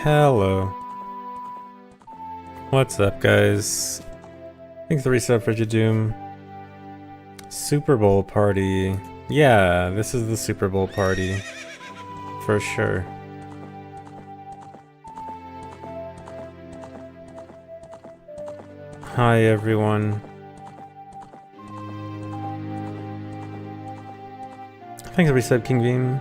Hello. What's up, guys? Thanks for the reset for Doom. Super Bowl party. Yeah, this is the Super Bowl party. For sure. Hi, everyone. Thanks for the reset, King Beam.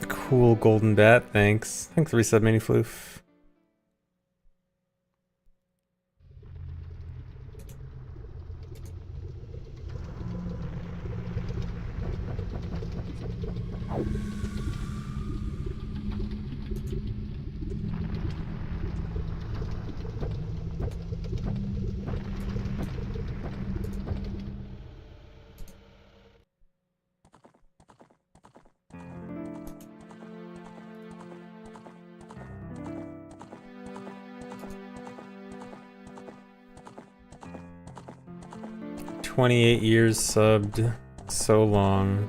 Cool golden bat, thanks. Thanks for the reset, Mini Floof. "28 years subbed, so long."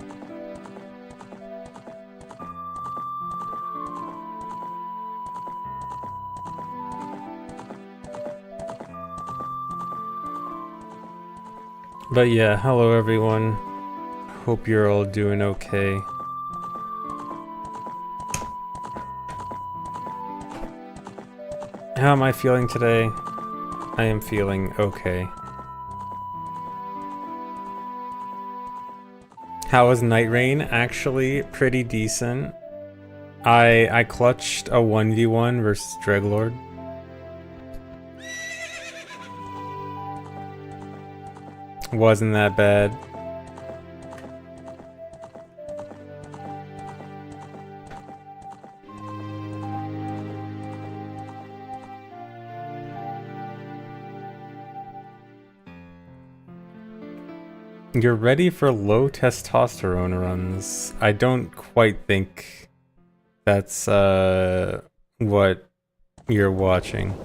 But yeah, hello everyone. Hope you're all doing okay. How am I feeling today? I am feeling okay. How was Night Rain? Actually, pretty decent. I clutched a 1v1 versus Dreglord. Wasn't that bad. You're ready for low testosterone runs. I don't quite think that's what you're watching.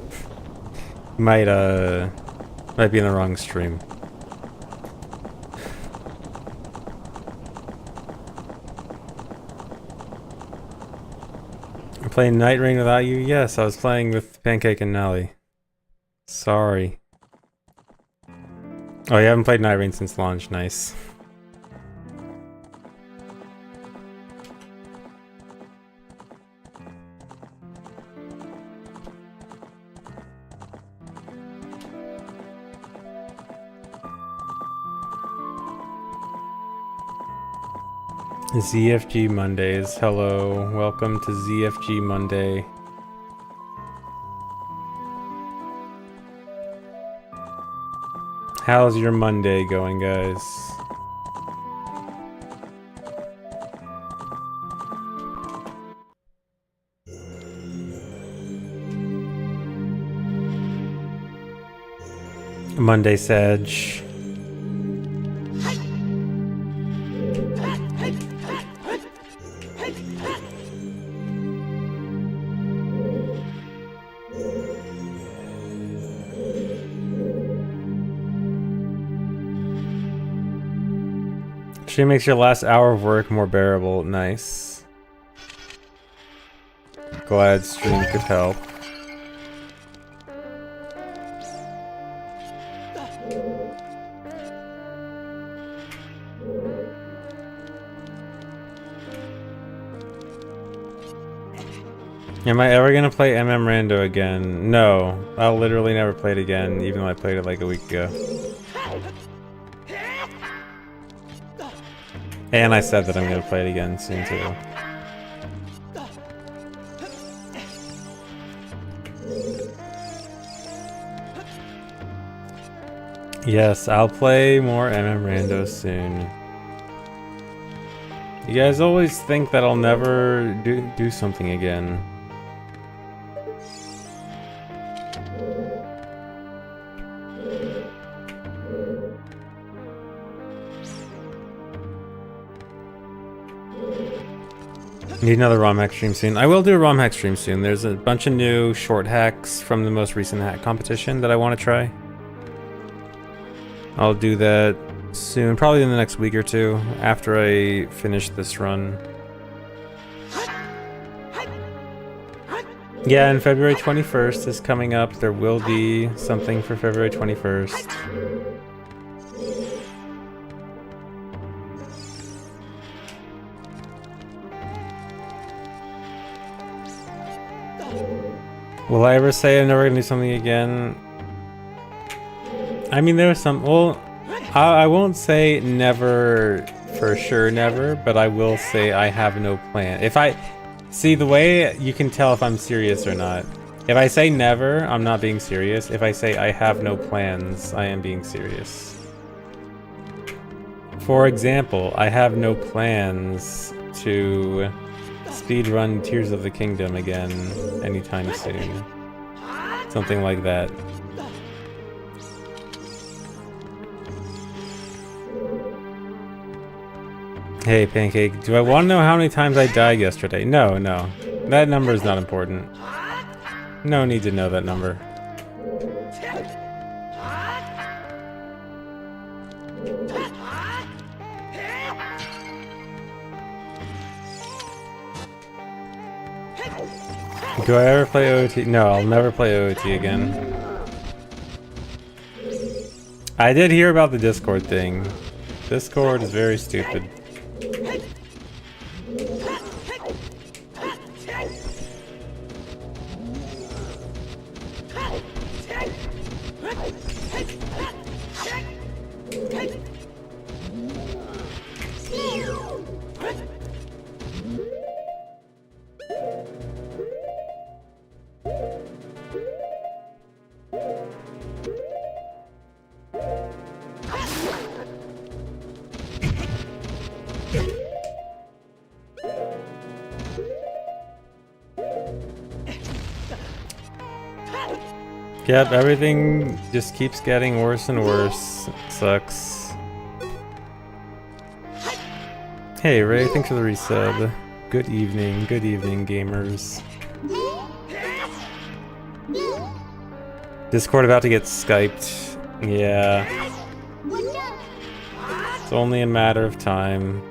Might be in the wrong stream. I'm playing Night Rain without you? Yes, I was playing with Pancake and Nelly. Sorry. Oh, you haven't played Night Rain since launch. Nice. ZFG Mondays. Hello. Welcome to ZFG Monday. How's your Monday going, guys? Monday Sag. She makes your last hour of work more bearable. Nice. Glad stream could help. Am I ever gonna play Rando again? No. I'll literally never play it again, even though I played it like a week ago. And I said that I'm gonna play it again soon too. Yes, I'll play more Rando soon. You guys always think that I'll never do something again. Need another ROM hack stream soon. I will do a ROM hack stream soon. There's a bunch of new short hacks from the most recent hack competition that I want to try. I'll do that soon, probably in the next week or two, after I finish this run. Yeah, and February 21st is coming up. There will be something for February 21st. Will I ever say I'm never gonna do something again? I mean, there's some... Well, I won't say never for sure never, but I will say I have no plan. If I... See, the way you can tell if I'm serious or not. If I say never, I'm not being serious. If I say I have no plans, I am being serious. For example, I have no plans to speedrun Tears of the Kingdom again anytime soon. Something like that. Hey, Pancake, do I want to know how many times I died yesterday? No, no. That number is not important. No need to know that number. Do I ever play OOT? No, I'll never play OOT again. I did hear about the Discord thing. Discord is very stupid. Yep, everything just keeps getting worse and worse. Sucks. Hey Ray, thanks for the resub. Good evening, gamers. Discord about to get Skyped. Yeah. It's only a matter of time.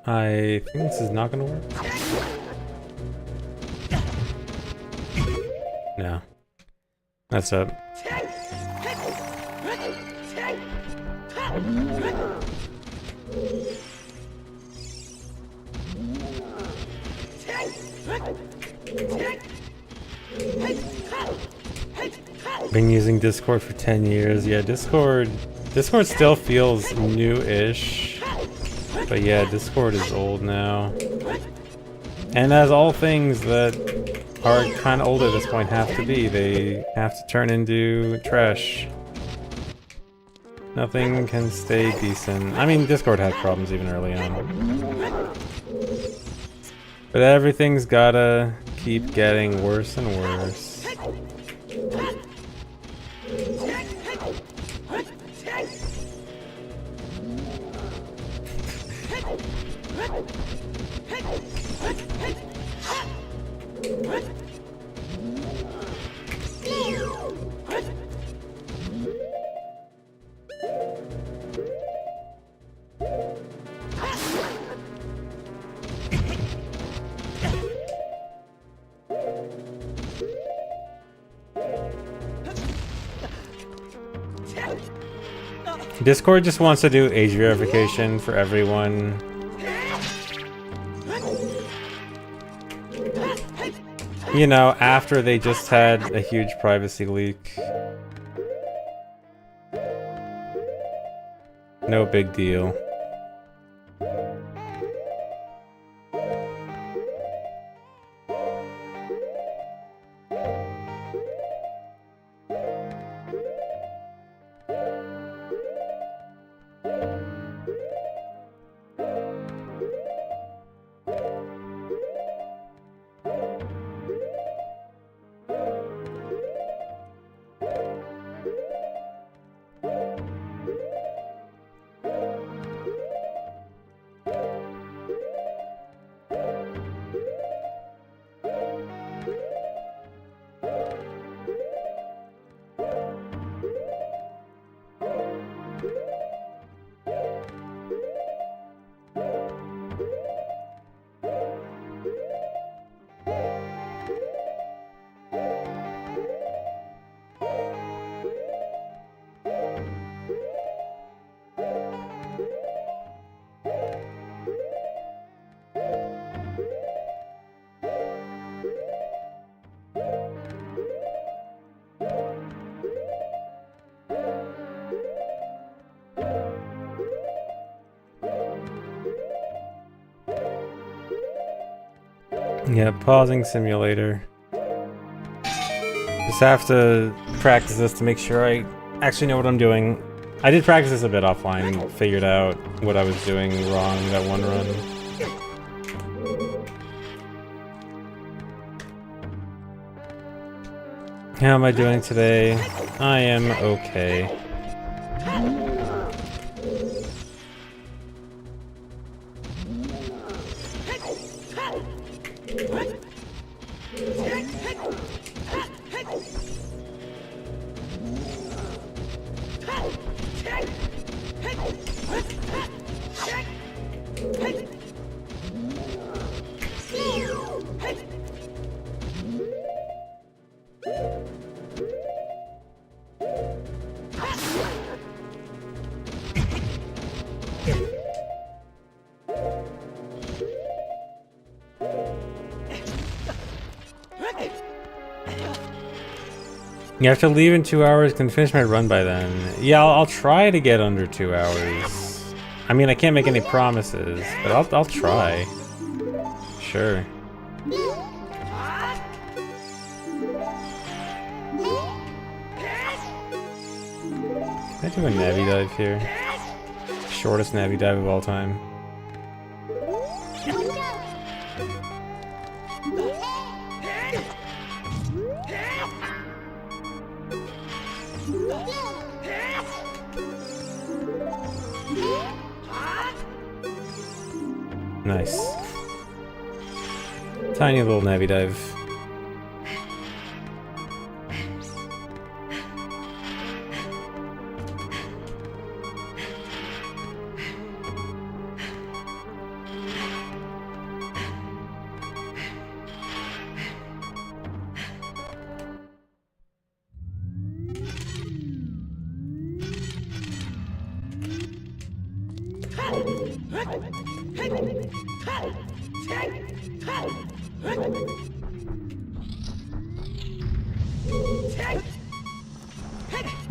I think this is not gonna work. No. That's up. Been using Discord for 10 years. Yeah, Discord still feels new-ish. But yeah, Discord is old now. And as all things that are kind of old at this point have to be, they have to turn into trash. Nothing can stay decent. I mean, Discord had problems even early on. But everything's gotta keep getting worse and worse. Discord just wants to do age verification for everyone. You know, after they just had a huge privacy leak. No big deal. Yeah, pausing simulator. Just have to practice this to make sure I actually know what I'm doing. I did practice this a bit offline, figured out what I was doing wrong that one run. How am I doing today? I am okay. You have to leave in 2 hours, can finish my run by then. Yeah, I'll try to get under 2 hours. I mean, I can't make any promises, but I'll try. Sure. Can I do a Navi dive here? Shortest Navi dive of all time. Nice. Tiny little Navi dive.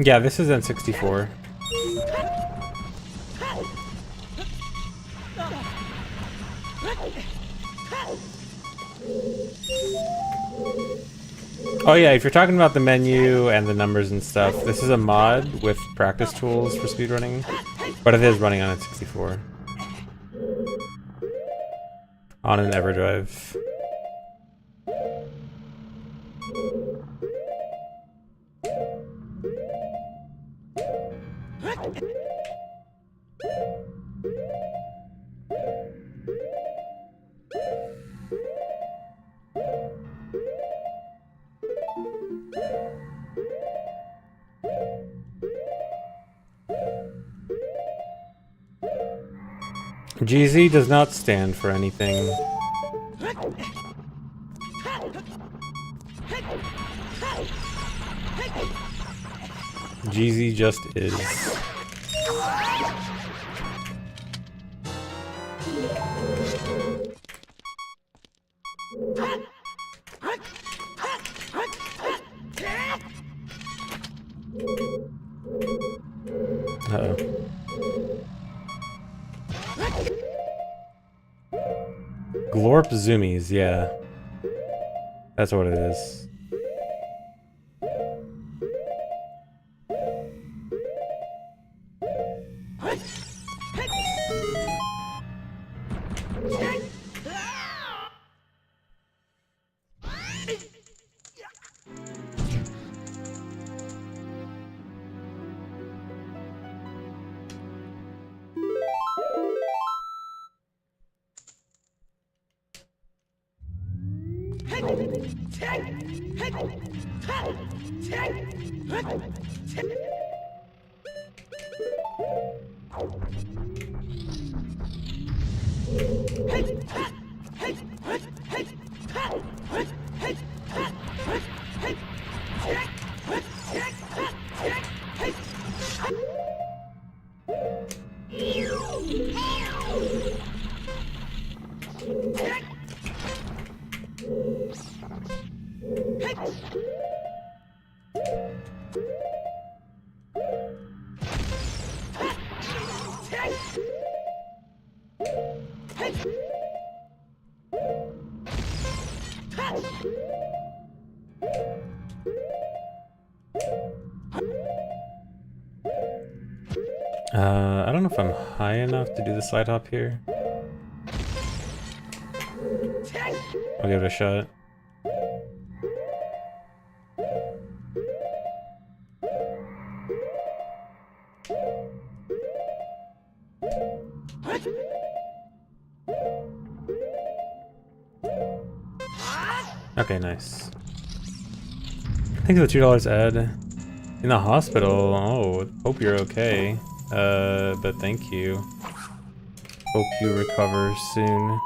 Yeah, this is N64. Oh yeah, if you're talking about the menu and the numbers and stuff, this is a mod with practice tools for speedrunning, but it is running on N64. On an EverDrive. GZ does not stand for anything. GZ just is. Uh-oh. Glorp zoomies, yeah. That's what it is. I don't know if I'm high enough to do the side hop here. I'll give it a shot. Okay, nice. Thanks for the $2 ad. In the hospital. Oh, hope you're okay. But thank you. Hope you recover soon.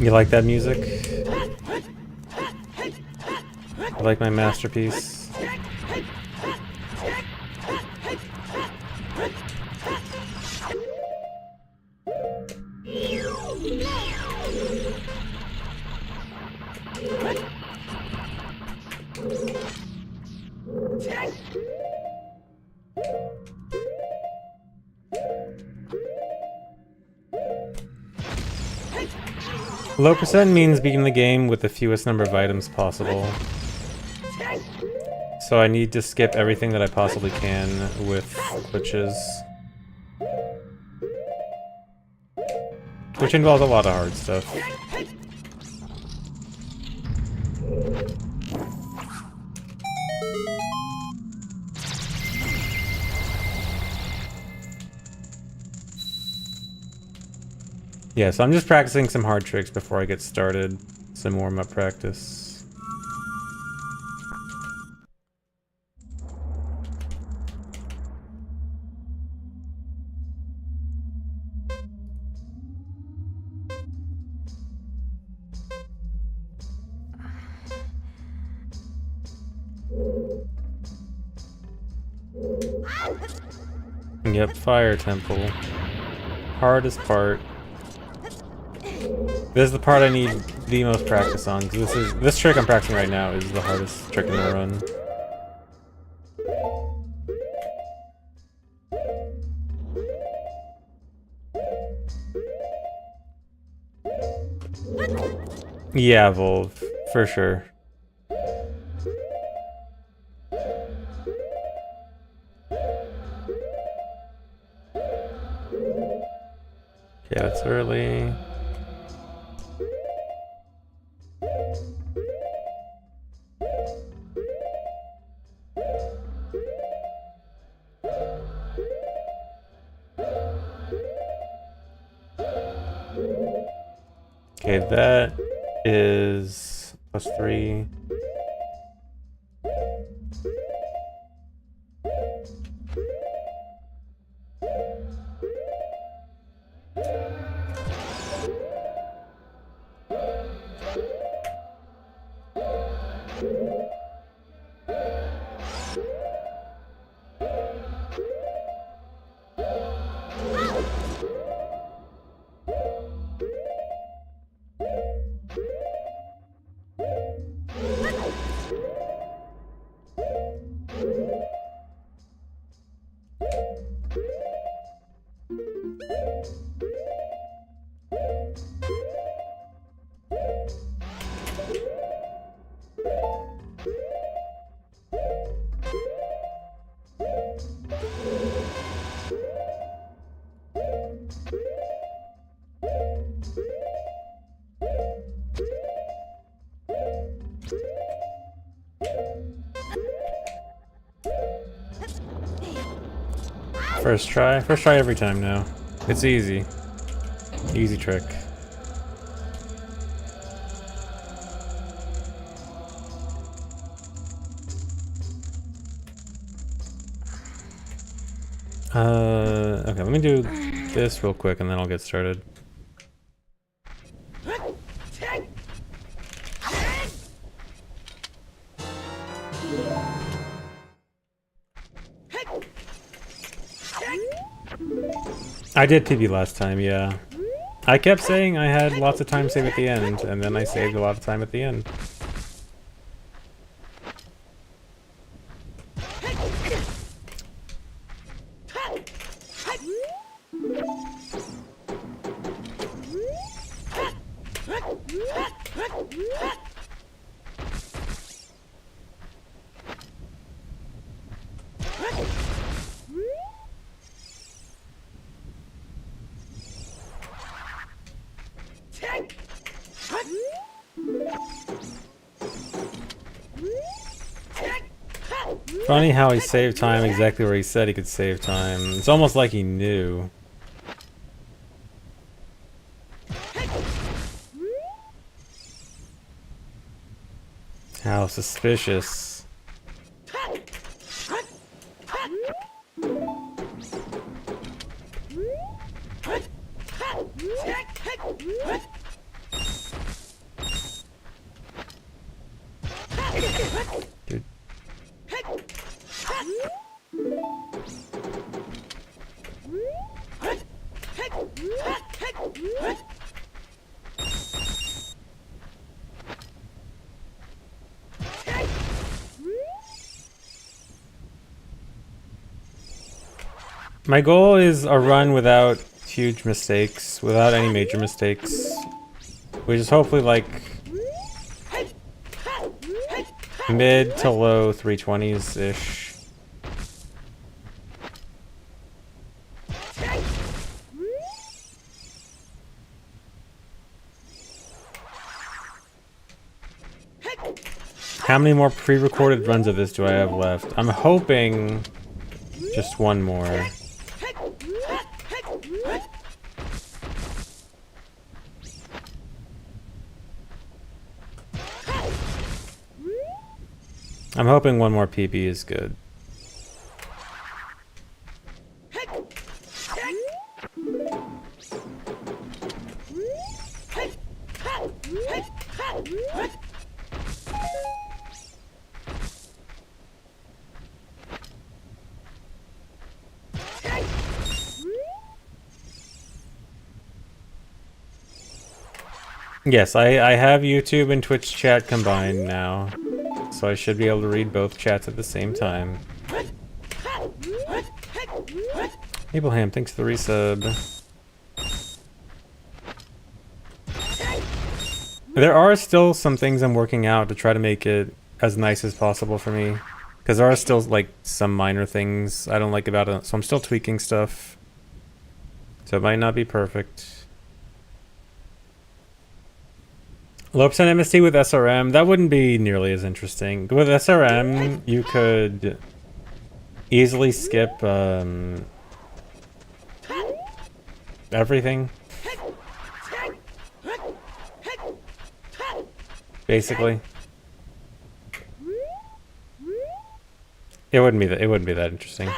You like that music? You like my masterpiece? Low percent means beating the game with the fewest number of items possible. So I need to skip everything that I possibly can with glitches. Which involves a lot of hard stuff. Yeah, so I'm just practicing some hard tricks before I get started. Some warm-up practice. Yep, fire temple. Hardest part. This is the part I need the most practice on, because this trick I'm practicing right now is the hardest trick in the run. Yeah, Volv, for sure. Yeah, it's early. Okay, that is +3. First try every time now. It's easy. Easy trick. Okay, let me do this real quick and then I'll get started. I did PB last time, yeah. I kept saying I had lots of time saved at the end, and then I saved a lot of time at the end. Funny how he saved time exactly where he said he could save time. It's almost like he knew. How suspicious. Dude. My goal is a run without huge mistakes, without any major mistakes. Which is hopefully like mid to low 320s-ish. How many more pre-recorded runs of this do I have left? I'm hoping just one more. I'm hoping one more PB is good. Yes, I have YouTube and Twitch chat combined now, so I should be able to read both chats at the same time. Abraham, thanks for the resub. There are still some things I'm working out to try to make it as nice as possible for me, because there are still like some minor things I don't like about it, so I'm still tweaking stuff. So it might not be perfect. Low percent MST with SRM, that wouldn't be nearly as interesting. With SRM, you could easily skip everything. Basically. It wouldn't be that interesting.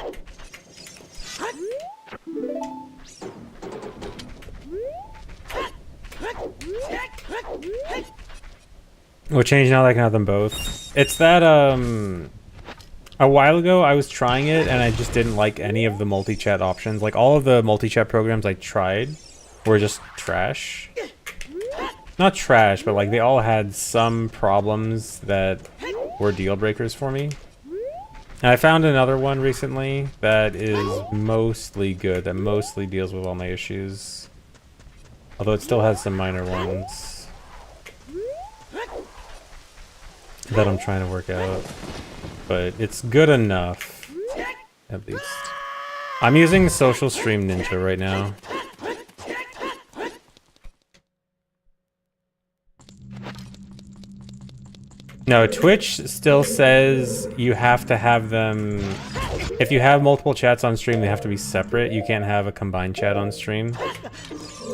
We'll change now that I can have them both. It's that, a while ago I was trying it and I just didn't like any of the multi-chat options. Like all of the multi-chat programs I tried were just trash. Not trash, but like they all had some problems that were deal breakers for me. And I found another one recently that is mostly good, that mostly deals with all my issues. Although it still has some minor ones that I'm trying to work out. But it's good enough, at least. I'm using Social Stream Ninja right now. No, Twitch still says you have to have them... If you have multiple chats on stream, they have to be separate. You can't have a combined chat on stream.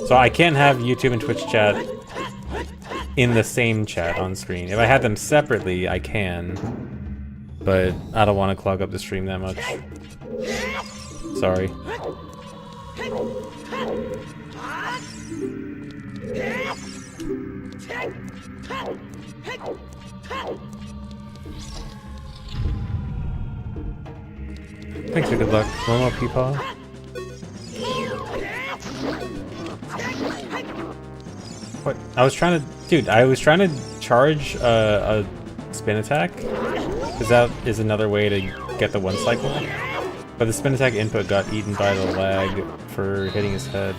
So I can't have YouTube and Twitch chat in the same chat on screen. If I had them separately, I can. But I don't want to clog up the stream that much. Sorry. Thanks for good luck. One more peepaw. What? I was trying to... Dude, I was trying to charge a spin attack. Because that is another way to get the one cycle. But the spin attack input got eaten by the lag for hitting his head.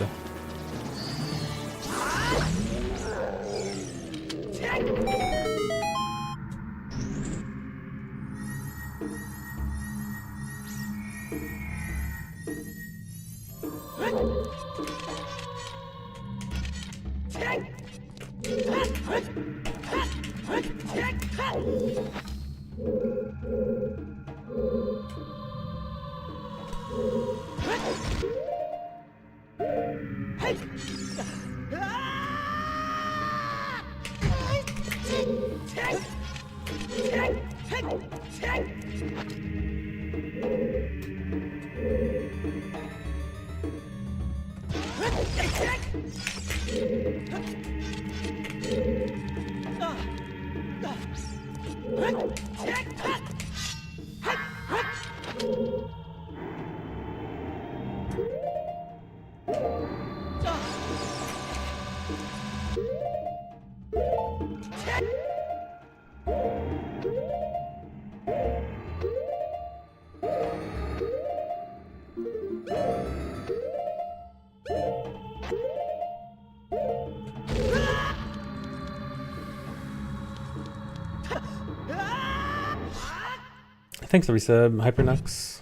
Thanks for the resub, Hypernux.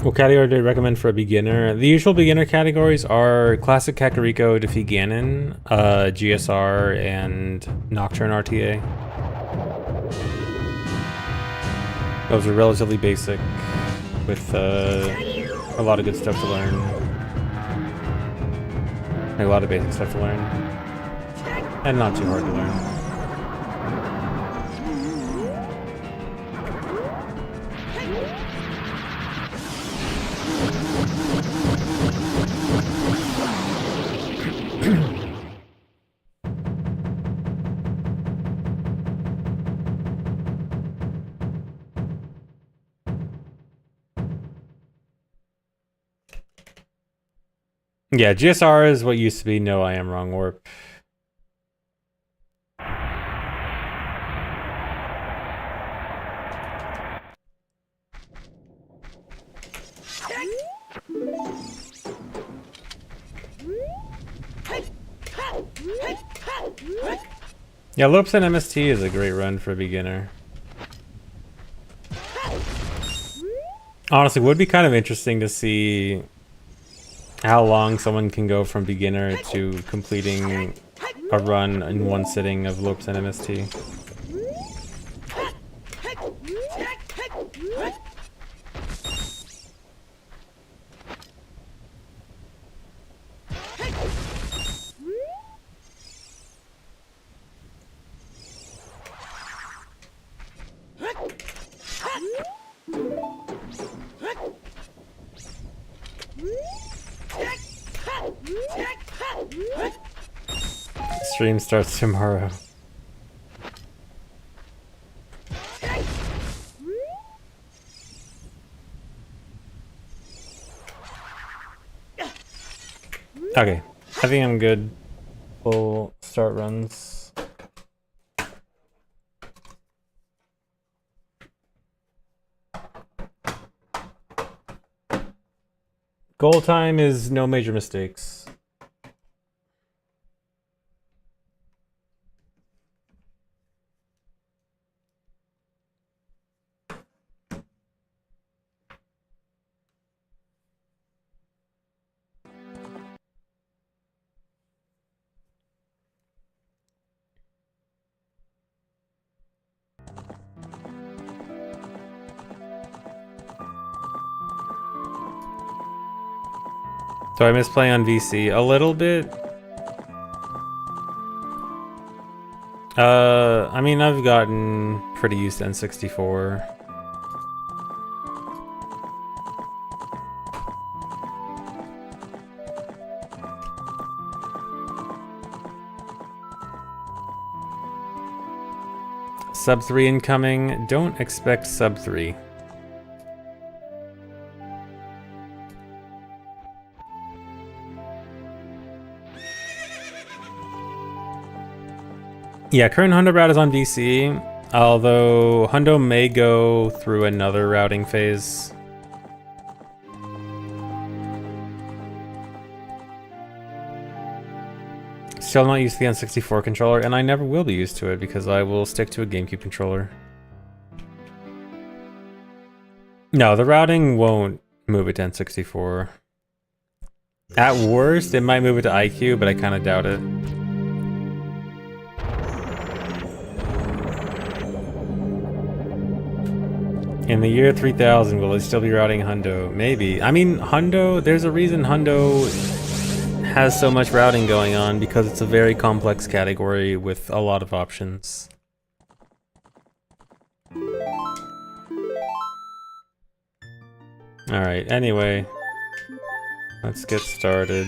What category do I recommend for a beginner? The usual beginner categories are Classic Kakariko, Defeat Ganon, GSR, and Nocturne RTA. Those are relatively basic, with a lot of good stuff to learn. Like a lot of basic stuff to learn. And not too hard to learn. Yeah, GSR is what used to be No I Am Wrong Warp. Yeah, Lopes and MST is a great run for a beginner. Honestly, would be kind of interesting to see how long someone can go from beginner to completing a run in one sitting of Lopes and MST. Stream starts tomorrow. Okay, I think I'm good. We'll start runs. Goal time is no major mistakes. So I miss playing on VC a little bit. I mean, I've gotten pretty used to N64. Sub 3 incoming. Don't expect sub 3. Yeah, current Hundo route is on VC, although Hundo may go through another routing phase. Still not used to the N64 controller, and I never will be used to it because I will stick to a GameCube controller. No, the routing won't move it to N64. At worst, it might move it to IQ, but I kind of doubt it. In the year 3000, will it still be routing Hundo? Maybe. I mean, Hundo, there's a reason Hundo has so much routing going on, because it's a very complex category with a lot of options. Alright, anyway. Let's get started.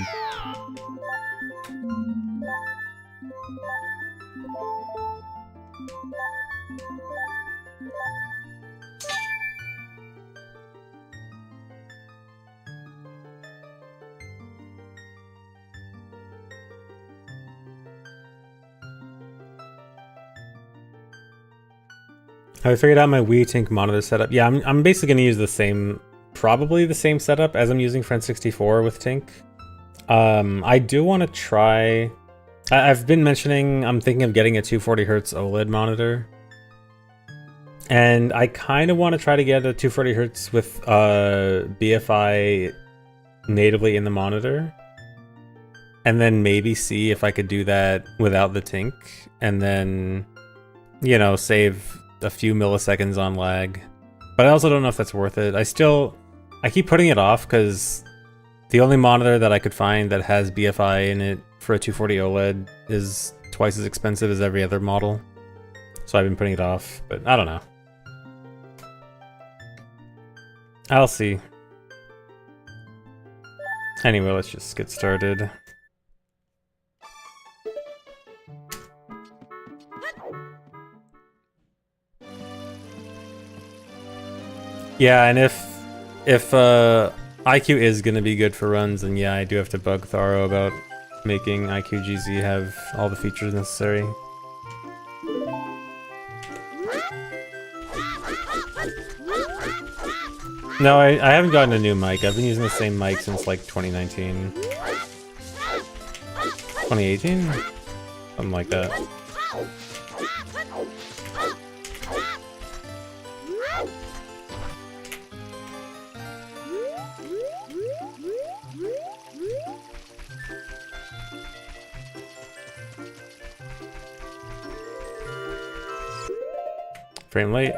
I figured out my Wii Tink monitor setup. Yeah, I'm basically going to use the same, probably the same setup as I'm using for N64 with Tink. I do want to try... I've been mentioning I'm thinking of getting a 240Hz OLED monitor. And I kind of want to try to get a 240Hz with BFI natively in the monitor. And then maybe see if I could do that without the Tink. And then, you know, save a few milliseconds on lag. But I also don't know if that's worth it. I keep putting it off because the only monitor that I could find that has BFI in it for a 240 OLED is twice as expensive as every other model. So I've been putting it off, but I don't know. I'll see. Anyway, let's just get started. Yeah, and if IQ is gonna be good for runs, then yeah, I do have to bug Tharo about making IQ GZ have all the features necessary. No, I haven't gotten a new mic. I've been using the same mic since like 2019. 2018? Something like that. Frame late.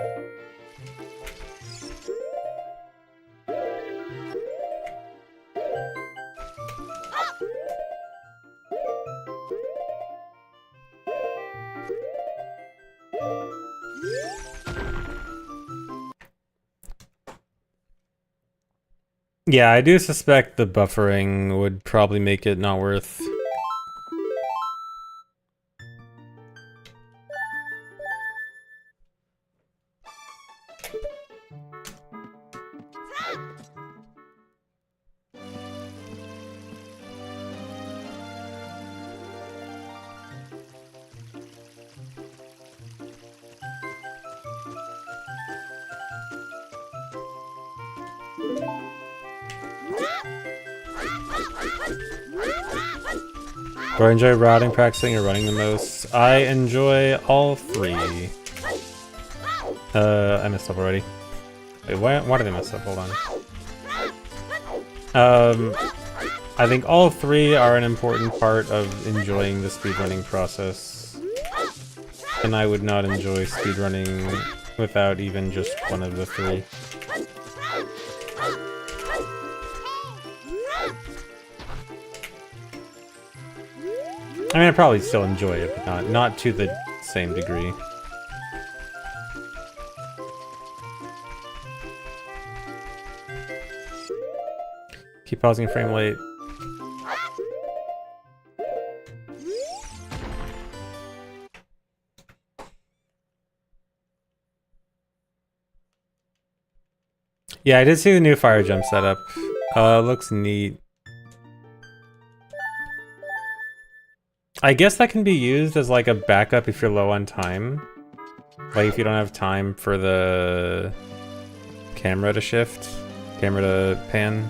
Yeah, I do suspect the buffering would probably make it not worth. Do I enjoy routing, practicing, or running the most? I enjoy all three. I messed up already. Wait, why did I mess up? Hold on. I think all three are an important part of enjoying the speedrunning process. And I would not enjoy speedrunning without even just one of the three. I mean, I probably still enjoy it, but not to the same degree. Keep pausing frame late. Yeah, I did see the new fire jump setup. Looks neat. I guess that can be used as like a backup if you're low on time. Like if you don't have time for the camera to shift, camera to pan.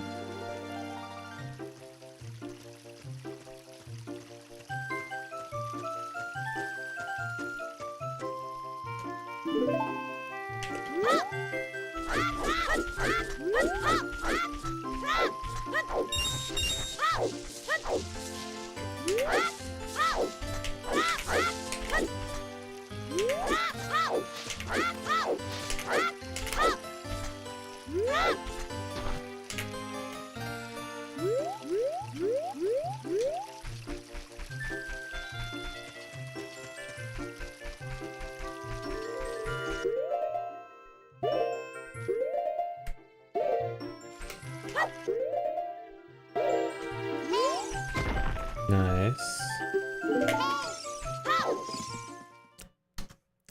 Nice.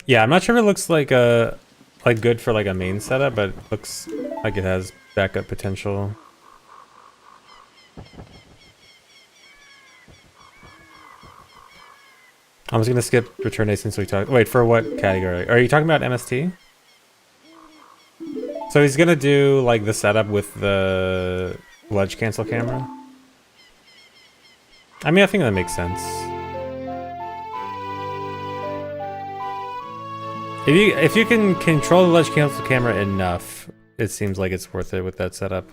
Yeah, I'm not sure if it looks like good for like a main setup, but it looks like it has backup potential. I was gonna skip Return A since we talked. Wait, for what category? Are you talking about MST? So he's gonna do like the setup with the ledge cancel camera. I mean, I think that makes sense. If you can control the ledge cancel camera enough, it seems like it's worth it with that setup.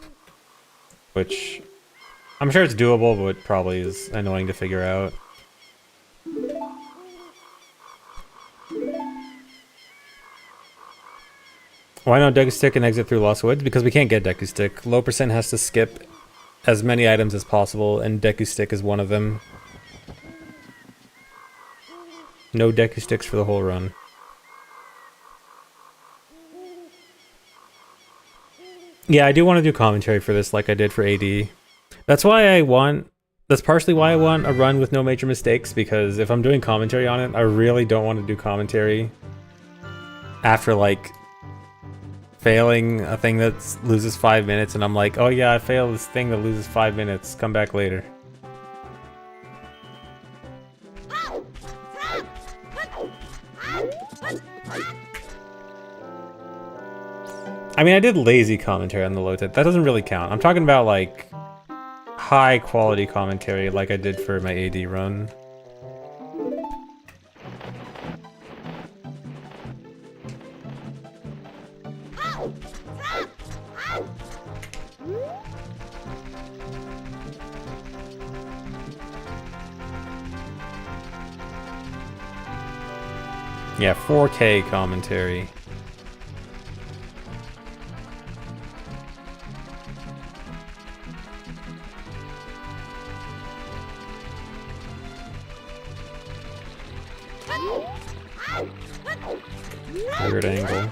Which I'm sure it's doable, but probably is annoying to figure out. Why not Deku Stick and exit through Lost Woods? Because we can't get Deku Stick. Low percent has to skip as many items as possible, and Deku Stick is one of them. No Deku Sticks for the whole run. Yeah, I do want to do commentary for this like I did for AD. That's partially why I want a run with no major mistakes, because if I'm doing commentary on it, I really don't want to do commentary after like failing a thing that loses 5 minutes and I'm like, oh yeah, I failed this thing that loses 5 minutes, come back later. I mean, I did lazy commentary on the low tech. That doesn't really count. I'm talking about like high quality commentary like I did for my AD run. Yeah, 4K commentary. Weird angle.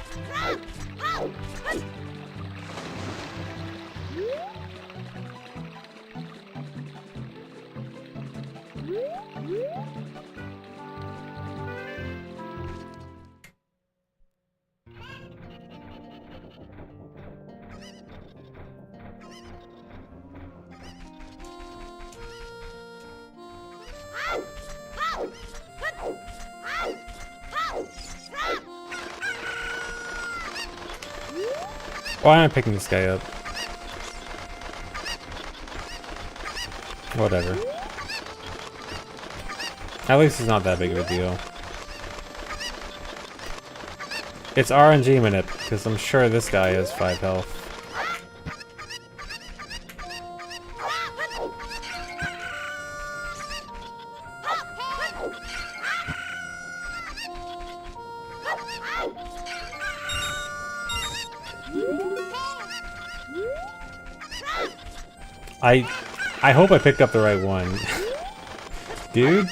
Why am I picking this guy up? Whatever. At least it's not that big of a deal. It's RNG minute, because I'm sure this guy has 5 health. I hope I picked up the right one. Dude?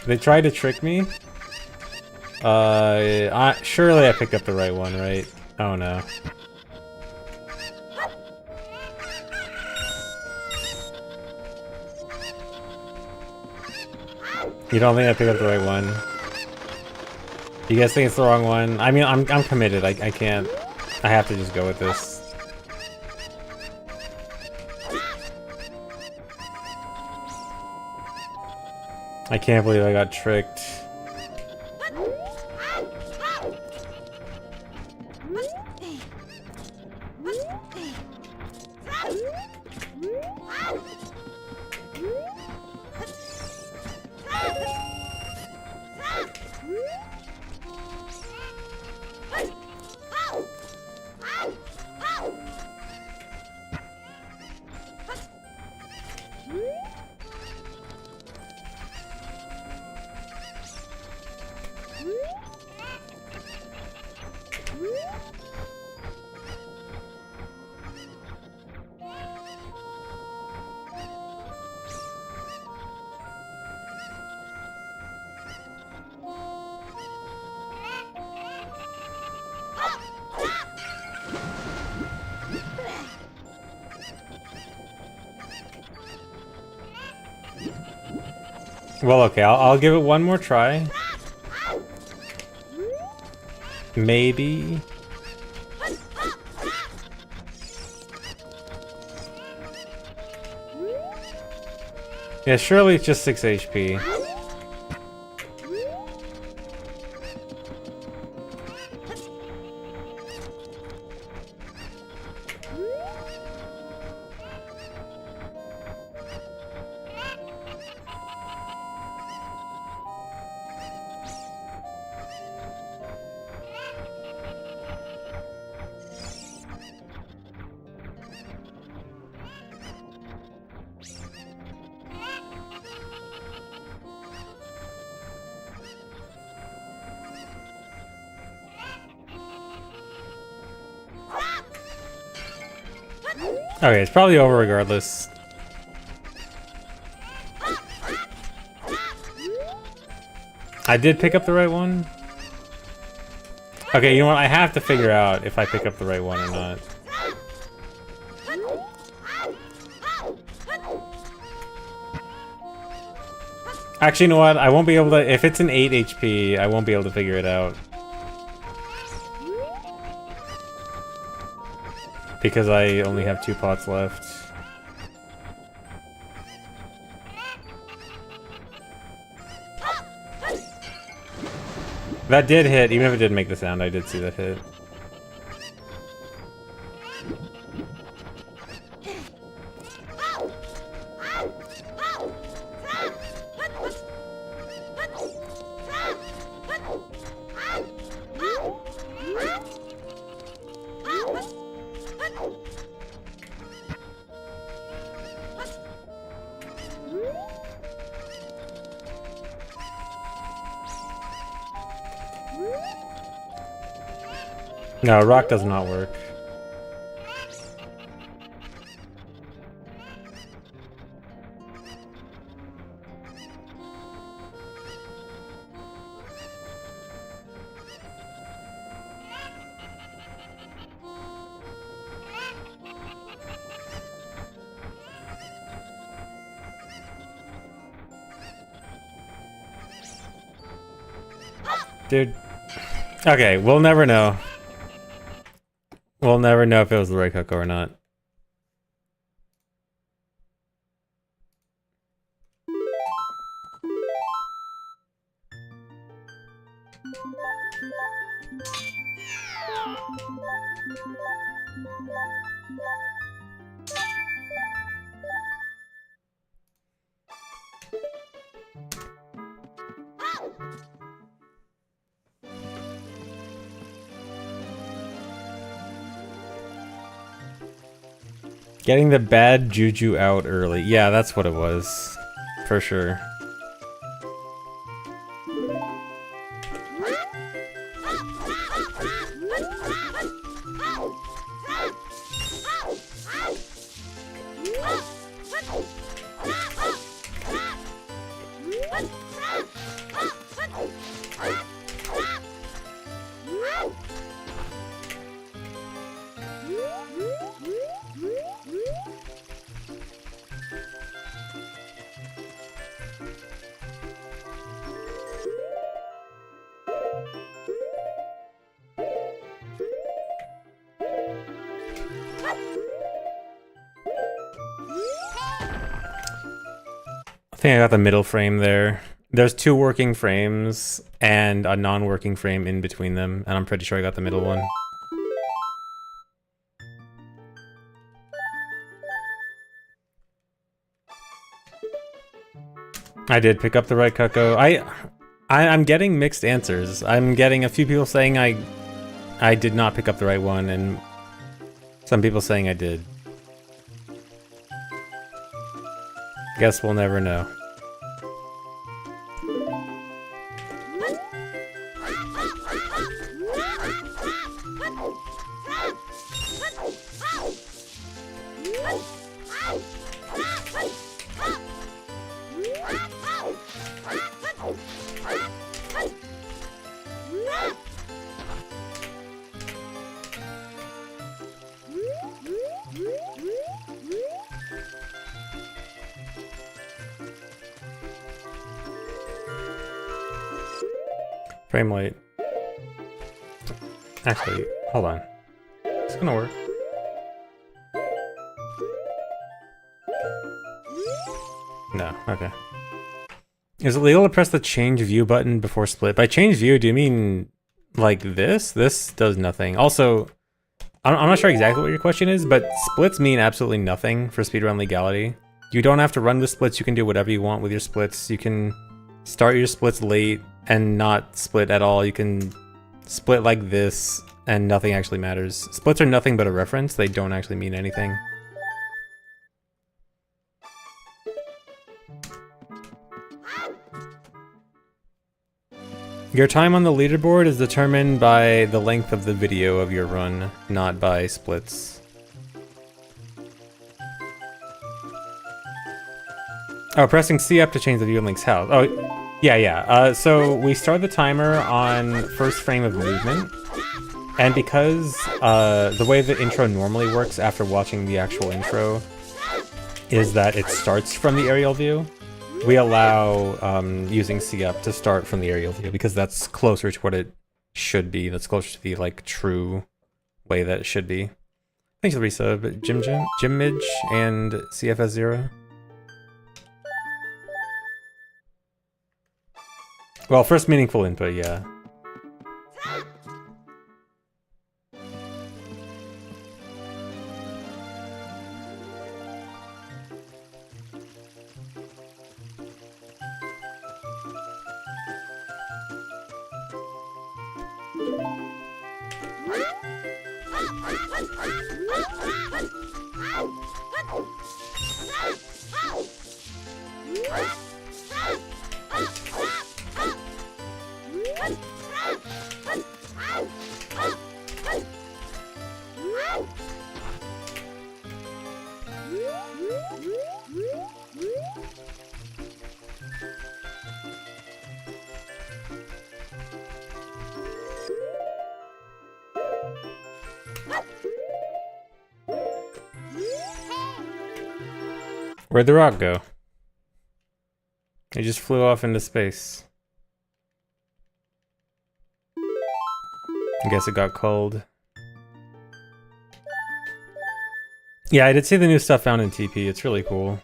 They tried to trick me? Surely I picked up the right one, right? Oh no. You don't think I picked up the right one? You guys think it's the wrong one? I mean, I'm committed. I can't. I have to just go with this. I can't believe I got tricked. Well, okay, I'll give it one more try. Maybe. Yeah, surely it's just 6 HP. Okay, it's probably over regardless. I did pick up the right one. Okay, you know what? I have to figure out if I pick up the right one or not. Actually, you know what? I won't be able to... If it's an 8 HP, I won't be able to figure it out. Because I only have 2 pots left. That did hit, even if it didn't make the sound, I did see that hit. No, rock does not work. Dude. Okay, we'll never know. We'll never know if it was the right Coco or not. Getting the bad juju out early. Yeah, that's what it was. For sure. I think I got the middle frame there. There's 2 working frames and a non-working frame in between them, and I'm pretty sure I got the middle one. I did pick up the right Cucco. I'm getting mixed answers. I'm getting a few people saying I did not pick up the right one, and some people saying I did. Guess we'll never know. Frame rate. Actually, hold on. It's gonna work. No, okay. Is it legal to press the change view button before split? By change view, do you mean like this? This does nothing. Also, I'm not sure exactly what your question is, but splits mean absolutely nothing for speedrun legality. You don't have to run with splits, you can do whatever you want with your splits. You can start your splits late and not split at all. You can split like this and nothing actually matters. Splits are nothing but a reference, they don't actually mean anything. Your time on the leaderboard is determined by the length of the video of your run, not by splits. Oh, pressing C up to change the view of Link's house. Oh, yeah. So we start the timer on first frame of movement. And because the way the intro normally works after watching the actual intro is that it starts from the aerial view, we allow using C up to start from the aerial view because that's closer to what it should be. That's closer to the like true way that it should be. Thanks for the resub, Jim Midge, and CFS0. Well, first meaningful input, yeah. Where'd the rock go? It just flew off into space. I guess it got cold. Yeah, I did see the new stuff found in TP. It's really cool.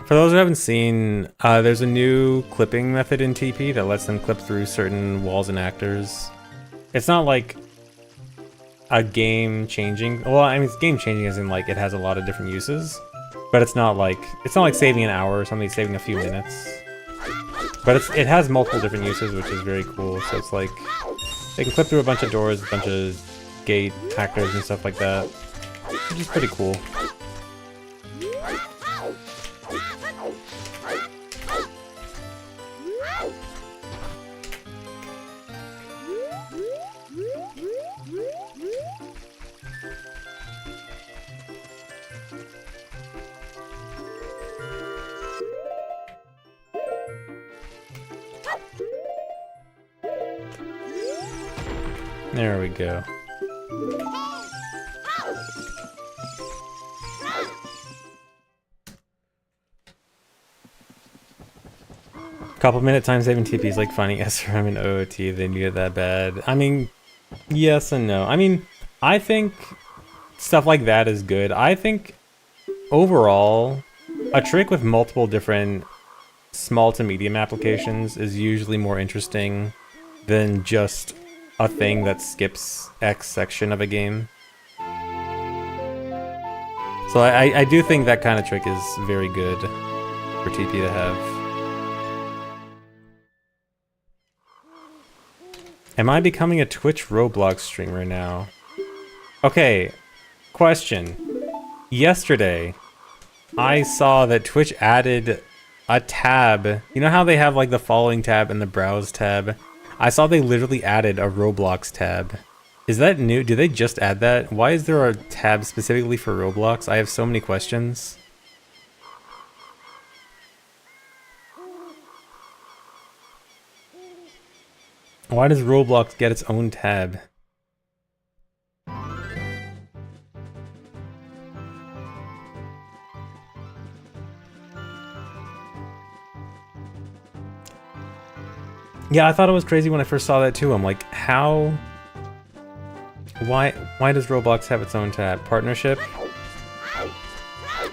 For those who haven't seen, there's a new clipping method in TP that lets them clip through certain walls and actors. It's not like a game-changing. Well, I mean, it's game-changing as in like it has a lot of different uses, but it's not like saving an hour or something. It's saving a few minutes. But it has multiple different uses, which is very cool. So it's like they can clip through a bunch of doors, a bunch of gate actors and stuff like that, which is pretty cool. There we go. Couple minute time saving TP is like finding SRM and OOT. They need it that bad. I mean, yes and no. I mean, I think stuff like that is good. I think overall, a trick with multiple different small to medium applications is usually more interesting than just a thing that skips X section of a game. So I do think that kind of trick is very good for TP to have. Am I becoming a Twitch Roblox streamer now? Okay, question. Yesterday, I saw that Twitch added a tab. You know how they have like the following tab and the browse tab? I saw they literally added a Roblox tab. Is that new? Did they just add that? Why is there a tab specifically for Roblox? I have so many questions. Why does Roblox get its own tab? Yeah, I thought it was crazy when I first saw that too. I'm like, how? Why does Roblox have its own tab? Partnership?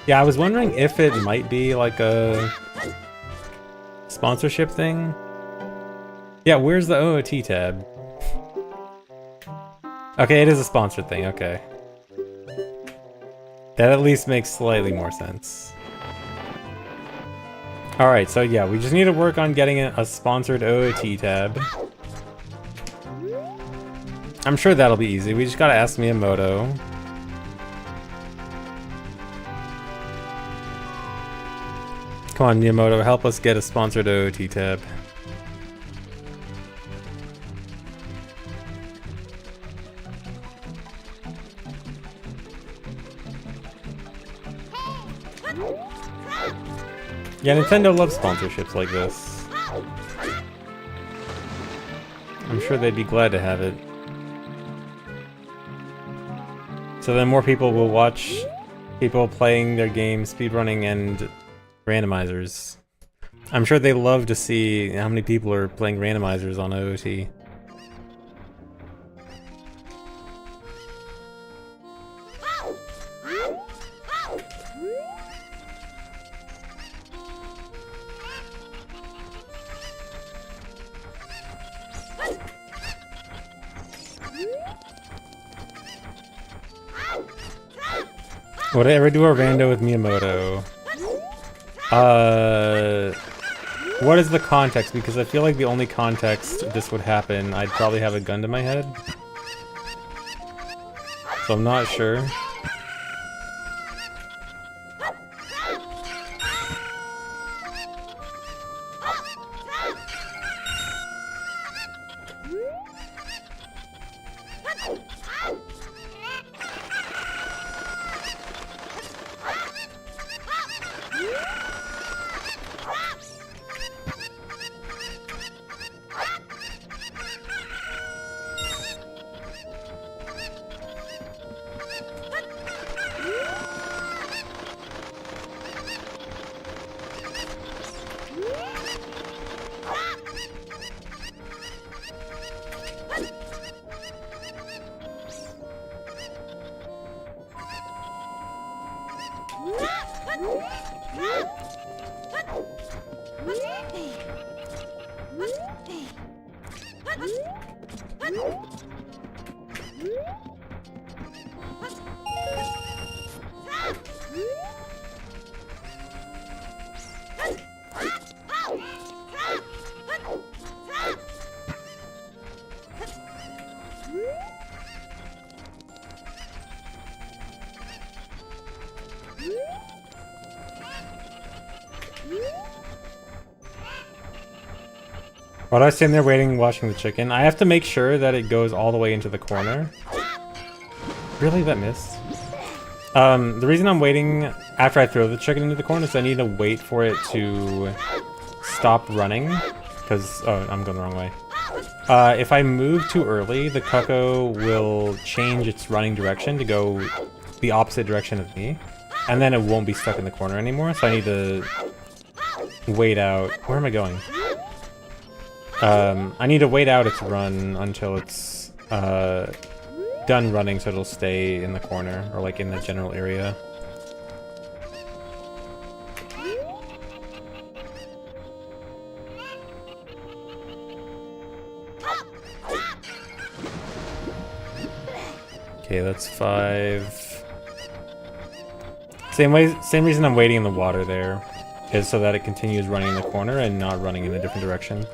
Yeah, I was wondering if it might be like a sponsorship thing. Yeah, where's the OOT tab? Okay, it is a sponsored thing, okay. That at least makes slightly more sense. Alright, so yeah, we just need to work on getting a sponsored OOT tab. I'm sure that'll be easy, we just gotta ask Miyamoto. Come on, Miyamoto, help us get a sponsored OOT tab. Yeah, Nintendo loves sponsorships like this. I'm sure they'd be glad to have it. So then more people will watch people playing their game, speedrunning, and randomizers. I'm sure they love to see how many people are playing randomizers on OOT. Would I ever do a rando with Miyamoto? What is the context? Because I feel like the only context this would happen, I'd probably have a gun to my head. So I'm not sure. While I was sitting there waiting, watching the chicken, I have to make sure that it goes all the way into the corner. Really? That missed? The reason I'm waiting after I throw the chicken into the corner is I need to wait for it to stop running. Because, oh, I'm going the wrong way. If I move too early, the cuckoo will change its running direction to go the opposite direction of me. And then it won't be stuck in the corner anymore, so I need to wait out. Where am I going? I need to wait out its run until it's done running so it'll stay in the corner, or like in the general area. Okay, that's 5. Same reason I'm waiting in the water there is so that it continues running in the corner and not running in a different direction.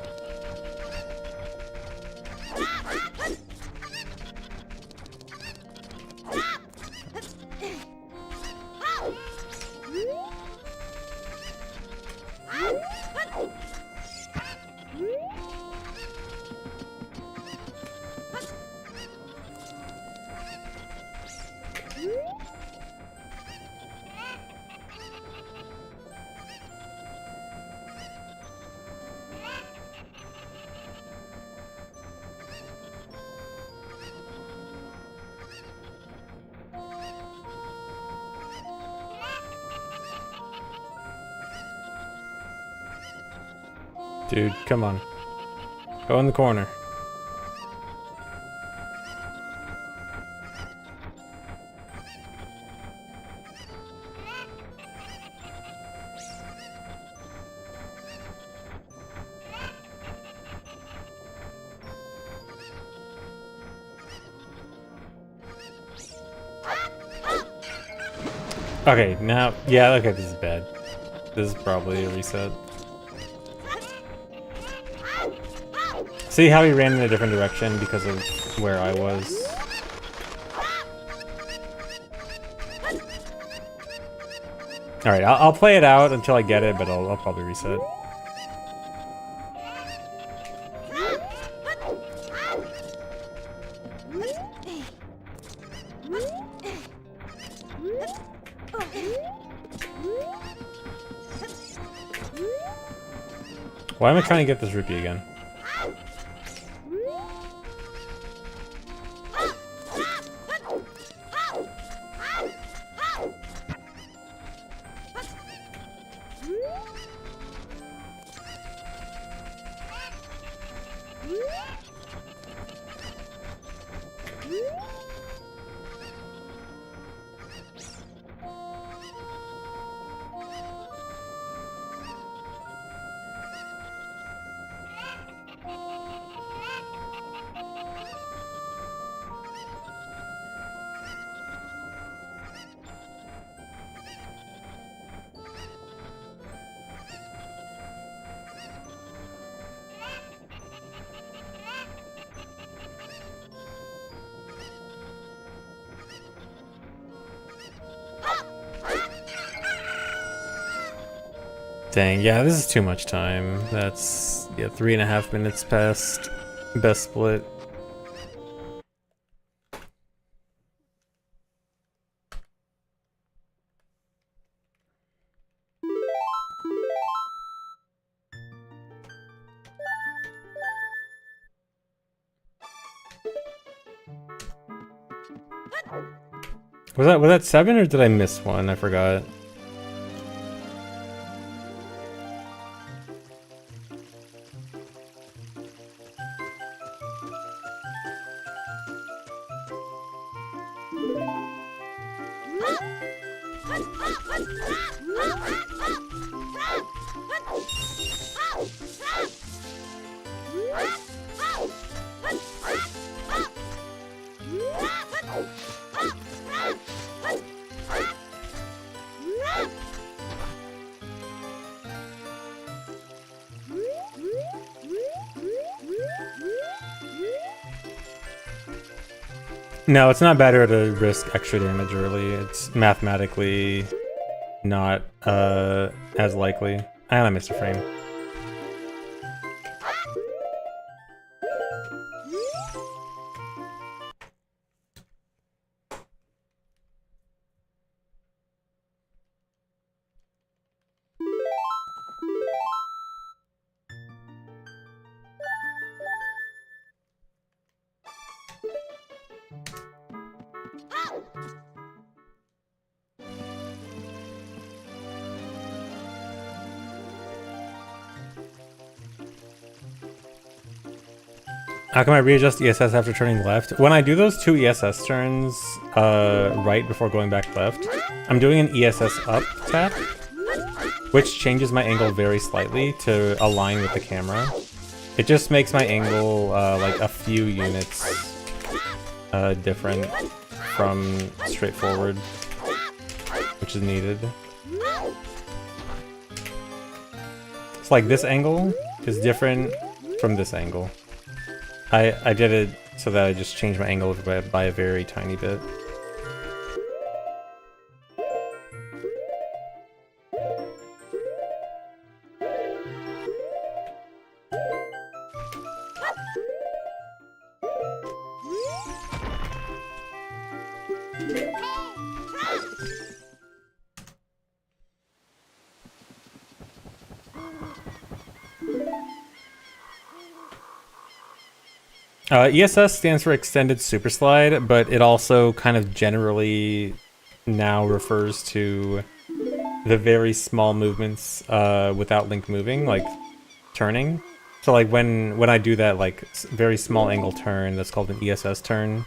Dude, come on. Go in the corner. Okay, now, yeah, okay, this is bad. This is probably a reset. See how he ran in a different direction because of where I was? Alright, I'll play it out until I get it, but I'll probably reset. Why am I trying to get this rupee again? Dang, yeah, this is too much time. That's, yeah, 3.5 minutes past best split. Was that 7 or did I miss one? I forgot. No, it's not better to risk extra damage early. It's mathematically not as likely. And I missed a frame. How come I readjust ESS after turning left? When I do those 2 ESS turns right before going back left, I'm doing an ESS up tap, which changes my angle very slightly to align with the camera. It just makes my angle like a few units different from straightforward, which is needed. It's like this angle is different from this angle. I did it so that I just changed my angle by a very tiny bit. ESS stands for Extended Super Slide, but it also kind of generally now refers to the very small movements without Link moving, like turning. So like when I do that like very small angle turn, that's called an ESS turn,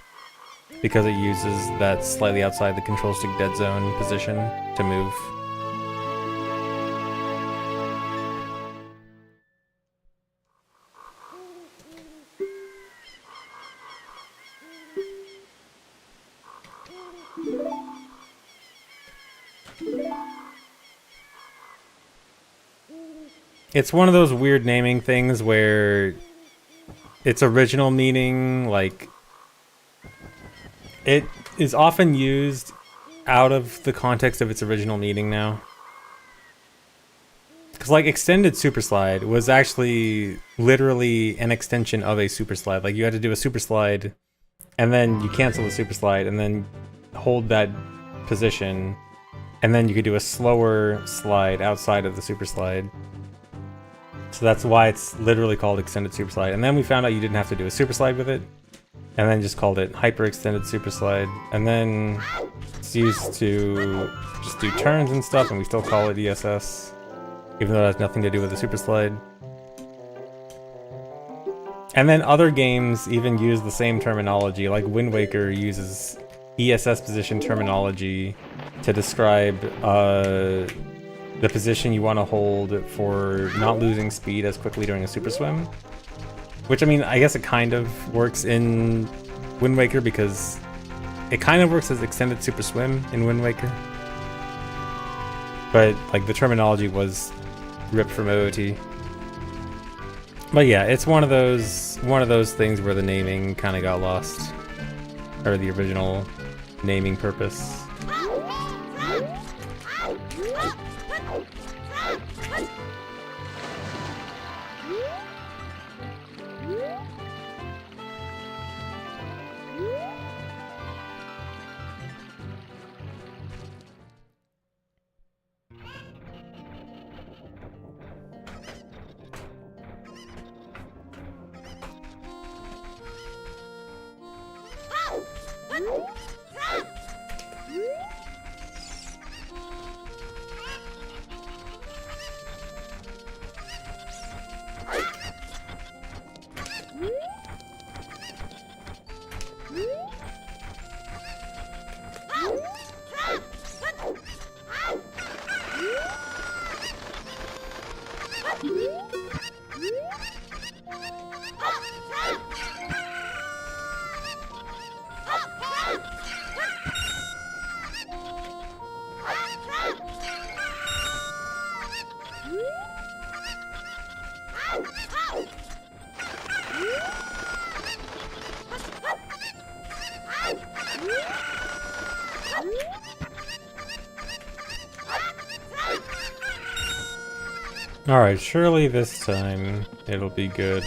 because it uses that slightly outside the control stick dead zone position to move. It's one of those weird naming things where its original meaning, like, it is often used out of the context of its original meaning now. Because, like, extended super slide was actually literally an extension of a super slide. Like, you had to do a super slide, and then you cancel the super slide, and then hold that position, and then you could do a slower slide outside of the super slide. So that's why it's literally called extended super slide. And then we found out you didn't have to do a super slide with it, and then just called it hyper extended super slide. And then it's used to just do turns and stuff, and we still call it ESS, even though it has nothing to do with the super slide. And then other games even use the same terminology, like Wind Waker uses ESS position terminology to describe the position you want to hold for not losing speed as quickly during a super swim. Which, I mean, I guess it kind of works in Wind Waker because it kind of works as extended super swim in Wind Waker. But, like, the terminology was ripped from OOT. But yeah, it's one of those things where the naming kind of got lost. Or the original naming purpose. Alright, surely this time it'll be good.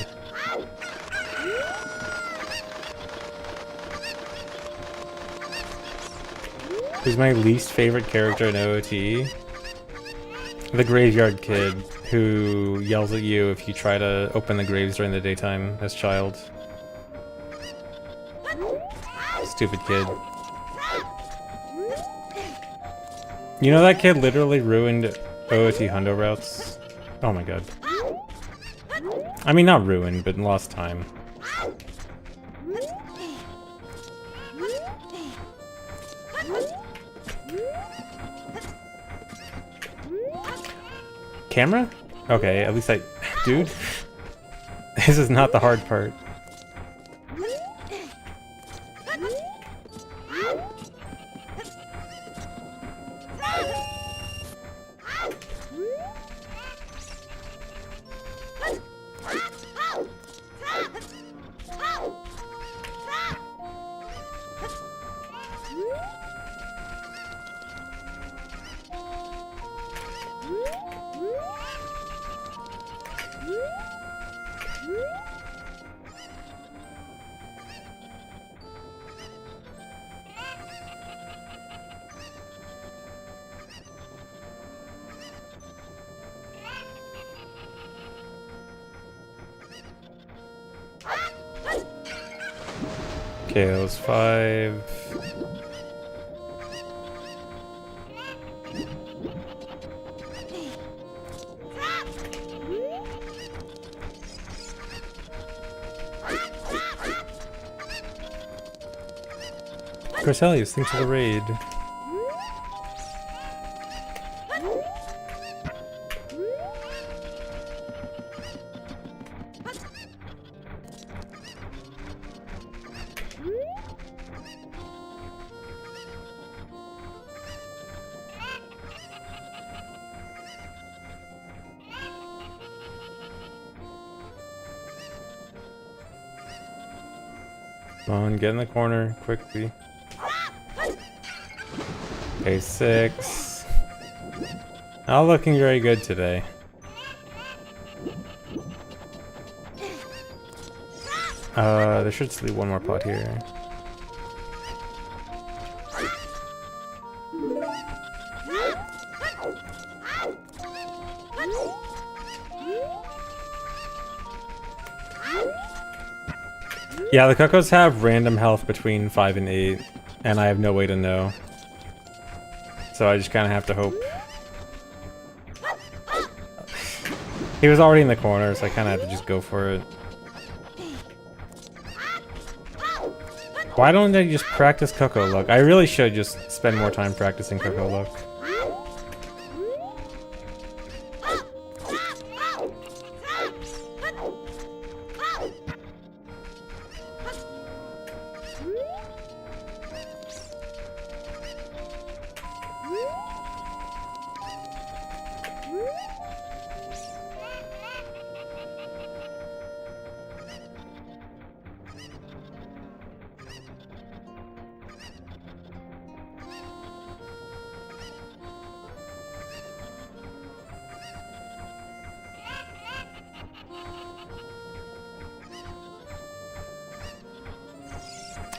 Who's my least favorite character in OOT? The Graveyard Kid, who yells at you if you try to open the graves during the daytime as child. Stupid kid. You know that kid literally ruined OOT hundo routes? Oh my god. I mean, not ruined, but lost time. Camera? Okay, at least I... Dude? This is not the hard part. Okay, that was 5. Corselius, thanks for the raid. Come on, get in the corner quickly. Okay, 6. Not looking very good today. There should still be one more pot here. Yeah, the Cuckoos have random health between 5 and 8, and I have no way to know. So I just kind of have to hope. He was already in the corner, so I kind of had to just go for it. Why don't I just practice Cuckoo Luck? I really should just spend more time practicing Cuckoo Luck.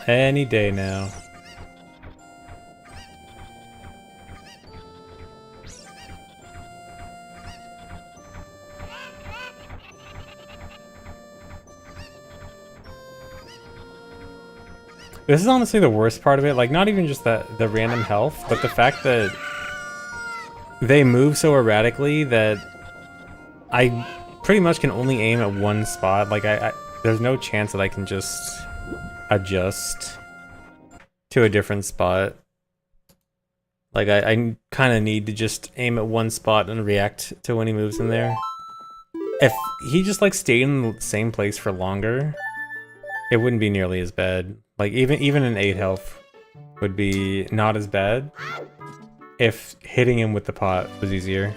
Any day now. This is honestly the worst part of it, like not even just the random health, but the fact that they move so erratically that I pretty much can only aim at one spot. Like there's no chance that I can just adjust to a different spot. Like I kind of need to just aim at one spot and react to when he moves in there. If he just like stayed in the same place for longer, it wouldn't be nearly as bad. Like even an 8 health would be not as bad if hitting him with the pot was easier.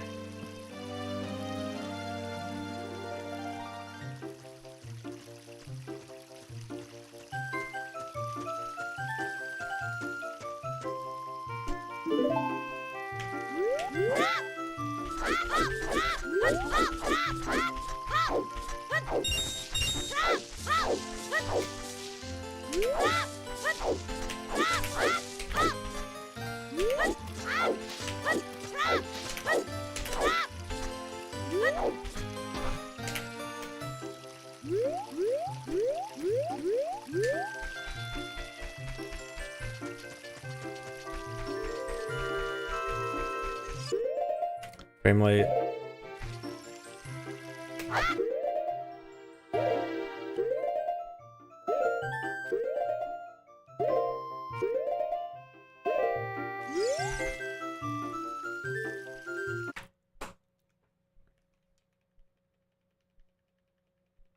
Frame rate.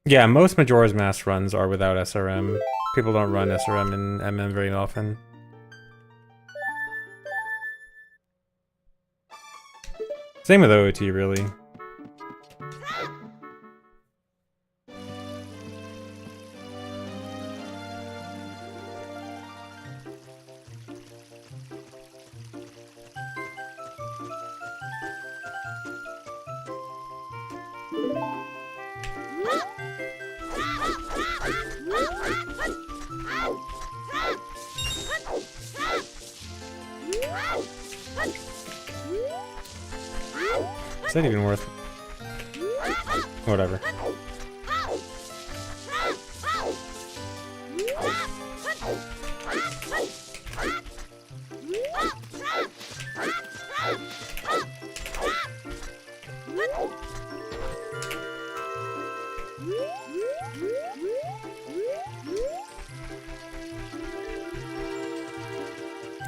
Yeah, most Majora's Mask runs are without SRM. People don't run SRM in MM very often. Same with OOT, really. Is that even worth? Whatever.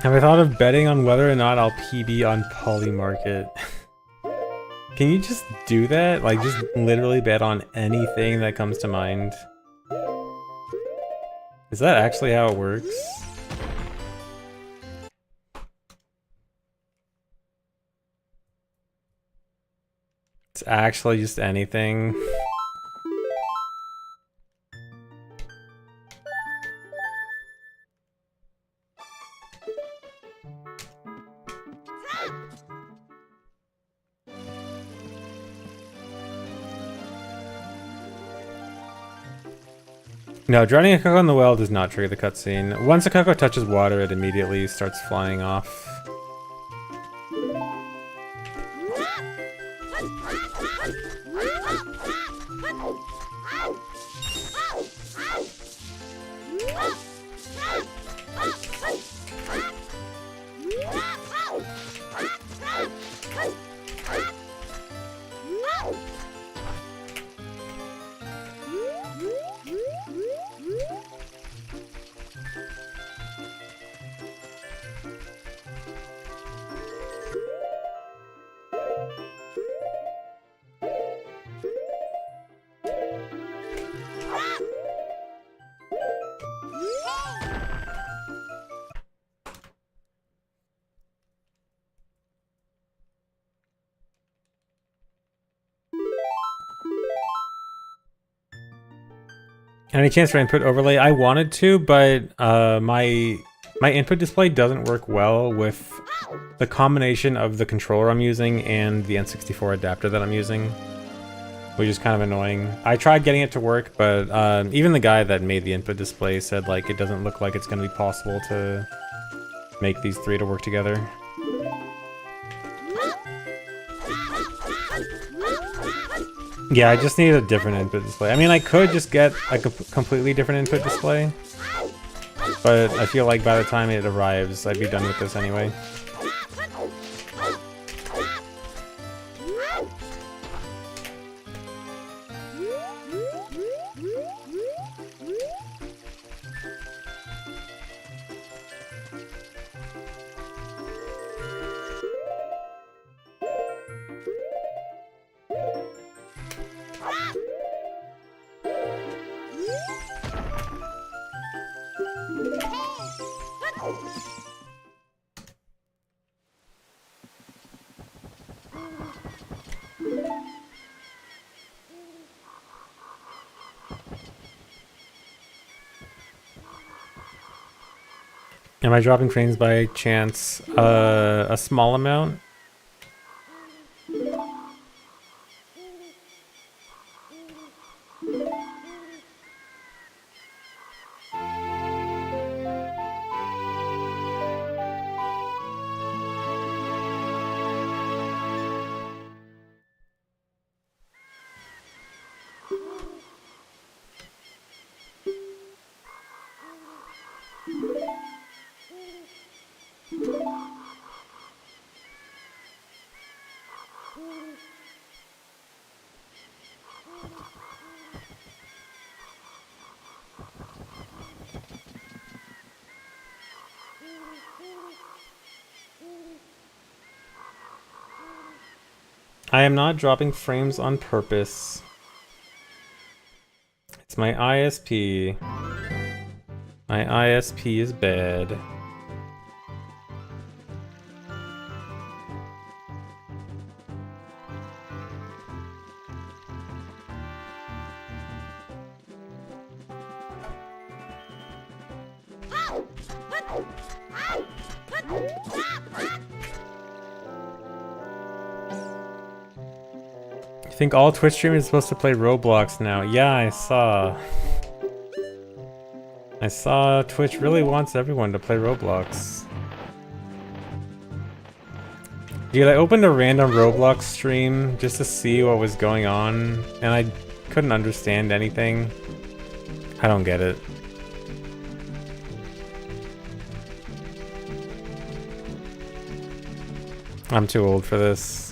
Have I thought of betting on whether or not I'll PB on Polymarket? Can you just do that? Like, just literally bet on anything that comes to mind? Is that actually how it works? It's actually just anything. No, drowning a cuckoo in the well does not trigger the cutscene. Once a cuckoo touches water, it immediately starts flying off. Any chance for input overlay? I wanted to, but my input display doesn't work well with the combination of the controller I'm using and the N64 adapter that I'm using, which is kind of annoying. I tried getting it to work, but even the guy that made the input display said like it doesn't look like it's going to be possible to make these three to work together. Yeah, I just need a different input display. I mean, I could just get like a completely different input display, but I feel like by the time it arrives, I'd be done with this anyway. Am I dropping frames by chance? A small amount? I am not dropping frames on purpose. It's my ISP. My ISP is bad. I think all Twitch streamers are supposed to play Roblox now. Yeah, I saw Twitch really wants everyone to play Roblox. Dude, I opened a random Roblox stream just to see what was going on, and I couldn't understand anything. I don't get it. I'm too old for this.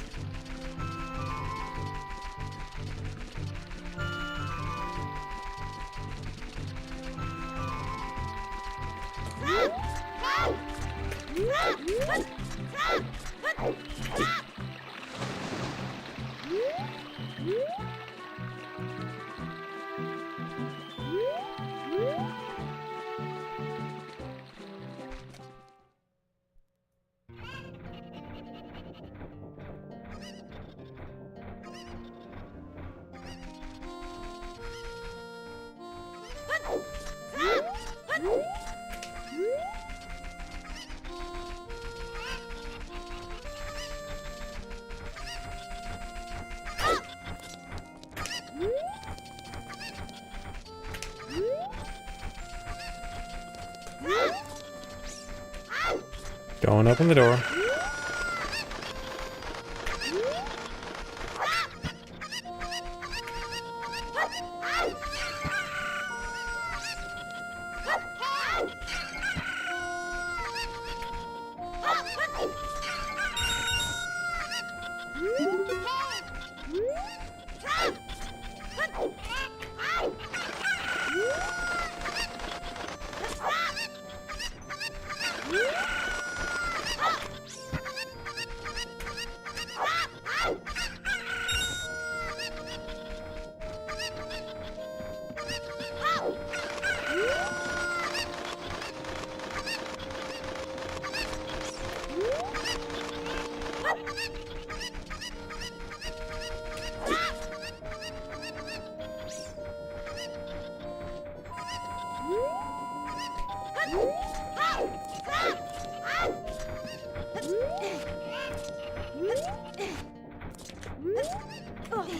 Don't open the door.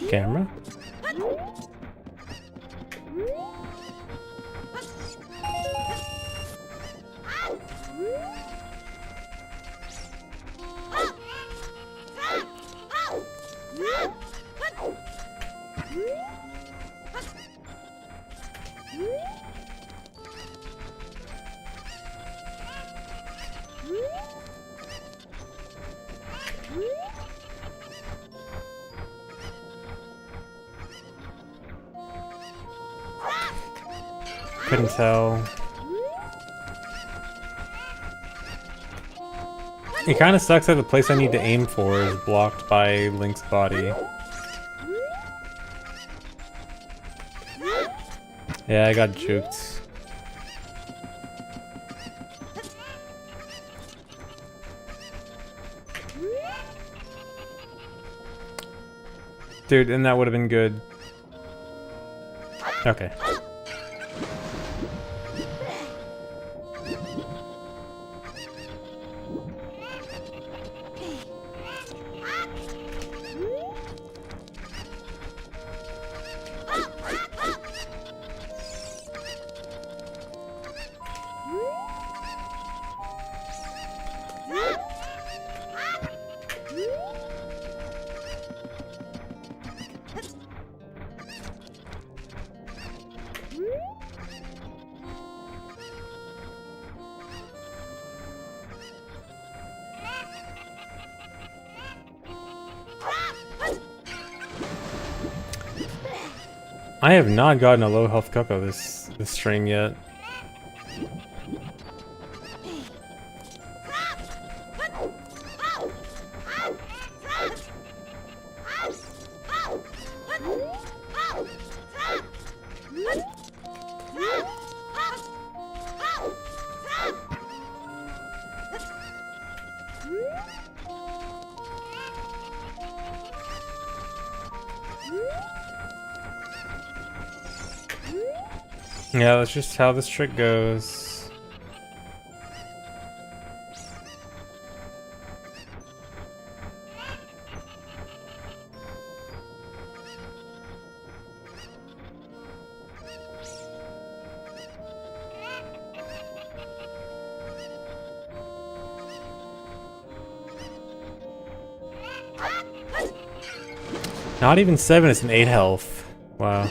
Camera? Couldn't tell. It kind of sucks that the place I need to aim for is blocked by Link's body. Yeah, I got juked. Dude, and that would have been good. Okay. I have not gotten a low health Coco this string yet. Yeah, that's just how this trick goes. Not even 7, it's an 8 health. Wow.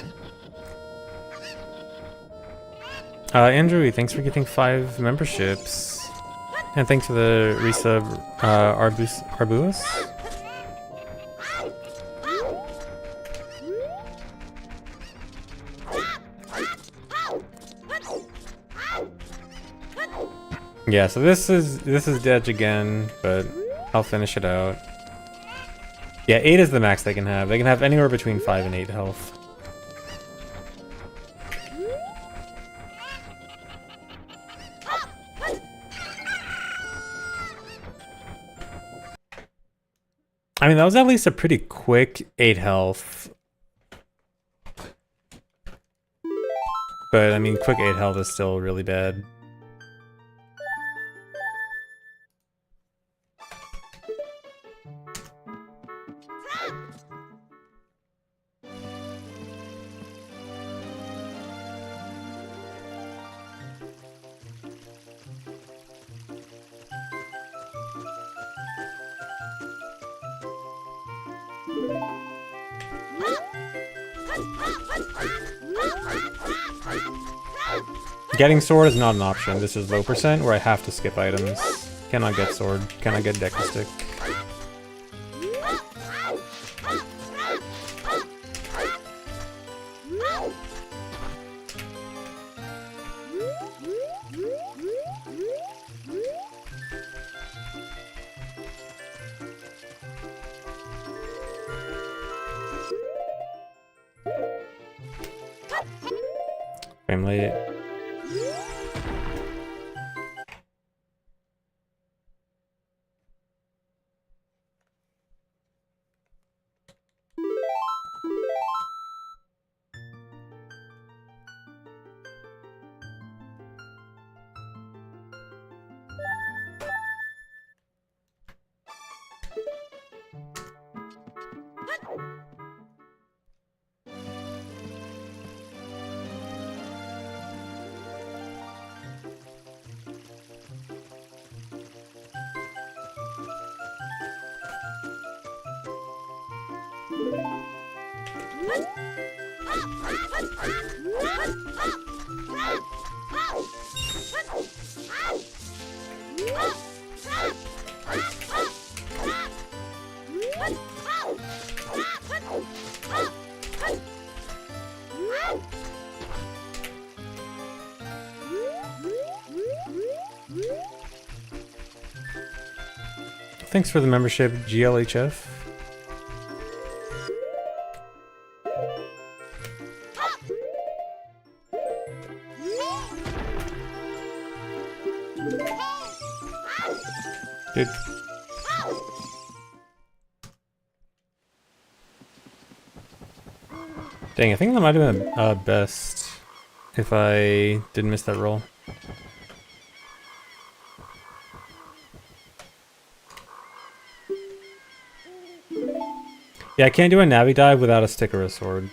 Andrew, thanks for getting 5 memberships. And thanks for the resub, Arbuus. Yeah, so this is Dedge again, but I'll finish it out. Yeah, 8 is the max they can have. They can have anywhere between 5 and 8 health. I mean, that was at least a pretty quick 8 health. But, I mean, quick 8 health is still really bad. Getting sword is not an option. This is low percent where I have to skip items. Cannot get sword. Cannot get Deku Stick. I'm late. Thanks for the membership, GLHF. Dude. Dang, I think that might have been best if I didn't miss that roll. Yeah, I can't do a Navi dive without a stick or a sword.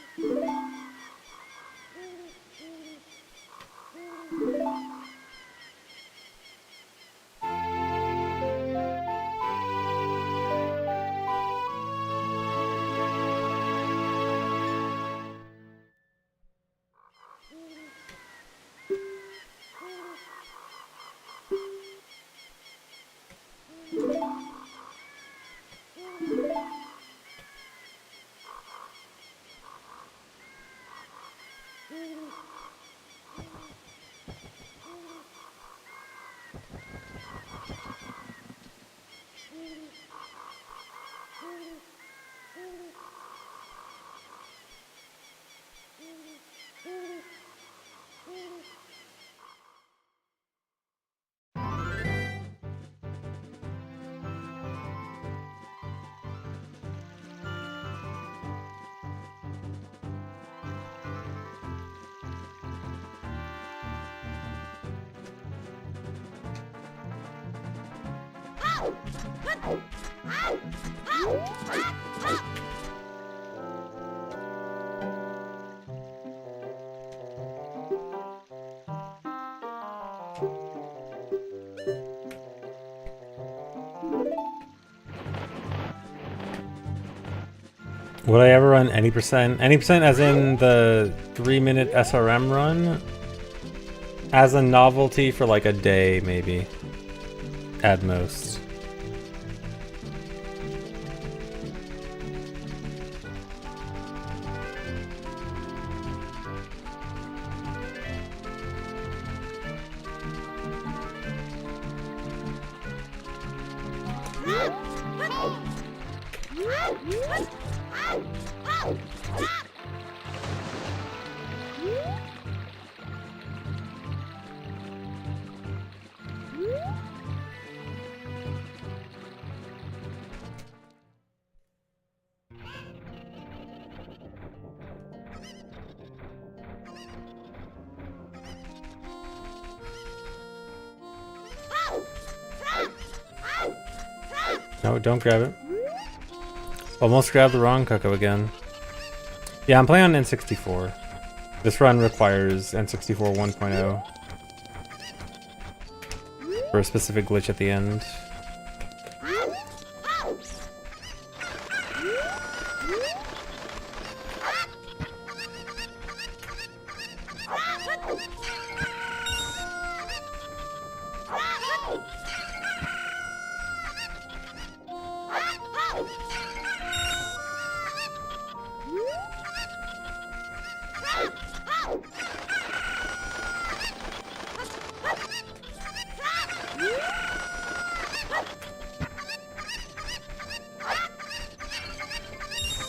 Would I ever run any percent? Any percent as in the 3-minute SRM run? As a novelty for like a day, maybe. At most. No, don't grab it. Almost grabbed the wrong Coco again. Yeah, I'm playing on N64. This run requires N64 1.0 for a specific glitch at the end.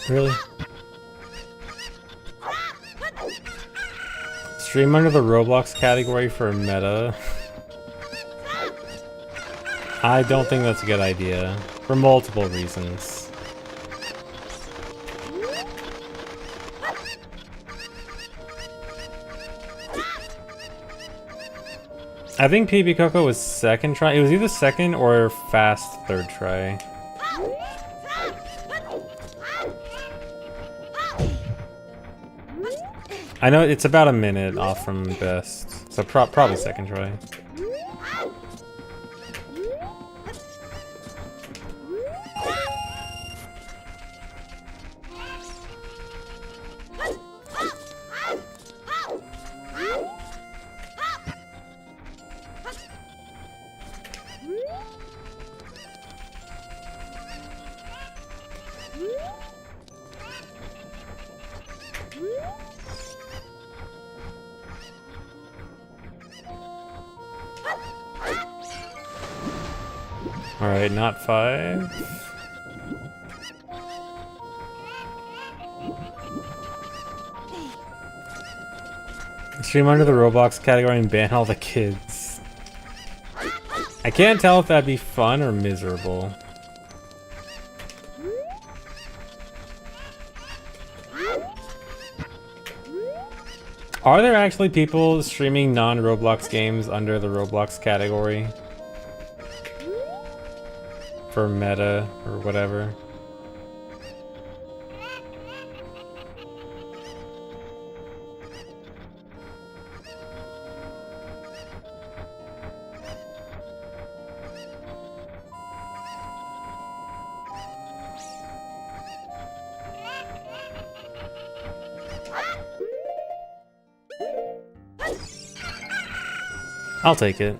Really? Stream under the Roblox category for meta? I don't think that's a good idea, for multiple reasons. I think PB Coco was second try. It was either second or fast third try. I know it's about a minute off from best, so probably second try. Alright, not 5. Stream under the Roblox category and ban all the kids. I can't tell if that'd be fun or miserable. Are there actually people streaming non-Roblox games under the Roblox category? For meta or whatever. I'll take it.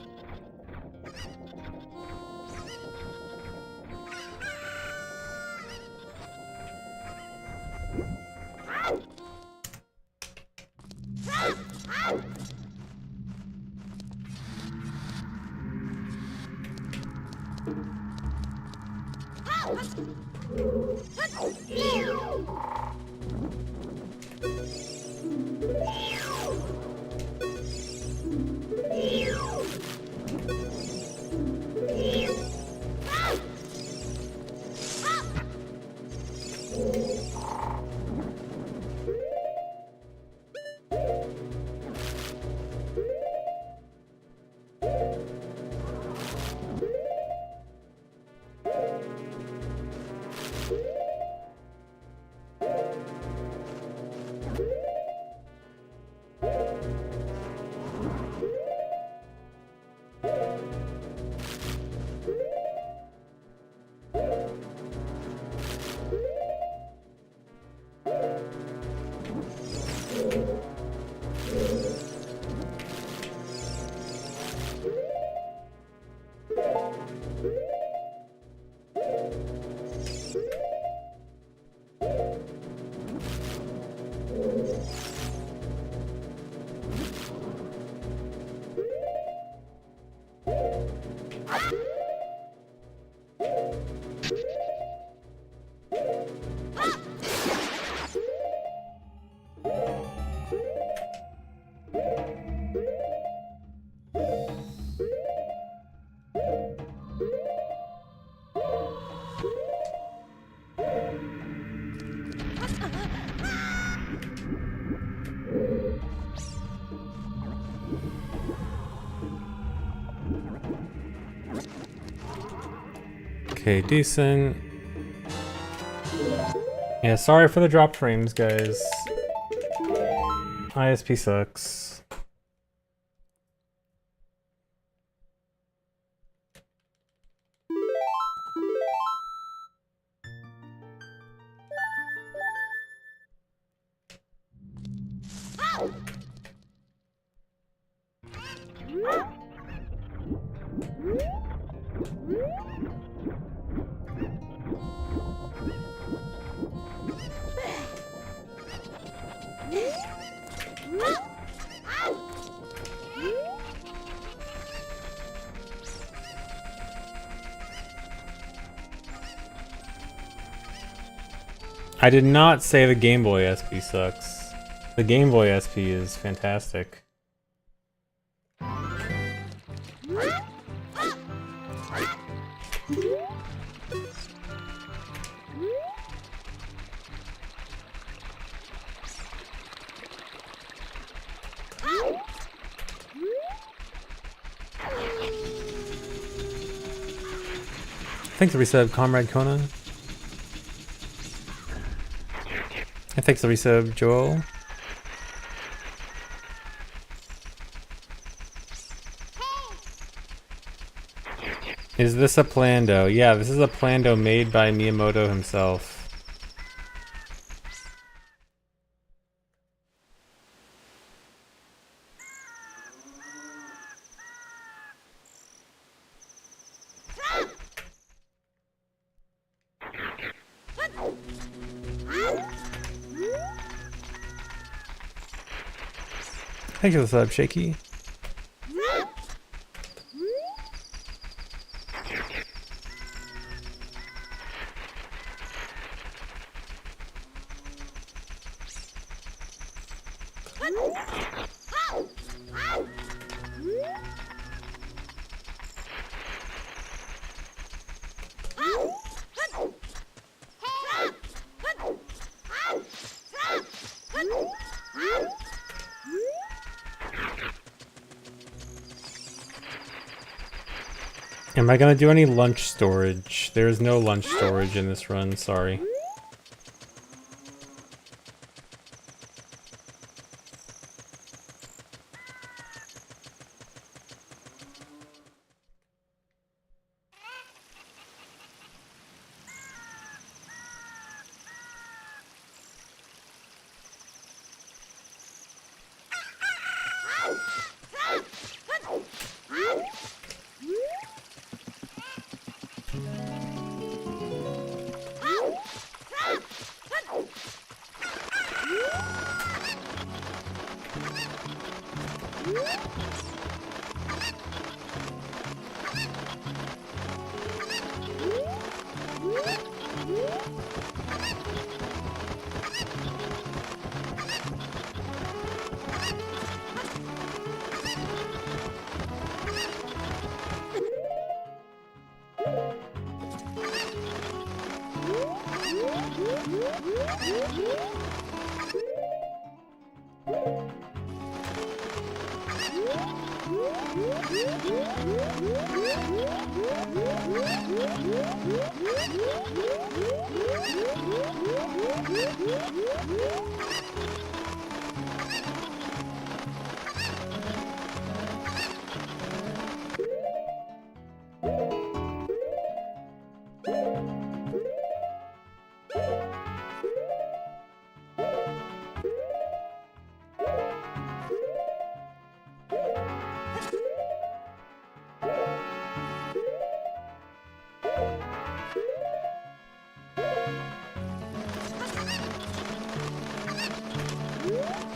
Okay, decent. Yeah, sorry for the drop frames, guys. ISP sucks. I did not say the Game Boy SP sucks. The Game Boy SP is fantastic. Thanks for the resub, Comrade Conan. And thanks for the resub, Joel. Is this a Plando? Yeah, this is a Plando made by Miyamoto himself. Thanks for the sub, Shaky. Am I gonna do any lunch storage? There is no lunch storage in this run, sorry.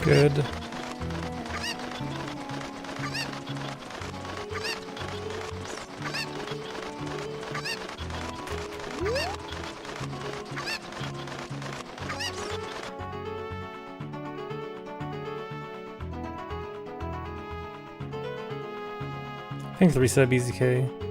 Good. Thanks for the resub, EZK.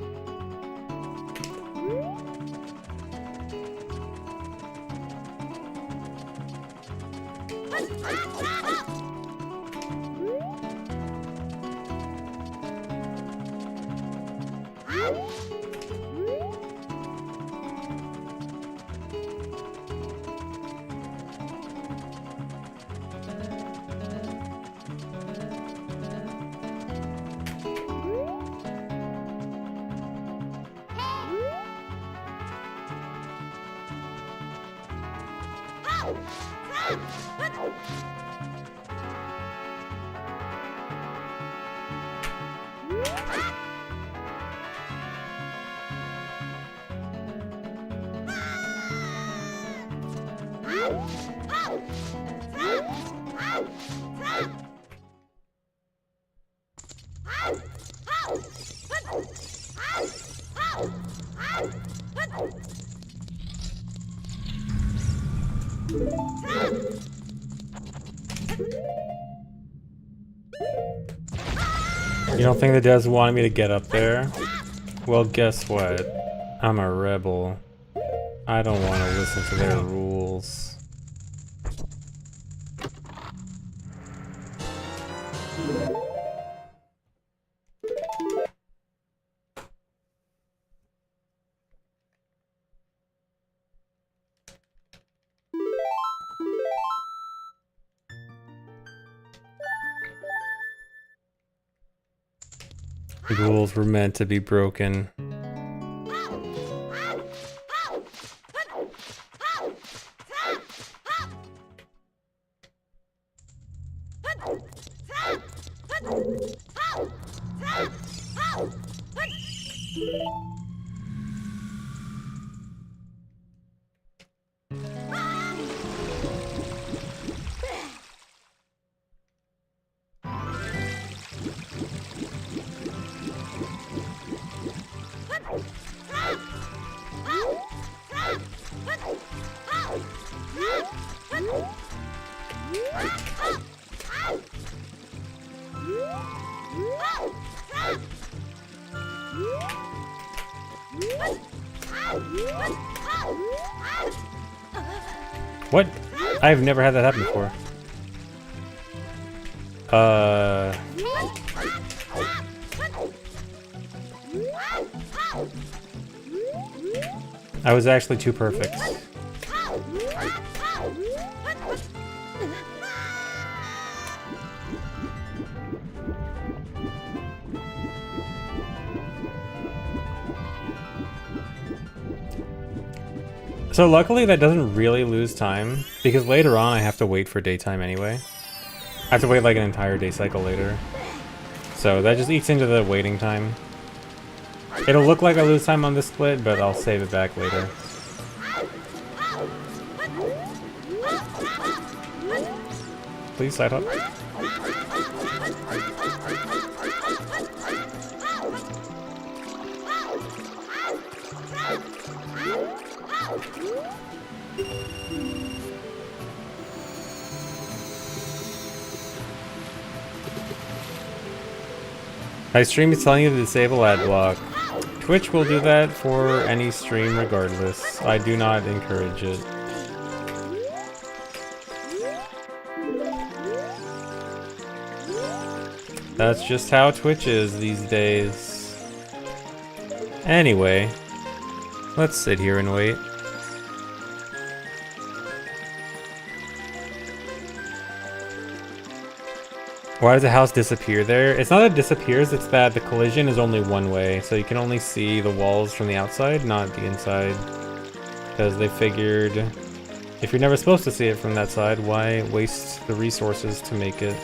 You don't think the devs wanted me to get up there? Well, guess what? I'm a rebel. I don't want to listen to their rules. The rules were meant to be broken. What? I've never had that happen before. I was actually too perfect. So luckily that doesn't really lose time, because later on I have to wait for daytime anyway. I have to wait like an entire day cycle later. So that just eats into the waiting time. It'll look like I lose time on this split, but I'll save it back later. Please side hop. My stream is telling you to disable ad block. Twitch will do that for any stream regardless. I do not encourage it. That's just how Twitch is these days. Anyway, let's sit here and wait. Why does the house disappear there? It's not that it disappears, it's that the collision is only one way, so you can only see the walls from the outside, not the inside. Because they figured, if you're never supposed to see it from that side, why waste the resources to make it?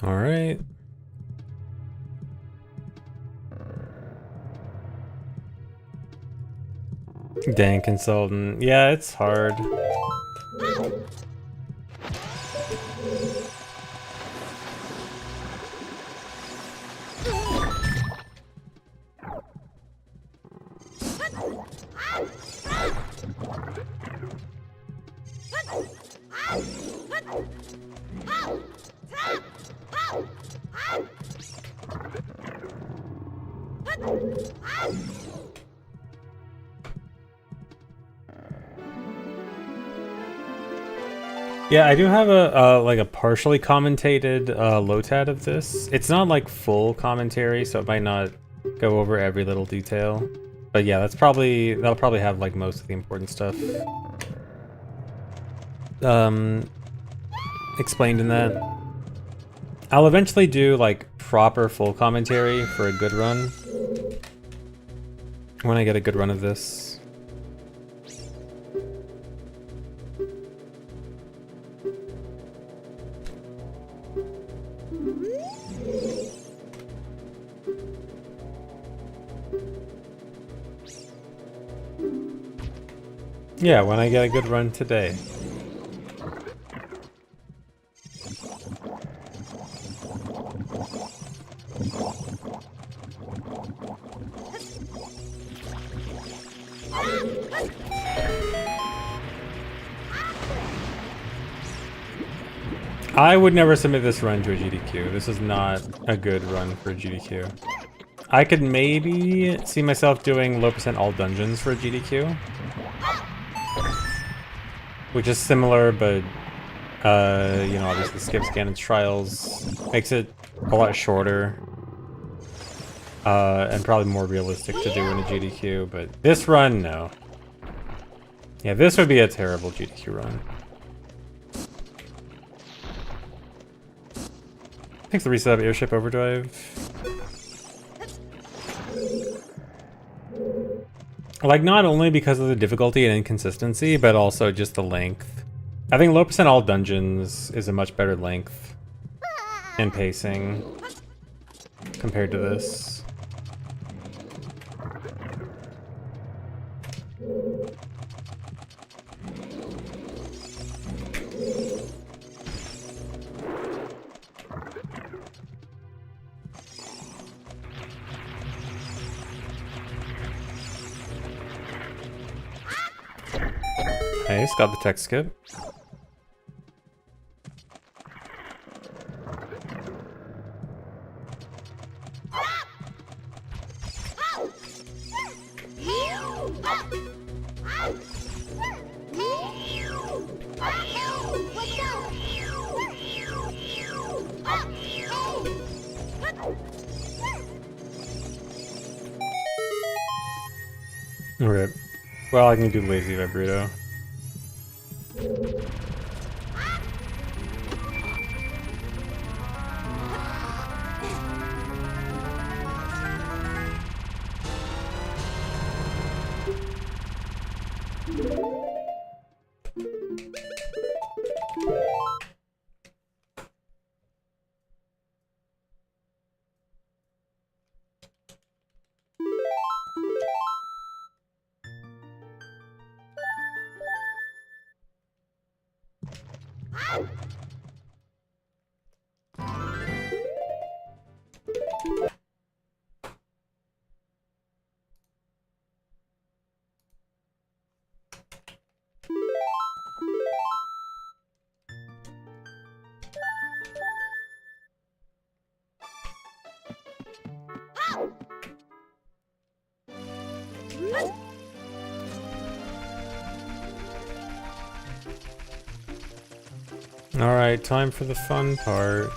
All right. Dang consultant. Yeah, it's hard. Yeah, I do have a like a partially commentated LOTAD of this. It's not like full commentary, so it might not go over every little detail. But yeah, that'll probably have like most of the important stuff explained in that. I'll eventually do like proper full commentary for a good run when I get a good run of this. Yeah, when I get a good run today. I would never submit this run to a GDQ. This is not a good run for a GDQ. I could maybe see myself doing low percent all dungeons for a GDQ. Which is similar, but, you know, obviously skips Ganon's trials, makes it a lot shorter, and probably more realistic to do in a GDQ, but this run, no. Yeah, this would be a terrible GDQ run. Thanks for the reset of Airship Overdrive. Like, not only because of the difficulty and inconsistency, but also just the length. I think low percent all dungeons is a much better length and pacing compared to this. Nice, got the tech skip. Rip. Well, I can do lazy vibrato. Alright, time for the fun part.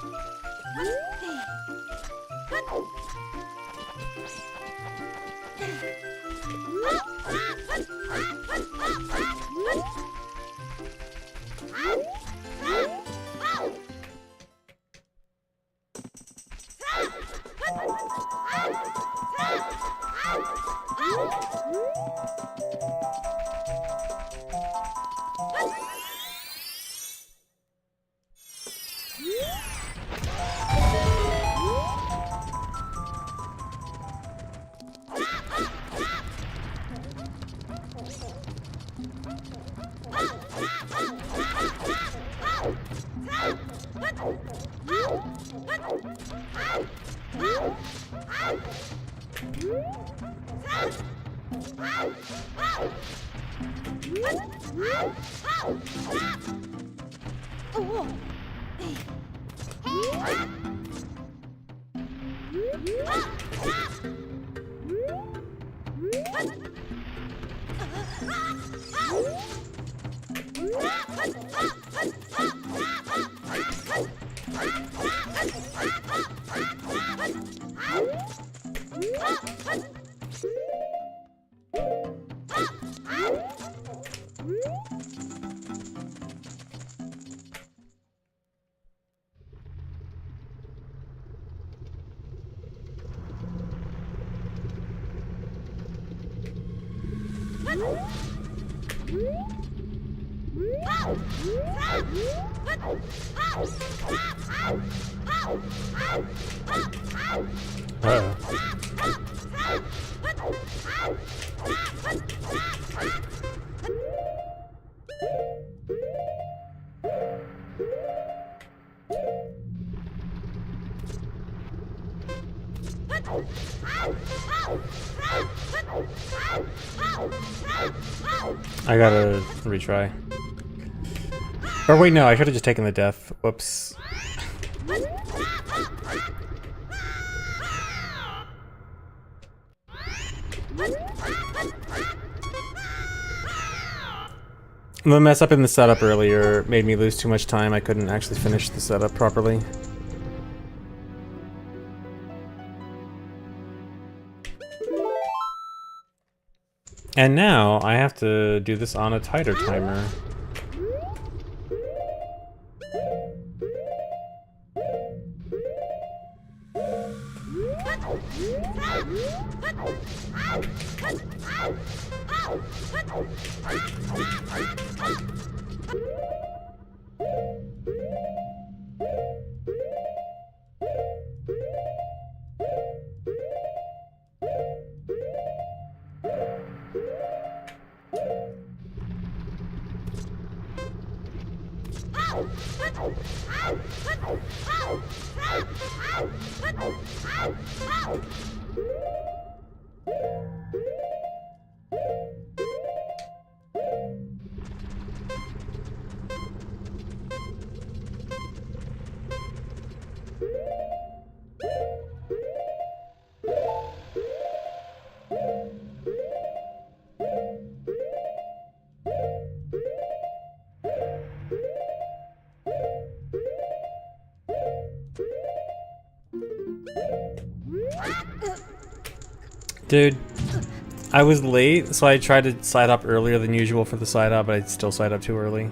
I gotta retry. Or wait, no, I should have just taken the death. Whoops. The mess up in the setup earlier made me lose too much time. I couldn't actually finish the setup properly. And now I have to do this on a tighter timer. Dude, I was late, so I tried to side up earlier than usual for the side up, but I still side up too early.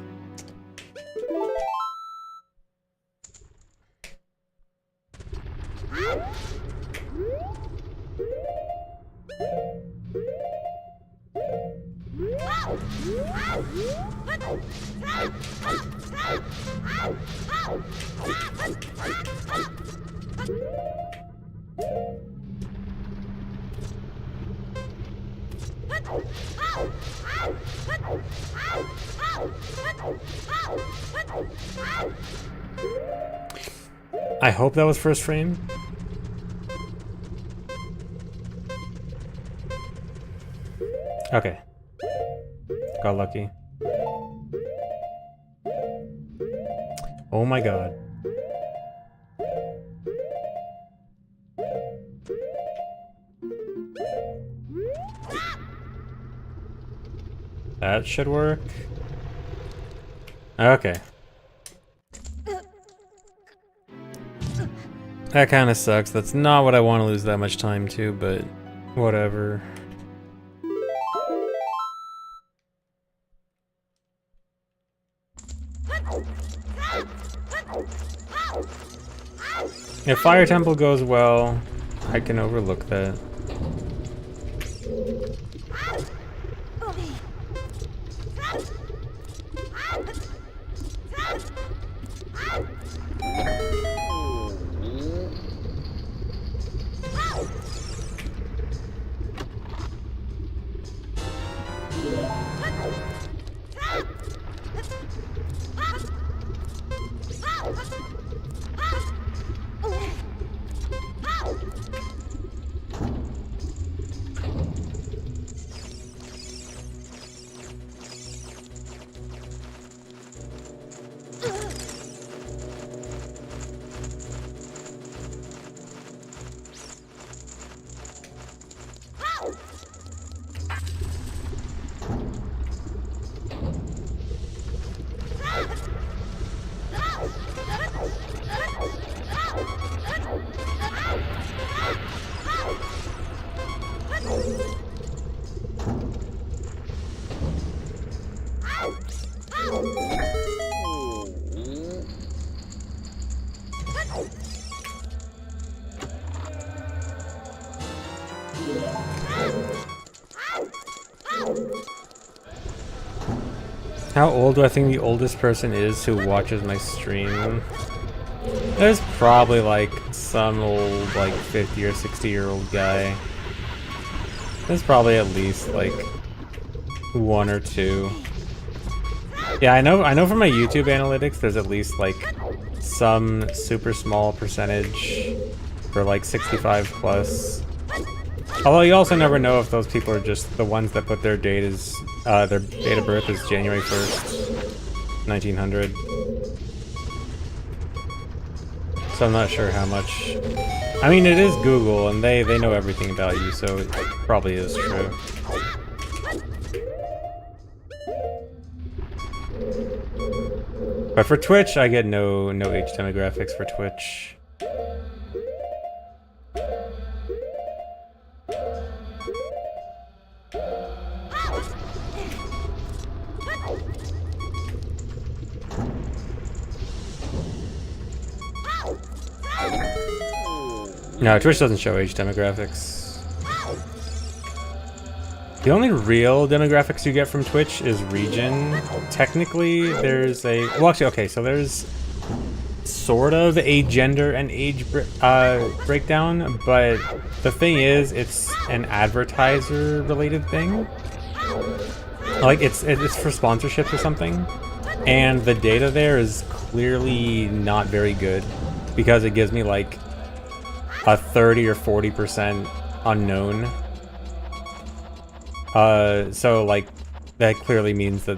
I hope that was first frame. Okay. Got lucky. Oh my god. That should work. Okay. That kind of sucks. That's not what I want to lose that much time to, but whatever. If Fire Temple goes well, I can overlook that. How old do I think the oldest person is who watches my stream? There's probably like some old like 50 or 60-year-old guy. There's probably at least like one or two. Yeah, I know from my YouTube analytics there's at least like some super small percentage for like 65 plus. Although you also never know if those people are just the ones that put their date their date of birth is January 1st, 1900. So I'm not sure how much. I mean, it is Google, and they know everything about you, so it probably is true. But for Twitch, I get no age demographics for Twitch. No, Twitch doesn't show age demographics. The only real demographics you get from Twitch is region. Technically, there's a... Well, actually, okay, so there's sort of a gender and age breakdown, but the thing is, it's an advertiser-related thing. Like, it's for sponsorships or something, and the data there is clearly not very good, because it gives me, like, a 30 or 40% unknown. So like that clearly means that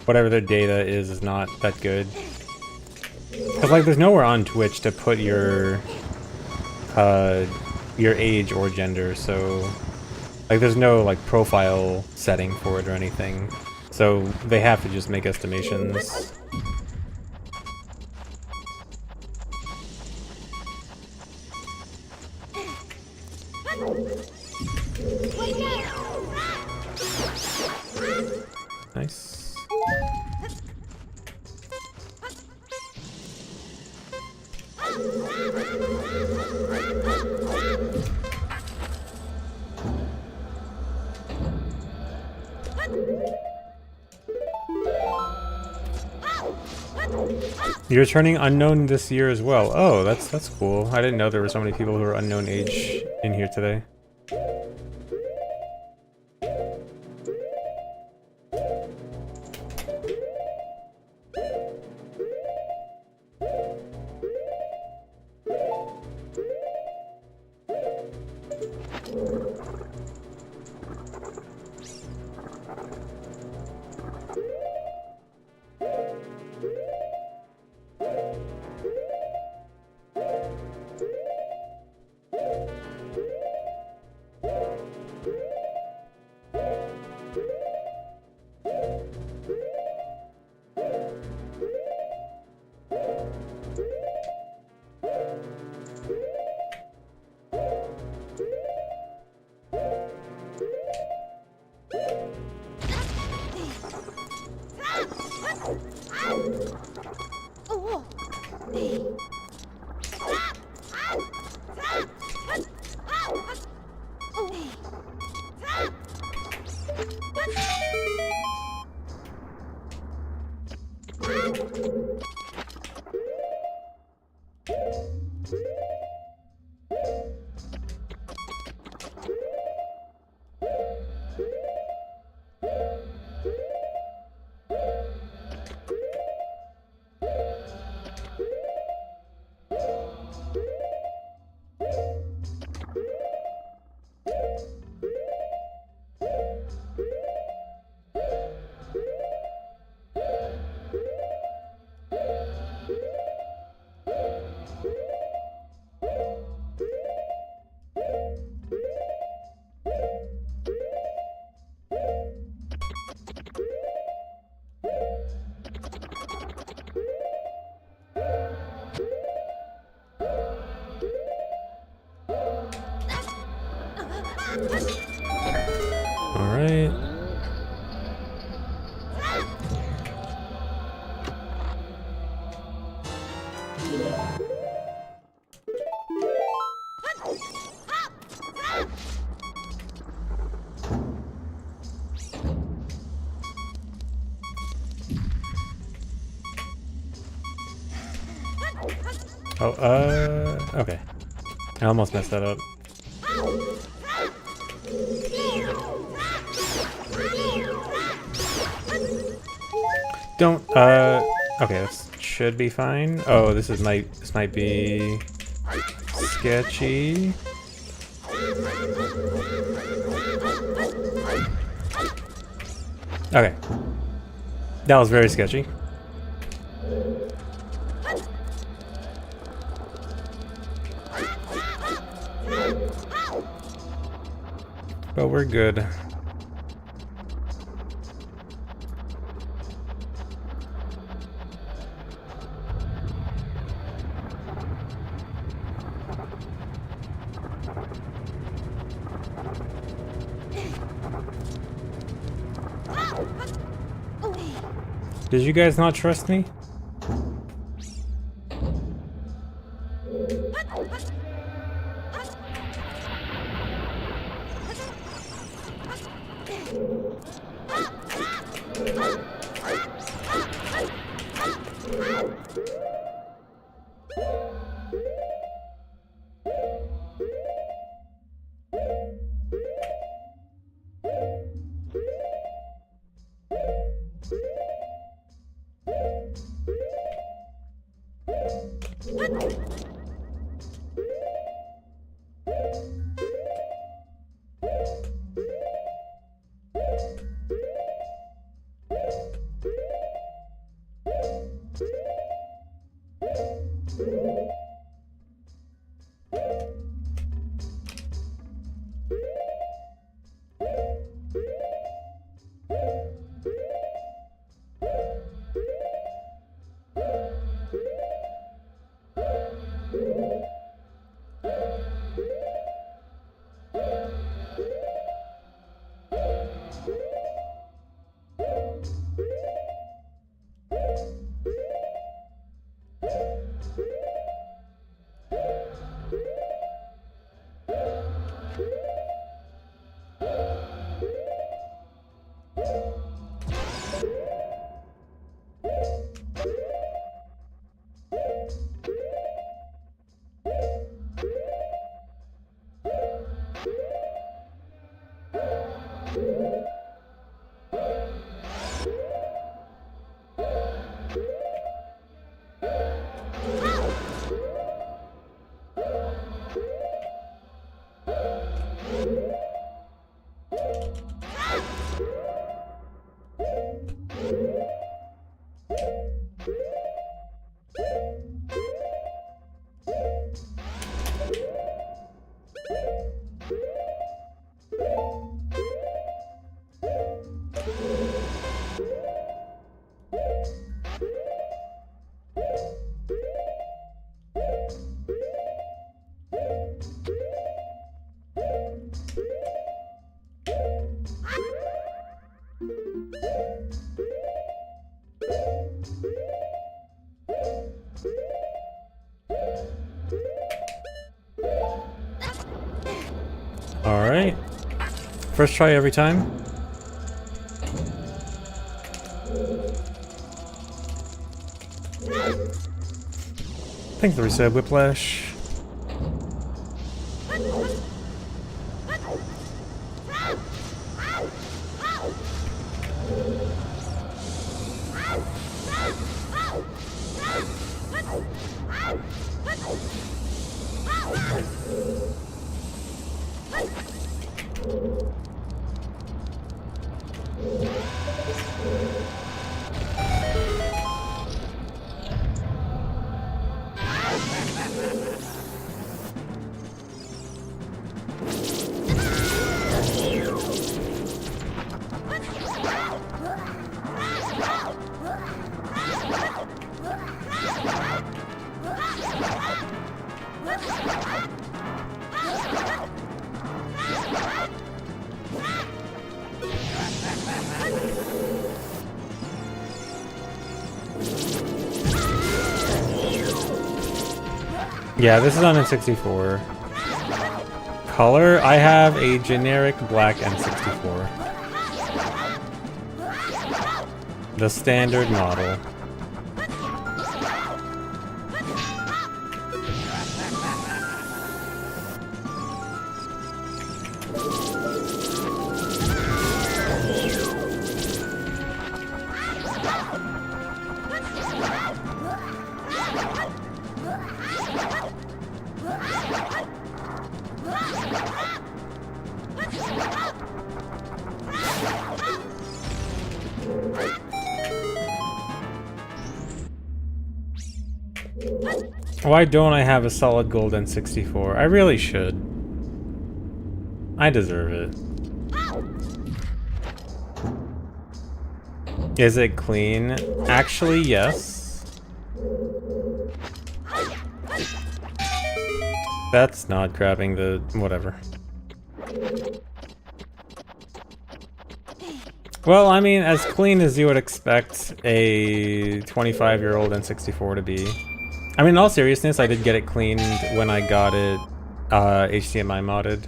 whatever their data is not that good. Cause like there's nowhere on Twitch to put your age or gender, so like there's no like profile setting for it or anything. So they have to just make estimations. Nice. You're turning unknown this year as well. Oh, that's cool. I didn't know there were so many people who are unknown age in here today. Alright. Oh, okay. I almost messed that up. Don't, okay, this should be fine. Oh, this might be sketchy. Okay. That was very sketchy. But we're good. Did you guys not trust me? Alright. First try every time. Thanks for reset, Whiplash. Yeah, this is on N64. Color, I have a generic black N64. The standard model. Why don't I have a solid gold N64? I really should. I deserve it. Is it clean? Actually, yes. That's not grabbing the... whatever. Well, I mean, as clean as you would expect a 25-year-old N64 to be. I mean, in all seriousness, I did get it cleaned when I got it HDMI modded.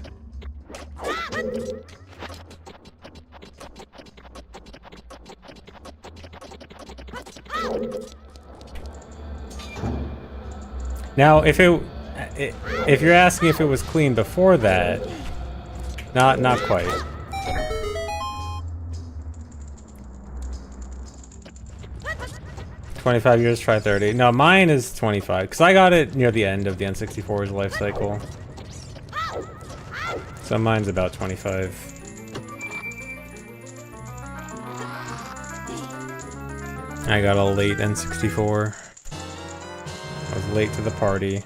Now, if you're asking if it was clean before that, not quite. "25 years, try 30. No, mine is 25, because I got it near the end of the N64's life cycle. So mine's about 25. I got a late N64. I was late to the party.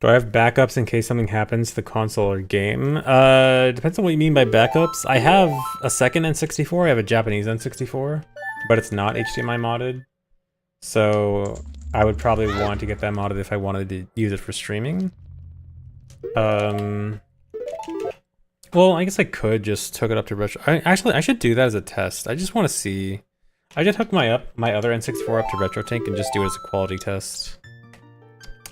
Do I have backups in case something happens to the console or game? Depends on what you mean by backups. I have a second N64. I have a Japanese N64, but it's not HDMI modded. So I would probably want to get that modded if I wanted to use it for streaming. Well, I guess I could just hook it up to retro. Actually, I should do that as a test. I just want to see. I should hook my other N64 up to RetroTink and just do it as a quality test.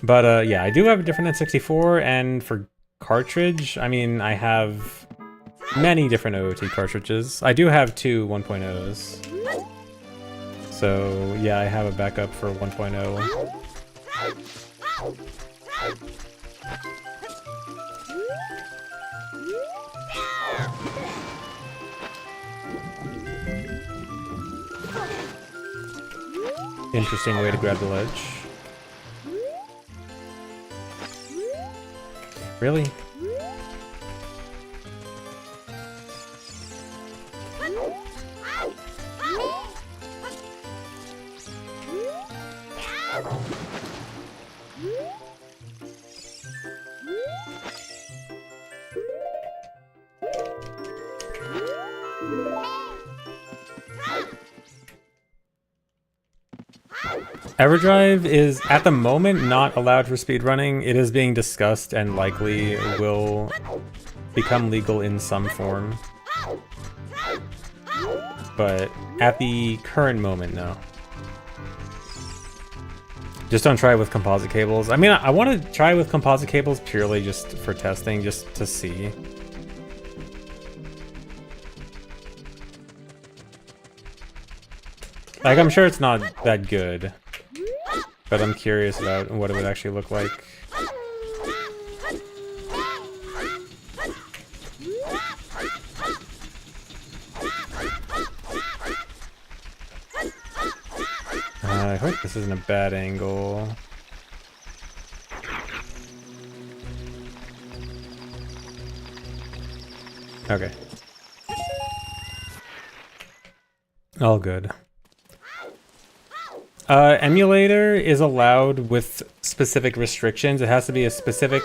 But yeah, I do have a different N64, and for cartridge, I mean, I have many different OOT cartridges. I do have two 1.0s. So yeah, I have a backup for 1.0. Interesting way to grab the ledge. Really? EverDrive is, at the moment, not allowed for speedrunning. It is being discussed and likely will become legal in some form. But at the current moment, no. Just don't try it with composite cables. I mean, I want to try with composite cables purely just for testing, just to see. Like, I'm sure it's not that good, but I'm curious about what it would actually look like. I hope this isn't a bad angle. Okay. All good. Emulator is allowed with specific restrictions. It has to be a specific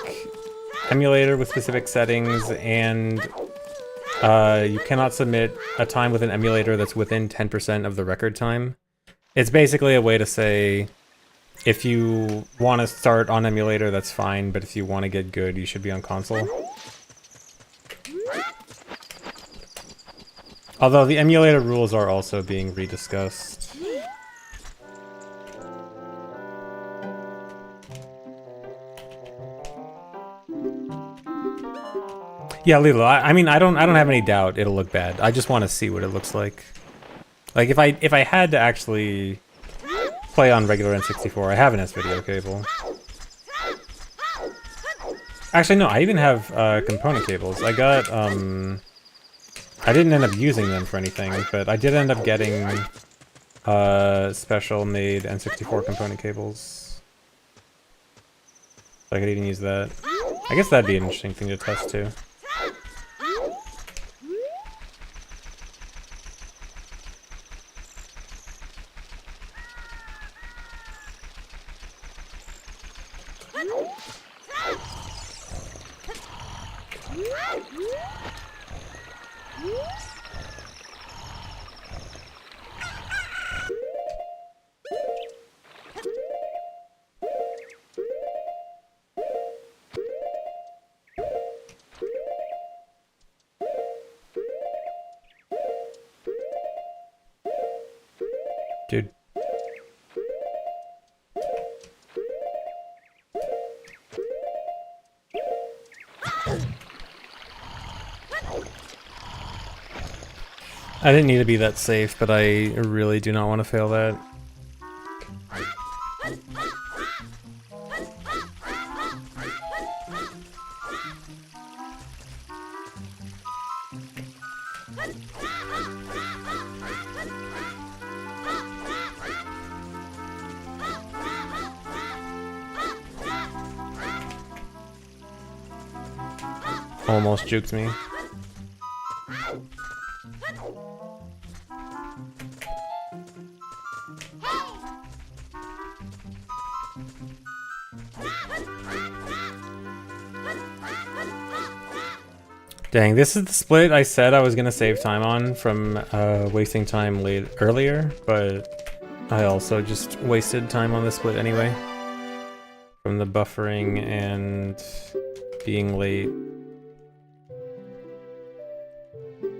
emulator with specific settings, and you cannot submit a time with an emulator that's within 10% of the record time. It's basically a way to say, if you want to start on emulator, that's fine, but if you want to get good, you should be on console. Although the emulator rules are also being rediscussed. Yeah, Lilo, I mean, I don't have any doubt it'll look bad. I just want to see what it looks like. Like, if I had to actually play on regular N64, I have an S-video cable. Actually, no, I even have component cables. I got, I didn't end up using them for anything, but I did end up getting special made N64 component cables. So I could even use that. I guess that'd be an interesting thing to test too. Dude. I didn't need to be that safe, but I really do not want to fail that. Almost juked me. Dang, this is the split I said I was gonna save time on from wasting time earlier, but I also just wasted time on this split anyway. From the buffering and being late.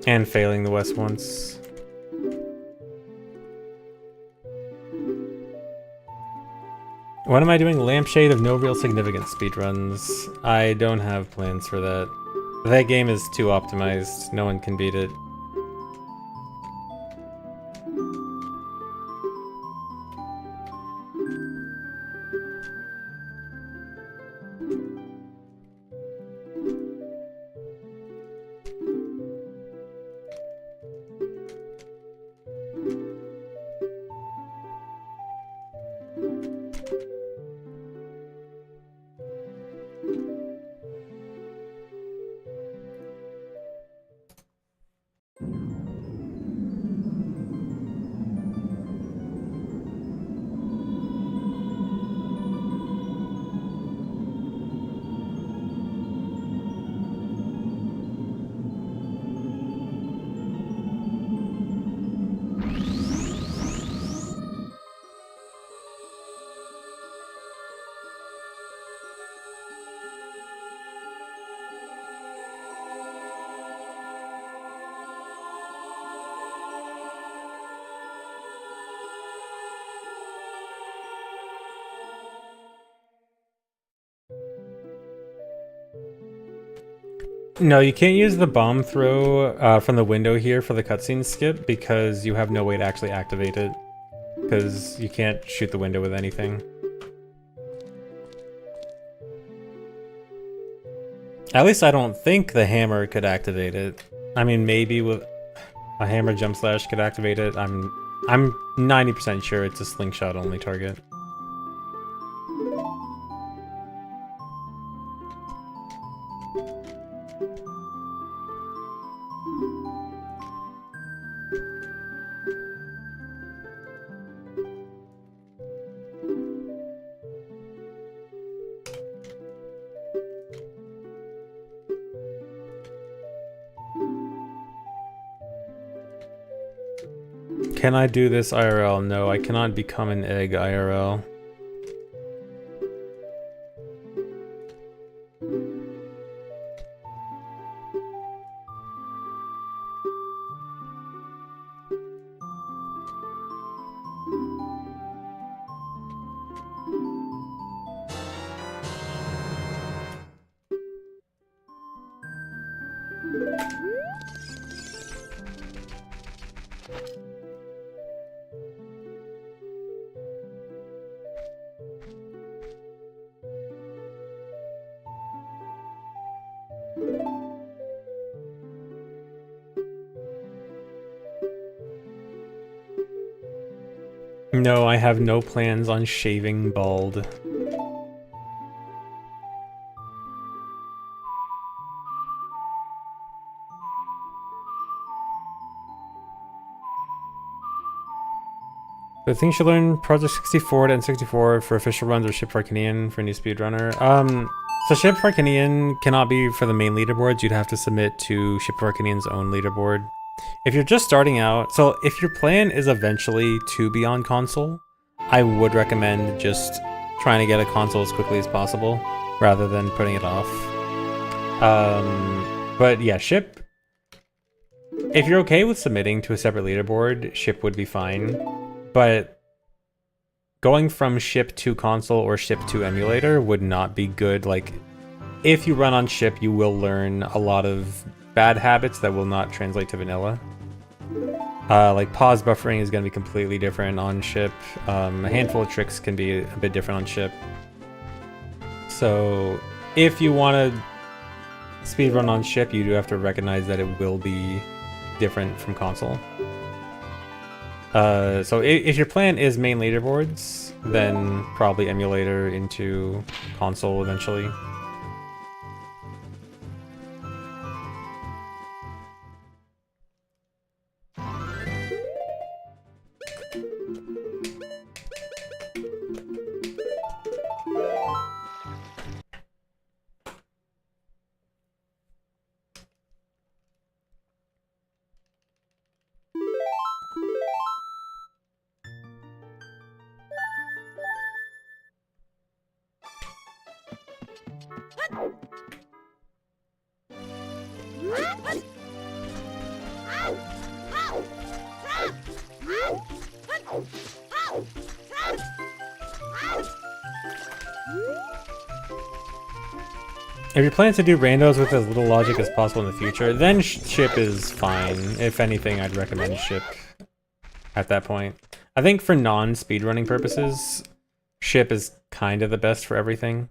And failing the west once. What am I doing? Lampshade of no real significance speedruns. I don't have plans for that. That game is too optimized. No one can beat it. No, you can't use the bomb throw from the window here for the cutscene skip because you have no way to actually activate it. Because you can't shoot the window with anything. At least I don't think the hammer could activate it. I mean, maybe with a hammer jump slash could activate it. I'm 90% sure it's a slingshot only target. Can I do this IRL? No, I cannot become an egg IRL. No, I have no plans on shaving bald. The thing you should learn Project 64 to N64 for official runs or Ship for Arcanian for a new speedrunner. So Ship for Arcanian cannot be for the main leaderboards. You'd have to submit to Ship for Arcanian's own leaderboard. If you're just starting out, so if your plan is eventually to be on console, I would recommend just trying to get a console as quickly as possible rather than putting it off. But yeah, Ship, if you're okay with submitting to a separate leaderboard, Ship would be fine. But going from Ship to console or Ship to emulator would not be good. Like, if you run on Ship, you will learn a lot of bad habits that will not translate to vanilla. Like pause buffering is going to be completely different on Ship. A handful of tricks can be a bit different on Ship. So if you want to speedrun on Ship, you do have to recognize that it will be different from console. So if your plan is main leaderboards, then probably emulator into console eventually. If your plan is to do randos with as little logic as possible in the future, then Ship is fine. If anything, I'd recommend Ship at that point. I think for non-speedrunning purposes, Ship is kind of the best for everything.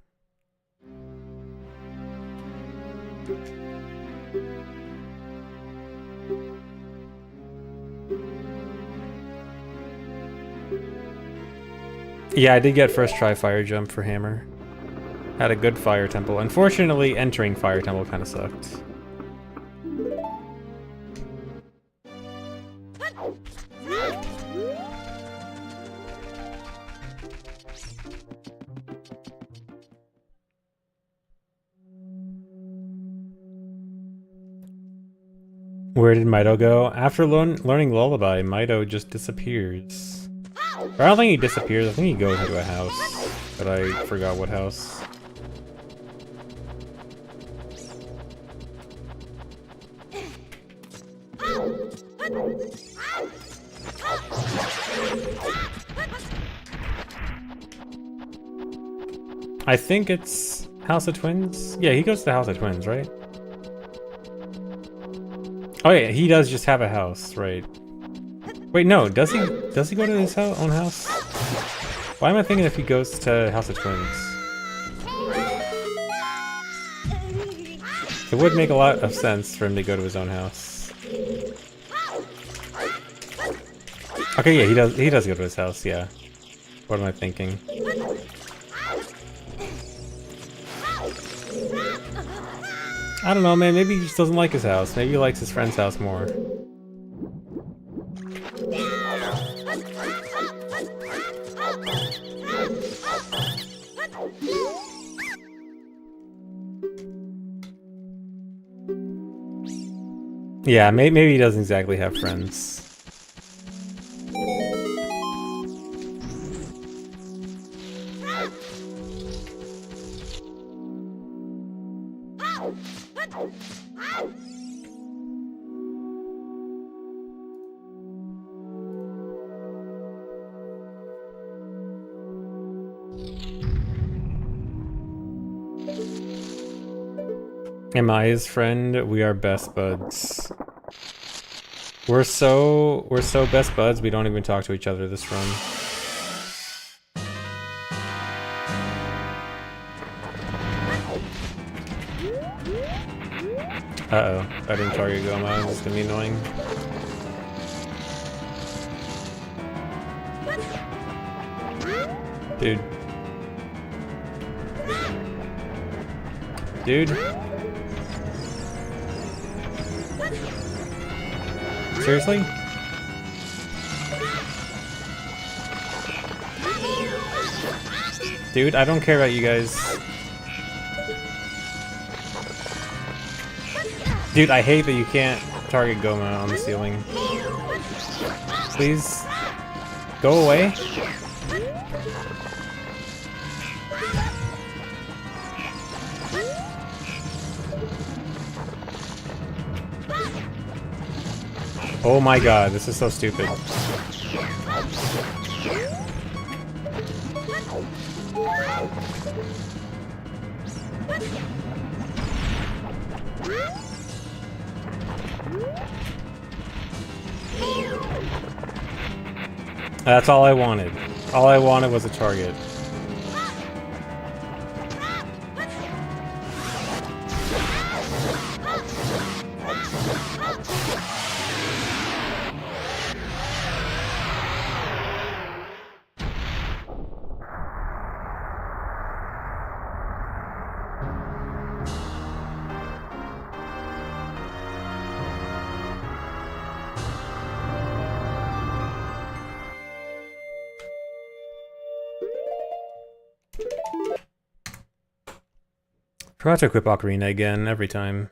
Yeah, I did get first try fire jump for Hammer. Had a good fire temple. Unfortunately, entering fire temple kind of sucked. Where did Mido go? After learning Lullaby, Mido just disappears. Or I don't think he disappears, I think he goes into a house. But I forgot what house. I think it's House of Twins? Yeah, he goes to the House of Twins, right? Oh yeah, he does just have a house, right? Wait, no, does he go to his own house? Why am I thinking if he goes to House of Twins? It would make a lot of sense for him to go to his own house. Okay, yeah, he does go to his house, yeah. What am I thinking? I don't know, man, maybe he just doesn't like his house. Maybe he likes his friend's house more. Yeah, maybe he doesn't exactly have friends. Am I his friend? We are best buds. We're so best buds, we don't even talk to each other this run. Uh-oh, I didn't target Goma, it's gonna be annoying. Dude. Dude. Seriously? Dude, I don't care about you guys. Dude, I hate that you can't target Goma on the ceiling. Please, go away. Oh my god, this is so stupid. That's all I wanted. All I wanted was a target. Forgot to equip Ocarina again every time.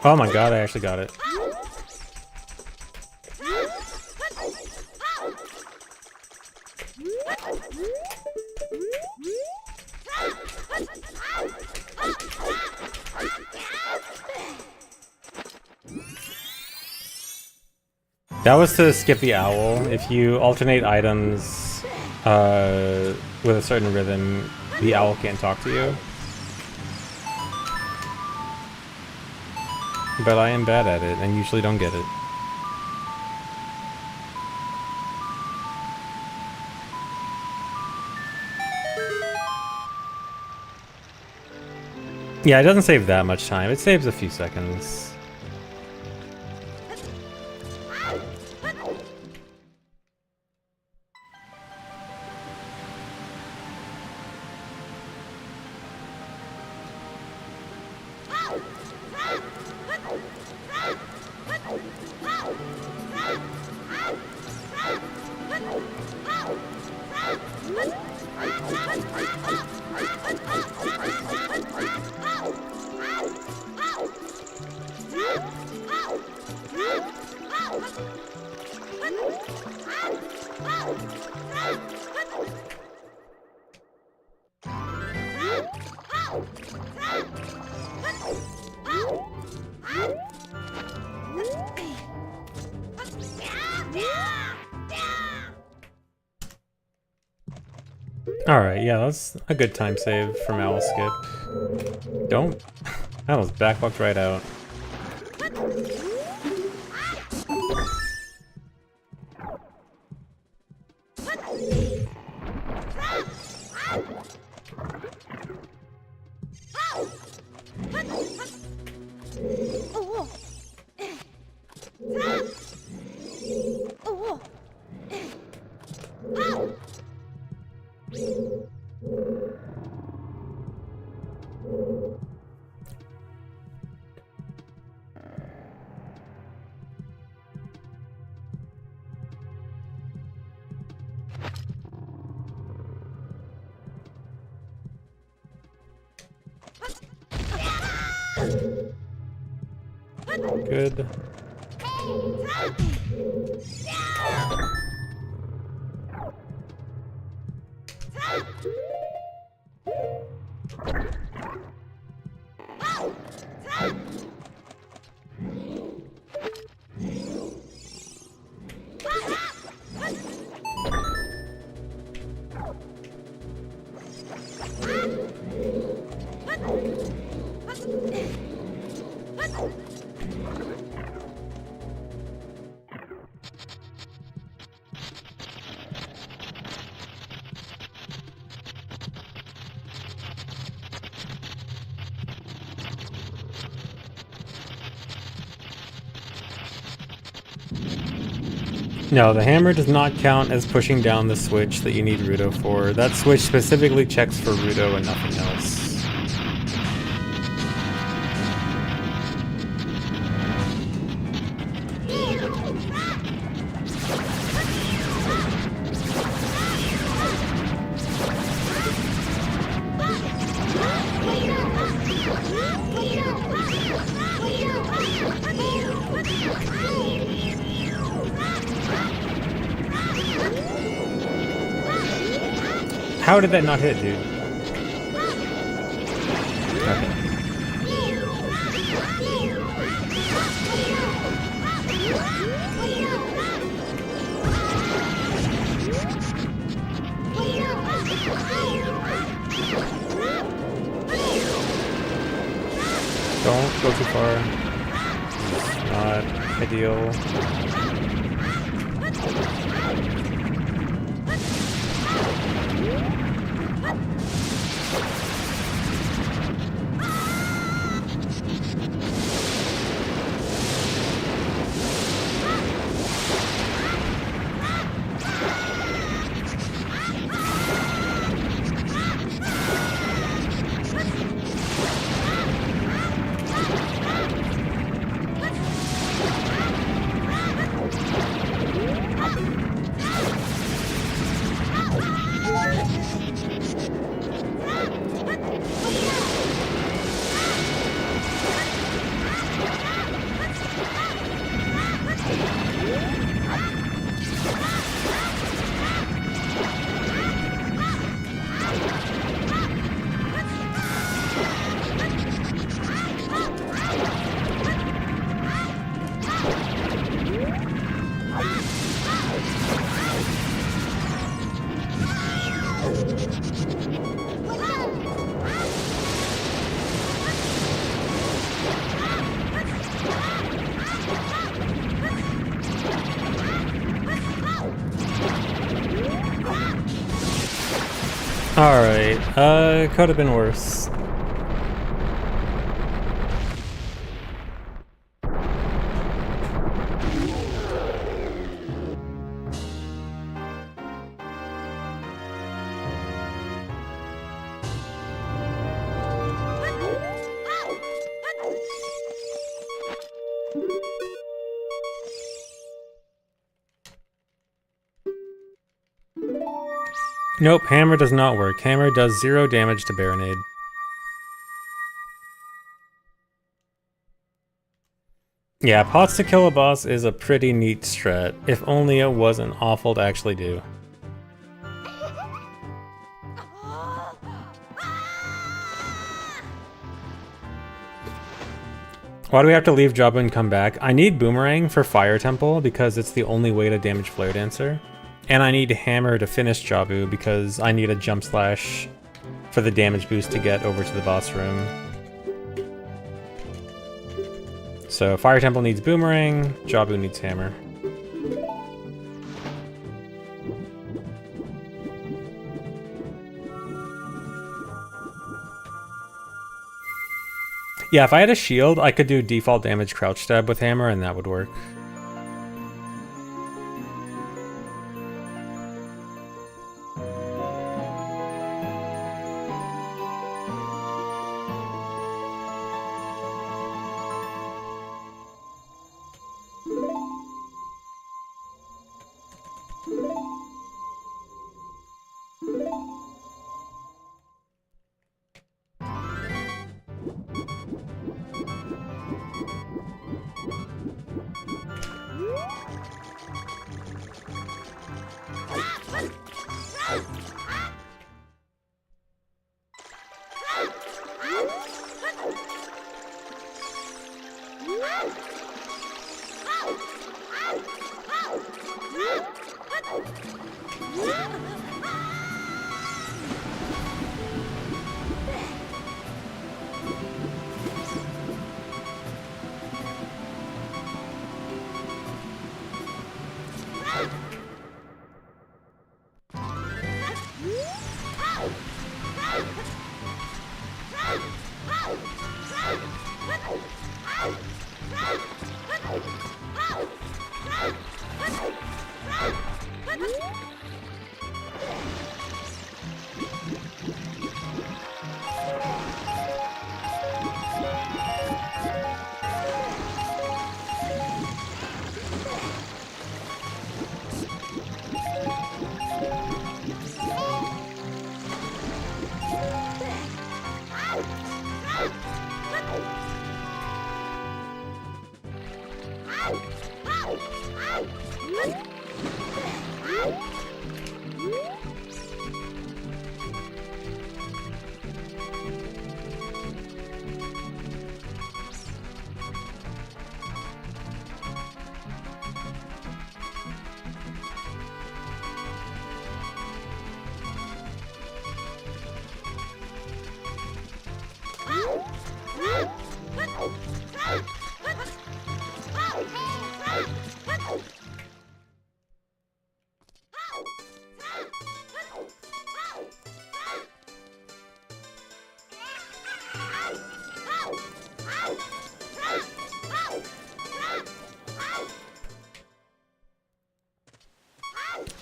Oh my god, I actually got it. That was to skip the owl. If you alternate items with a certain rhythm, the owl can't talk to you. But I am bad at it, and usually don't get it. Yeah, it doesn't save that much time. It saves a few seconds. Alright, yeah, that's a good time save from Owl Skip. Don't. That was backlocked right out. Good. No, the hammer does not count as pushing down the switch that you need Rudo for. That switch specifically checks for Rudo and nothing else. How did that not hit, dude? Okay. Don't go too far. It's not ideal. Alright, could have been worse. Nope, hammer does not work. Hammer does 0 damage to Baronade. Yeah, pots to kill a boss is a pretty neat strat, if only it wasn't awful to actually do. Why do we have to leave Jabu and come back? I need Boomerang for Fire Temple because it's the only way to damage Flare Dancer. And I need Hammer to finish Jabu because I need a Jump Slash for the damage boost to get over to the boss room. So Fire Temple needs Boomerang, Jabu needs Hammer. Yeah, if I had a shield, I could do default damage crouch stab with Hammer and that would work.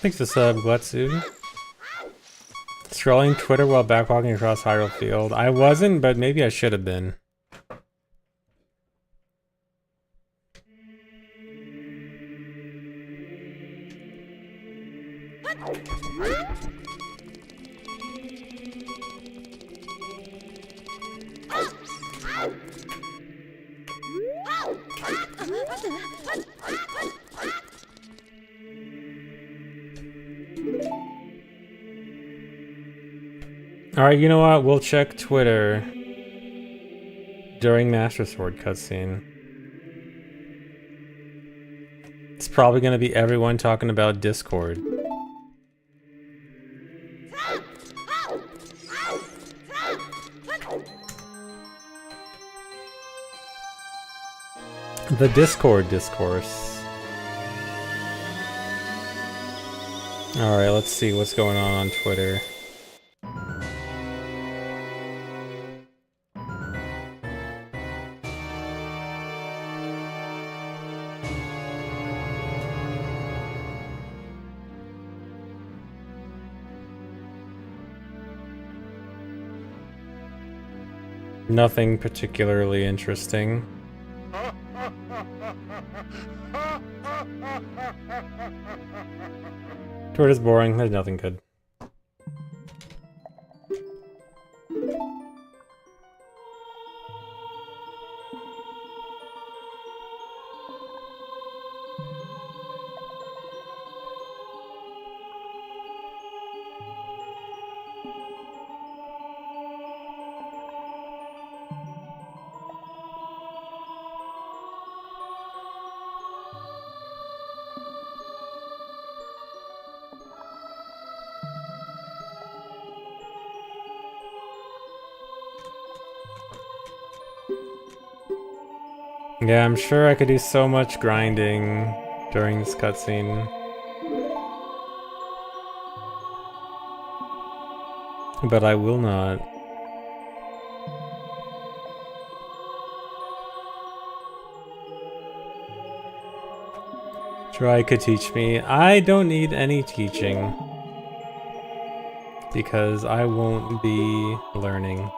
Thanks for sub, Gletsu. Scrolling Twitter while backwalking across Hyrule Field. I wasn't, but maybe I should have been. Alright, you know what? We'll check Twitter during Master Sword cutscene. It's probably gonna be everyone talking about Discord. The Discord discourse. Alright, let's see what's going on Twitter. Nothing particularly interesting. Twitter's boring, there's nothing good. Yeah, I'm sure I could do so much grinding during this cutscene. But I will not. Try could teach me. I don't need any teaching. Because I won't be learning.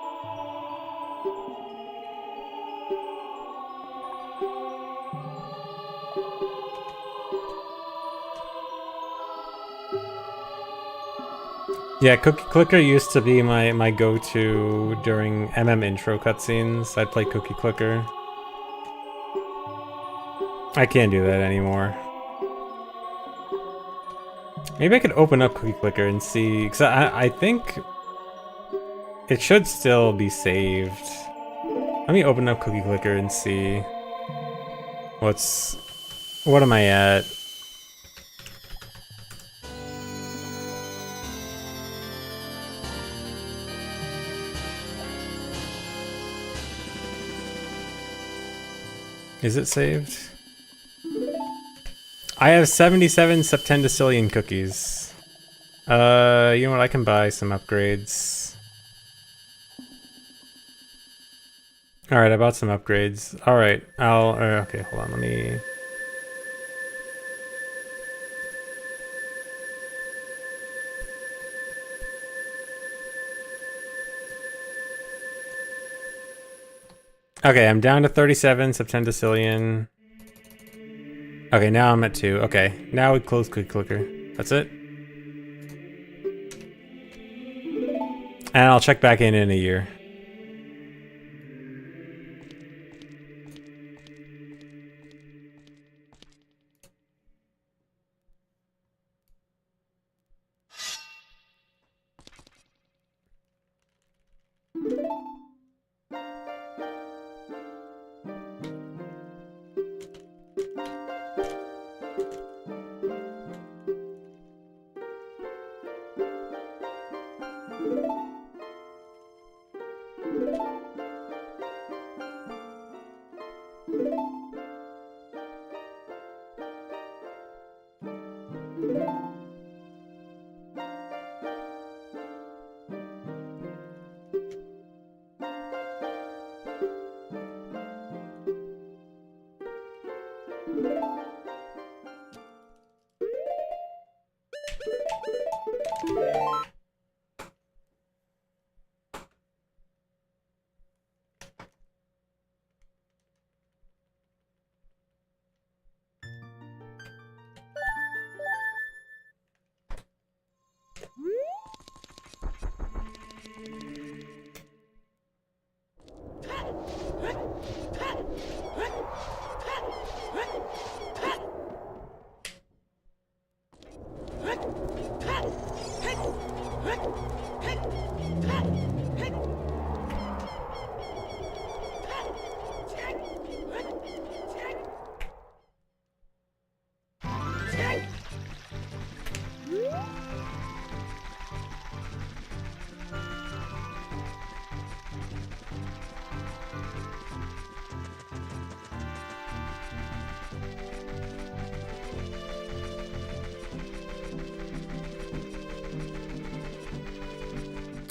Yeah, Cookie Clicker used to be my go-to during MM intro cutscenes. I'd play Cookie Clicker. I can't do that anymore. Maybe I could open up Cookie Clicker and see, because I think it should still be saved. Let me open up Cookie Clicker and see what am I at? Is it saved? I have 77 septendecillion cookies. You know what? I can buy some upgrades. Alright, I bought some upgrades. Alright, okay, hold on, let me... Okay, I'm down to 37, Septendecillion. Okay, now I'm at 2. Okay, now we close quick clicker. That's it. And I'll check back in a year.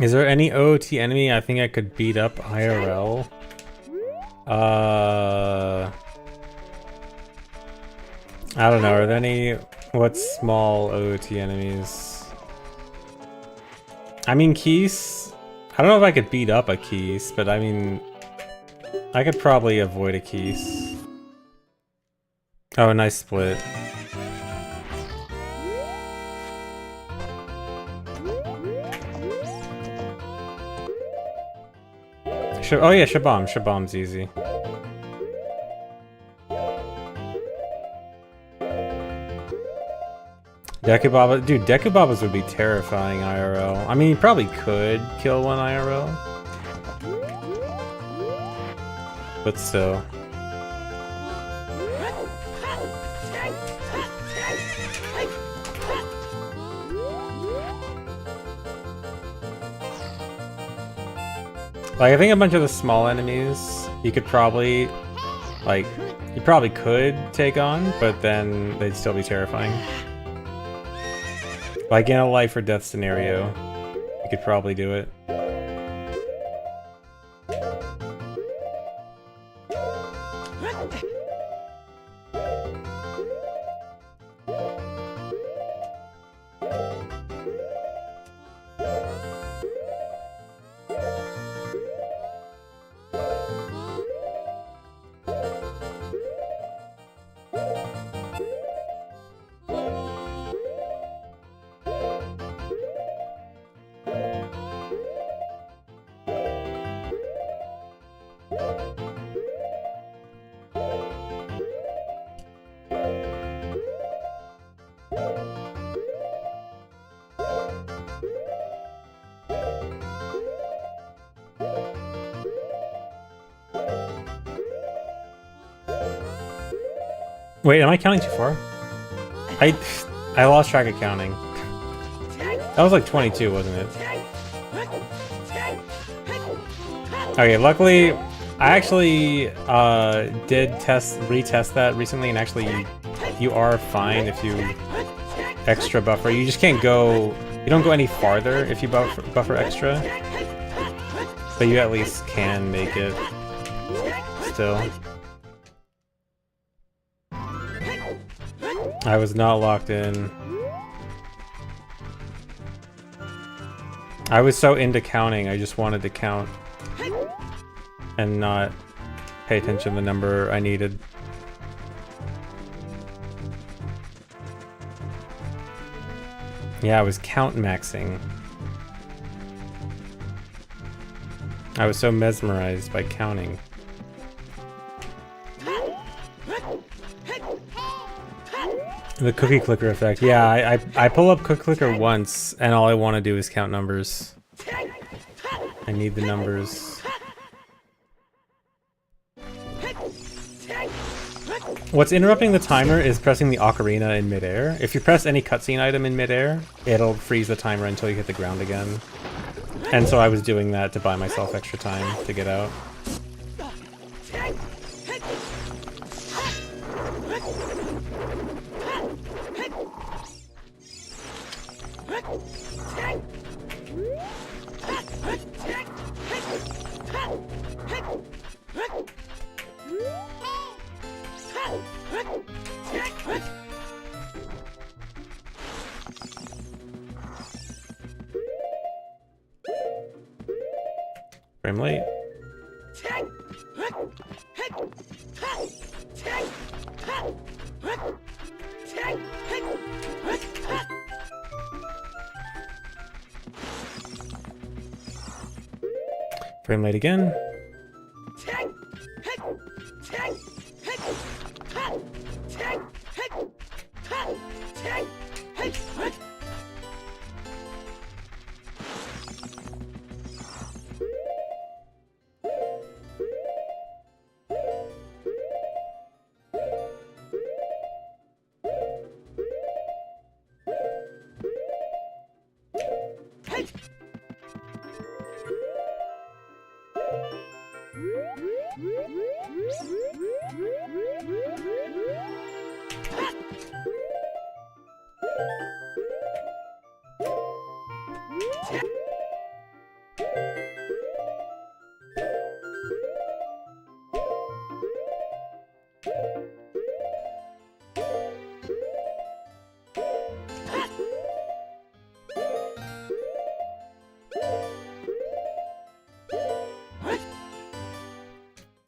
Is there any OOT enemy I think I could beat up IRL? I don't know. Are there any... what small OOT enemies? I mean, Keese... I don't know if I could beat up a Keese, but I mean... I could probably avoid a Keese. Oh, nice split. Oh yeah, Shabam. Shabam's easy. Dekubaba, dude, Dekubabas would be terrifying IRL. I mean, you probably could kill one IRL. But still. Like, I think a bunch of the small enemies, you could probably, like, you probably could take on, but then they'd still be terrifying. Like, in a life or death scenario, you could probably do it. Wait, am I counting too far? I lost track of counting. That was like 22, wasn't it? Okay, luckily, I actually did retest that recently, and actually you are fine if you extra buffer. You just can't go, you don't go any farther if you buffer extra, but you at least can make it. still. I was not locked in. I was so into counting, I just wanted to count. And not pay attention to the number I needed. Yeah, I was count maxing. I was so mesmerized by counting. The cookie clicker effect. Yeah, I pull up cookie clicker once, and all I want to do is count numbers. I need the numbers. What's interrupting the timer is pressing the ocarina in midair. If you press any cutscene item in midair, it'll freeze the timer until you hit the ground again. And so I was doing that to buy myself extra time to get out. Frame late. Frame late again.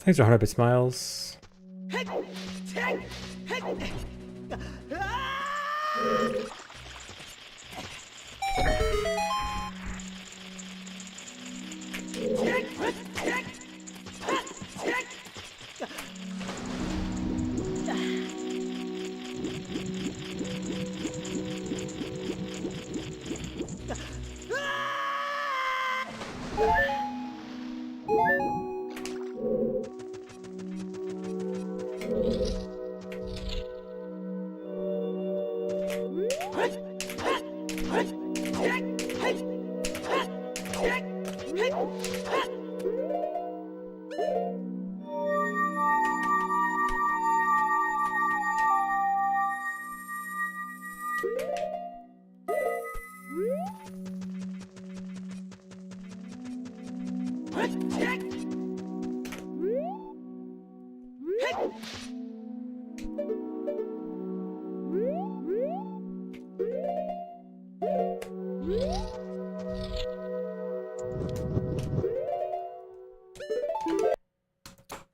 Thanks for 100-bit smiles.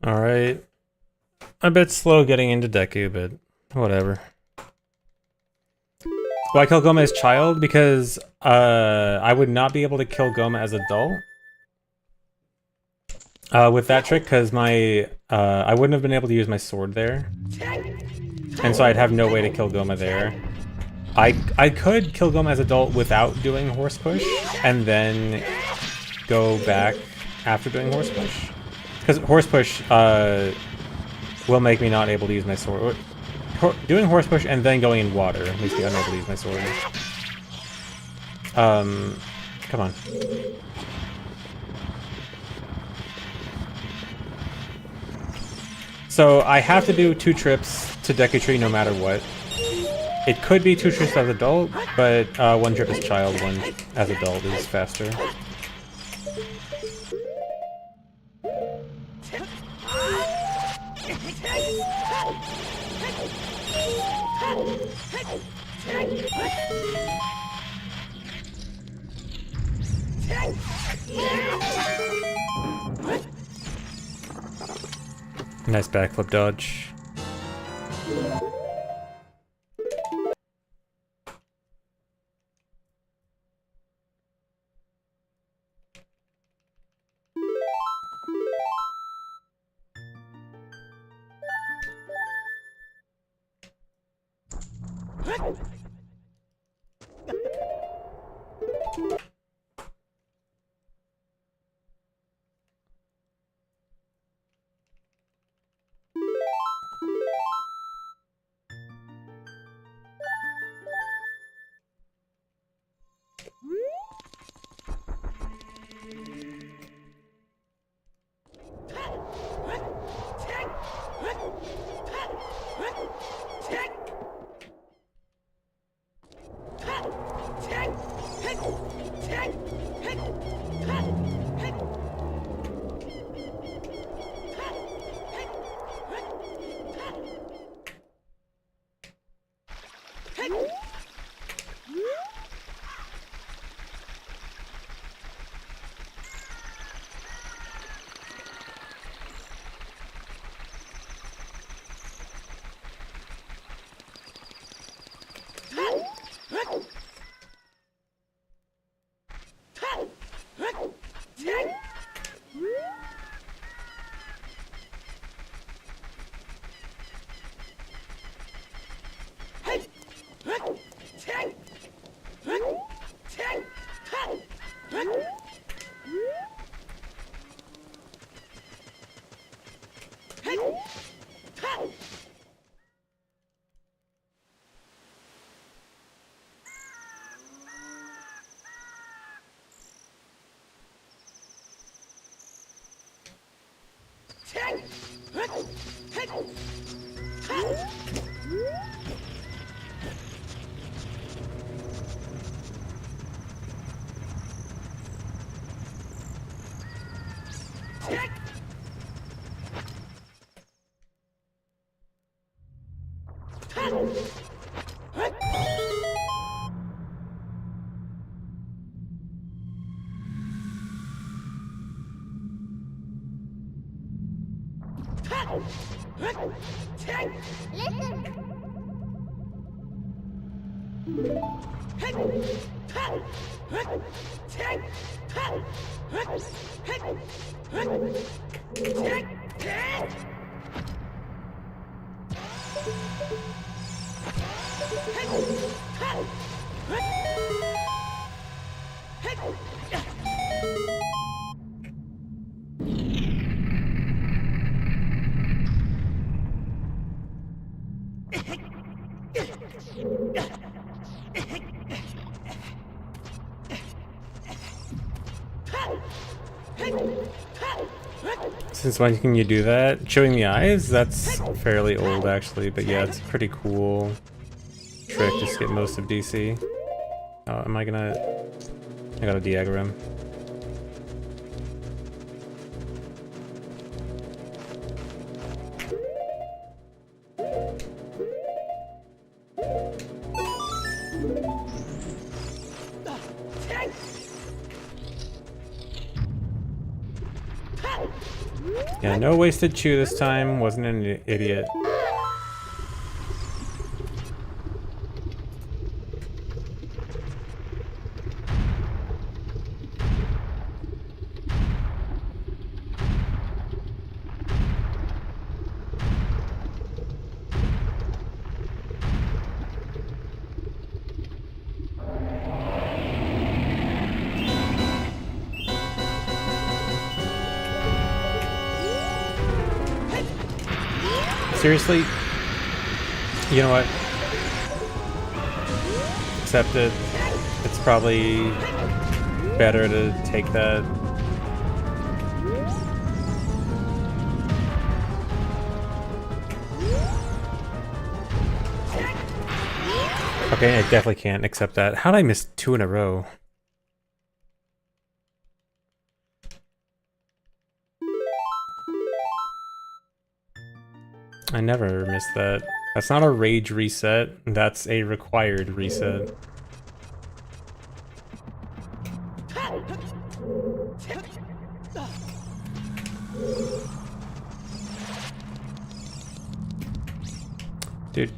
Alright. A bit slow getting into Deku, but whatever. Why kill Goma as child? Because I would not be able to kill Goma as adult. With that trick, because my I wouldn't have been able to use my sword there. And so I'd have no way to kill Goma there. I could kill Goma as adult without doing horse push, and then go back after doing horse push. Because horse push will make me not able to use my sword. Doing horse push and then going in water makes me unable to use my sword. Come on. So I have to do 2 trips to Deku Tree no matter what. It could be 2 trips as adult, but 1 trip as child, 1 as adult is faster. Nice backflip dodge. Since when can you do that? Showing the eyes? That's fairly old actually, but yeah, it's a pretty cool trick to skip most of DC. Oh, am I gonna... I gotta de-aggro him. Yeah, no wasted chew this time. Wasn't an idiot. Seriously? You know what? Accept it. It's probably better to take that. Okay, I definitely can't accept that. How'd I miss 2 in a row? I never miss that. That's not a rage reset, that's a required reset. Dude.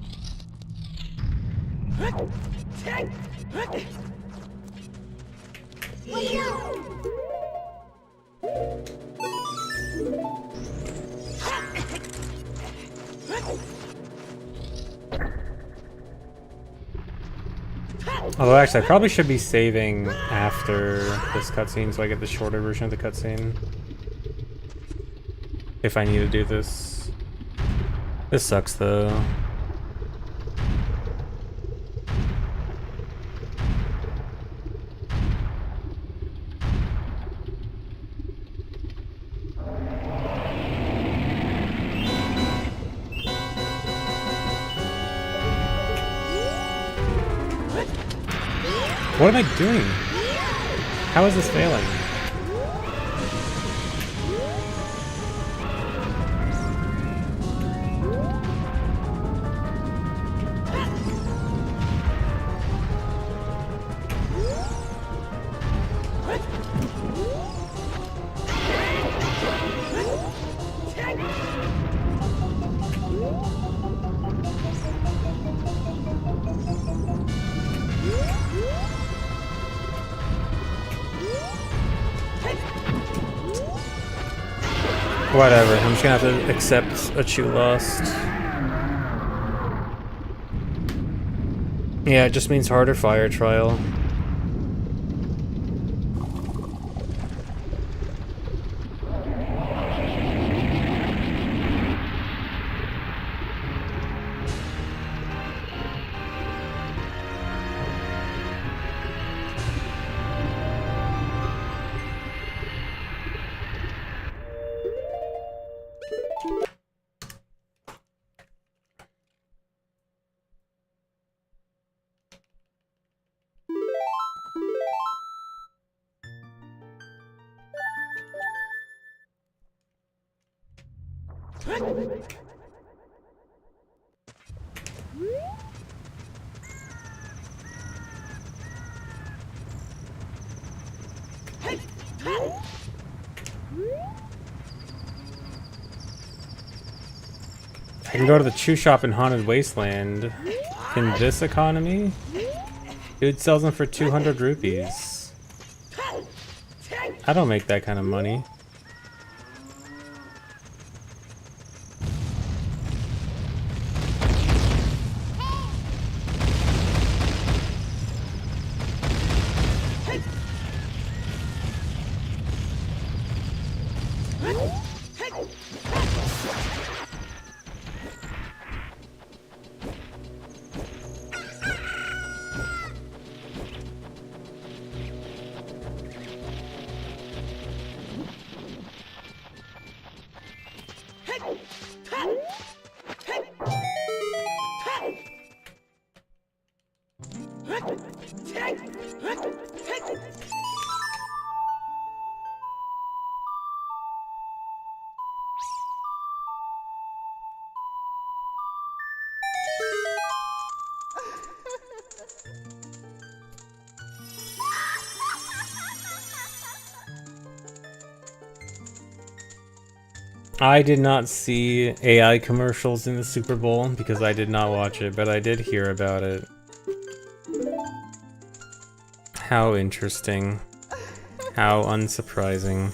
Although actually I probably should be saving after this cutscene so I get the shorter version of the cutscene. If I need to do this. This sucks though. What am I doing? How is this failing? Whatever, I'm just gonna have to accept a chew lost. Yeah, it just means harder fire trial. I can go to the chew shop in Haunted Wasteland. In this economy? Dude sells them for 200 rupees. I don't make that kind of money. I did not see AI commercials in the Super Bowl because I did not watch it, but I did hear about it. How interesting. How unsurprising.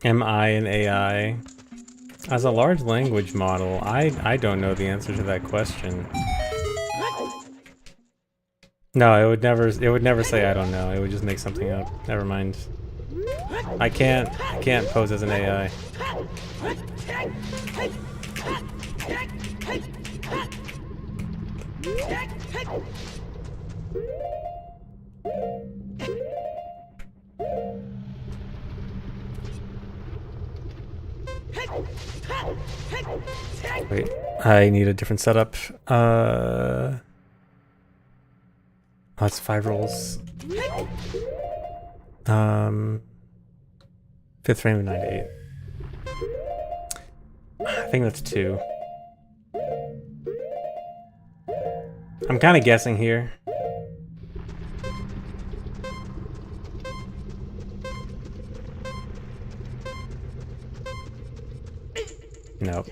Am I an AI? As a large language model, I don't know the answer to that question. No, it would never say I don't know. It would just make something up. Never mind. I can't pose as an AI. Wait, I need a different setup. That's 5 rolls. 5th frame of 9 to 8. I think that's 2. I'm kind of guessing here. Nope.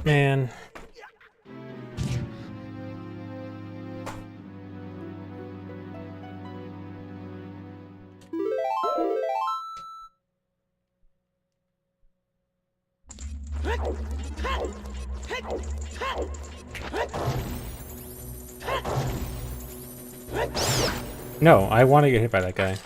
Man. No, I want to get hit by that guy.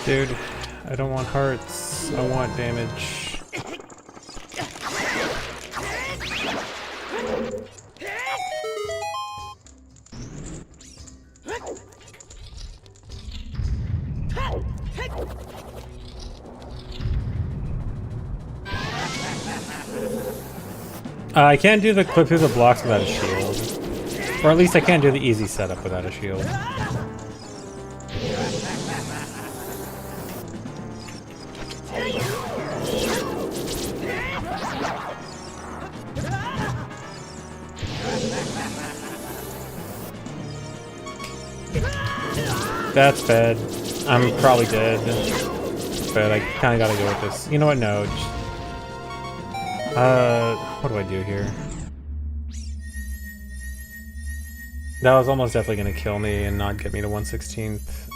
Dude, I don't want hearts. I want damage. I can't do the clip through the blocks without a shield. Or at least I can't do the easy setup without a shield. That's bad. I'm probably dead. But I kinda gotta go with this. You know what? No. What do I do here? That was almost definitely gonna kill me and not get me to 1/16th.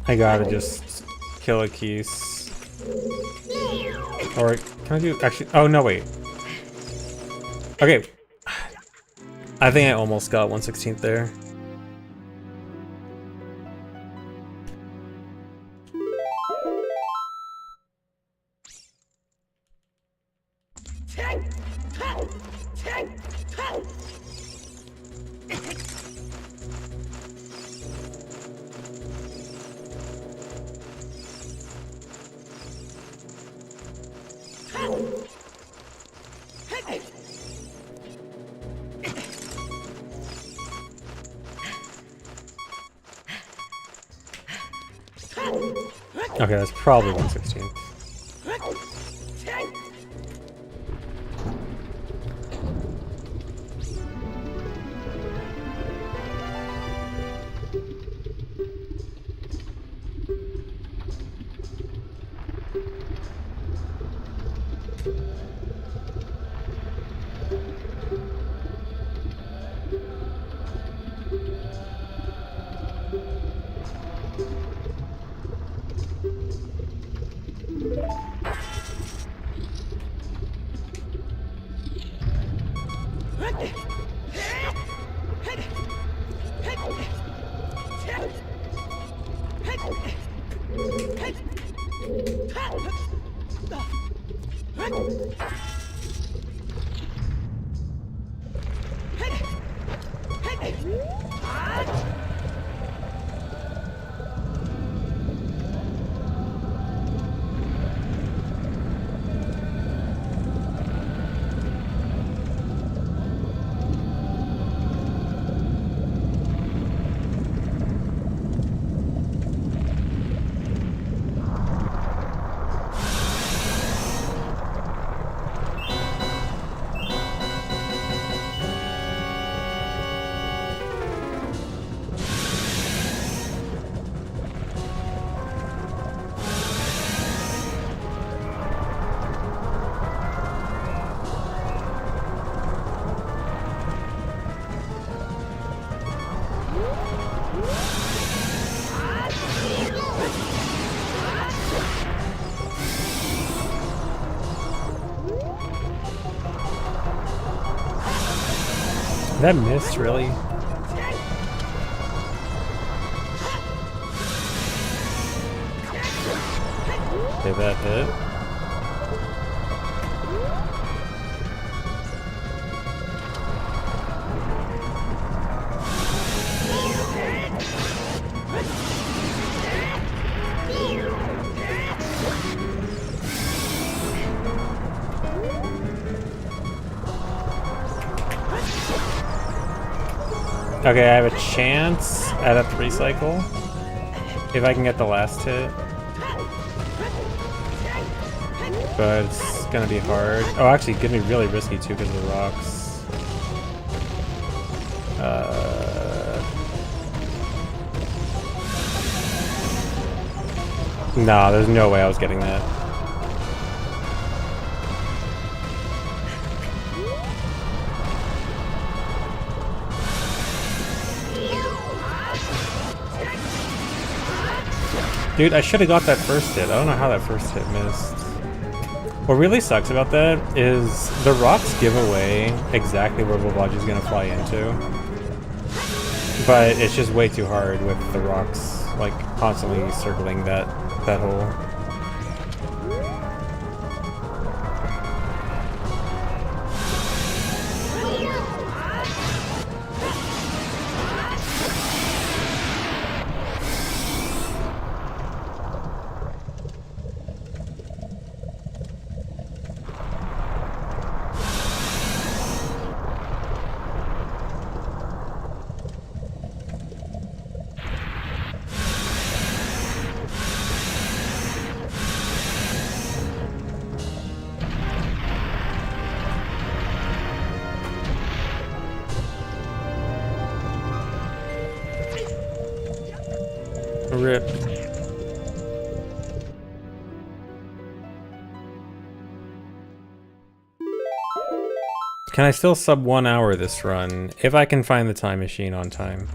I gotta just kill a Keys. Or can I do actually? Oh no, wait. Okay. I think I almost got 1/16th there. Okay, that's probably 1/16. That missed, really? Did that hit? Okay, I have a chance at a 3-cycle if I can get the last hit, but it's gonna be hard. Oh, actually, it's gonna be really risky too because of the rocks. No, there's no way I was getting that. Dude, I should have got that first hit. I don't know how that first hit missed. What really sucks about that is the rocks give away exactly where Volvagi's gonna fly into. But it's just way too hard with the rocks, like, constantly circling that hole. Rip. Can I still sub 1 hour this run if I can find the time machine on time?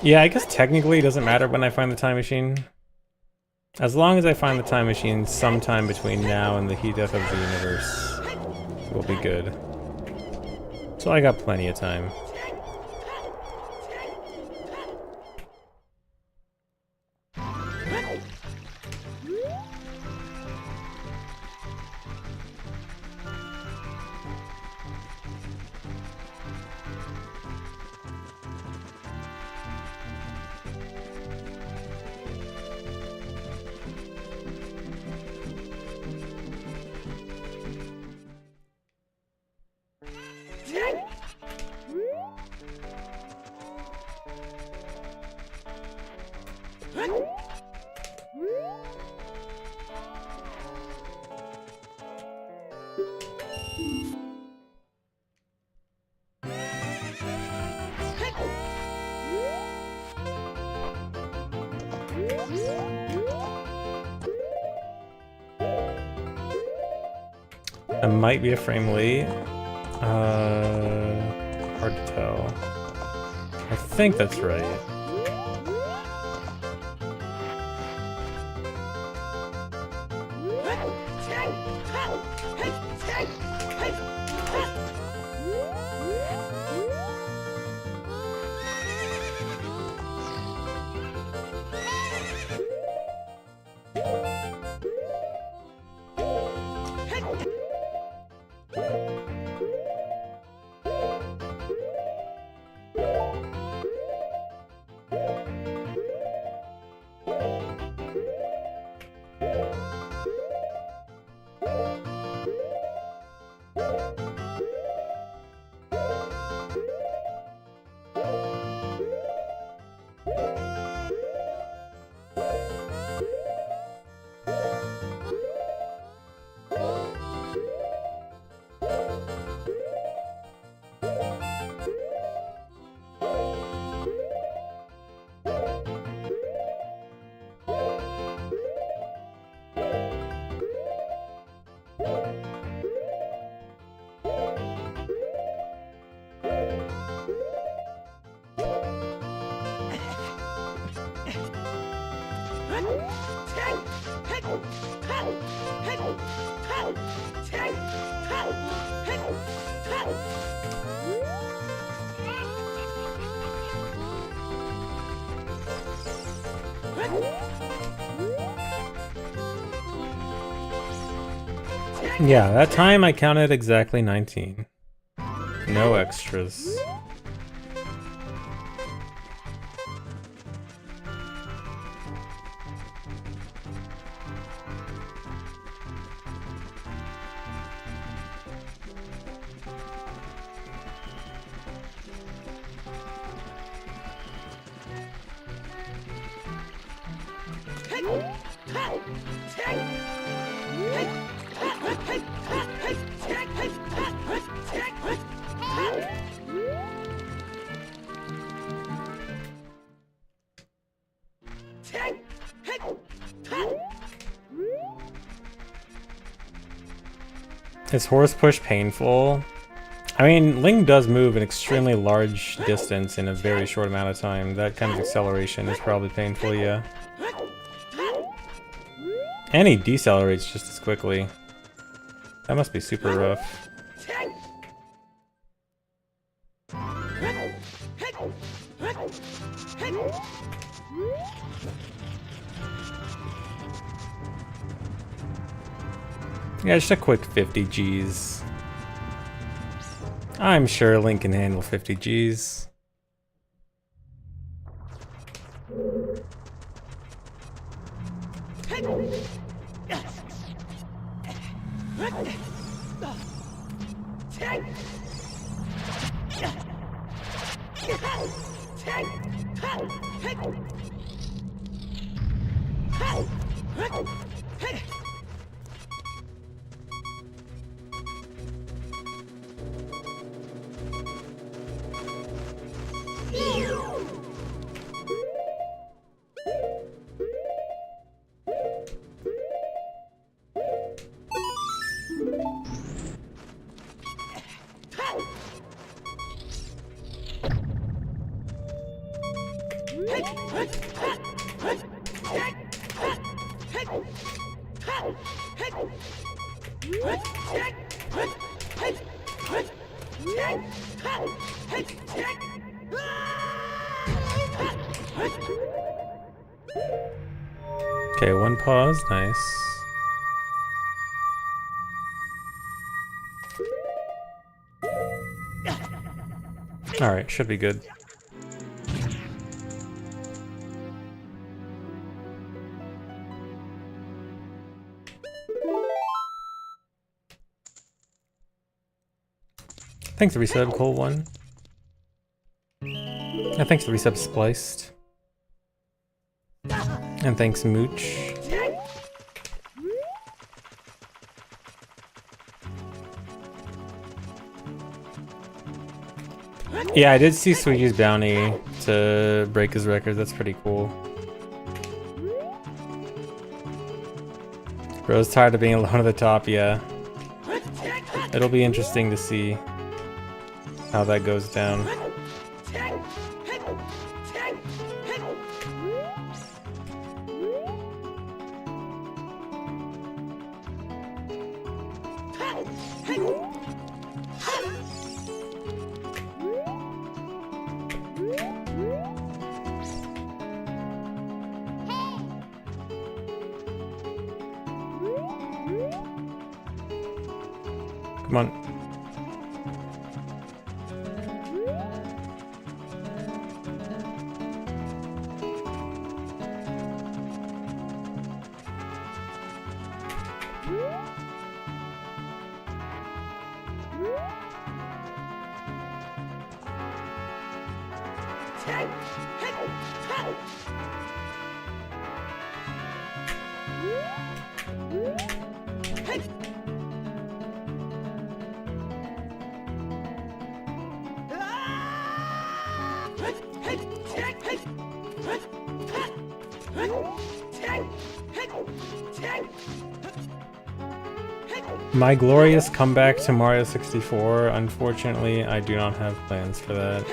Yeah, I guess technically it doesn't matter when I find the time machine. As long as I find the time machine sometime between now and the heat death of the universe, we'll be good. So I got plenty of time. I might be a frame late. Hard to tell. I think that's right. Yeah, that time I counted exactly 19. No extras. Is horse push painful? I mean, Link does move an extremely large distance in a very short amount of time. That kind of acceleration is probably painful, yeah. And he decelerates just as quickly. That must be super rough. Yeah, just a quick 50 Gs. I'm sure Link can handle 50 Gs. Okay, one pause, nice. Alright, should be good. Thanks for resub, Cole 1. And thanks for resub, Spliced. And thanks, Mooch. Yeah, I did see Sweegie's bounty to break his record. That's pretty cool. Bro's tired of being alone at the top, yeah. It'll be interesting to see how that goes down. Come on. My glorious comeback to Mario 64, unfortunately, I do not have plans for that.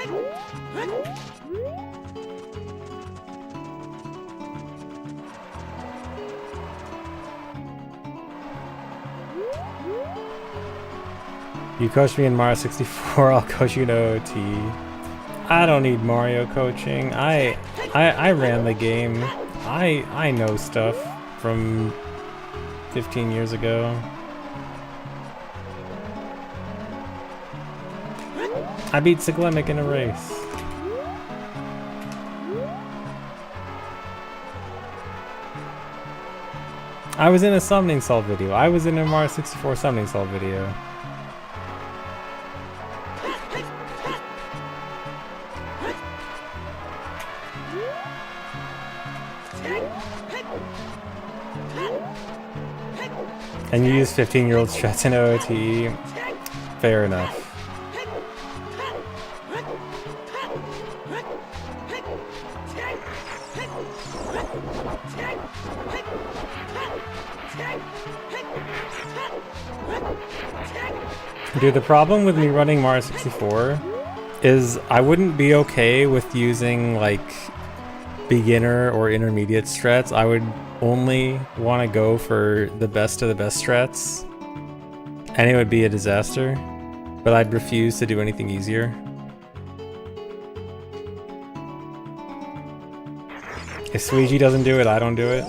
You coach me in Mario 64, I'll coach you in OOT. I don't need Mario coaching. I ran the game. I know stuff from 15 years ago. I beat Siglemic in a race. I was in a summoning salt video. I was in a Mario 64 summoning salt video. And you use 15-year-old strats in OOT. Fair enough. Dude, the problem with me running Mario 64 is I wouldn't be okay with using like beginner or intermediate strats. I would only want to go for the best of the best strats, and it would be a disaster, but I'd refuse to do anything easier. If Sweegie doesn't do it, I don't do it,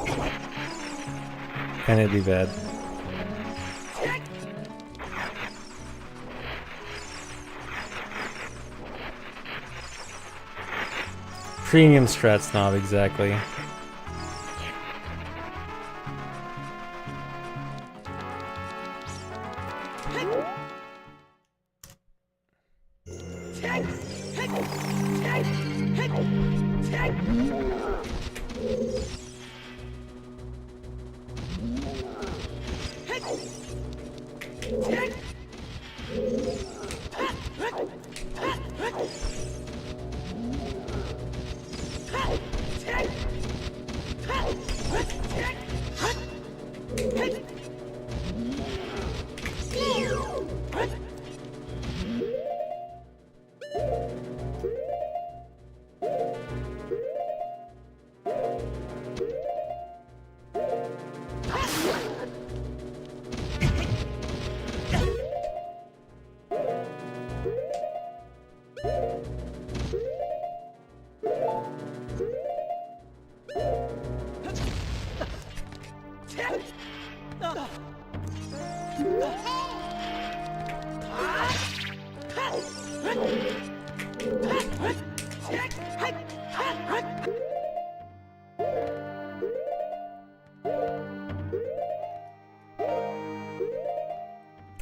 and it'd be bad. Premium strat snob, exactly.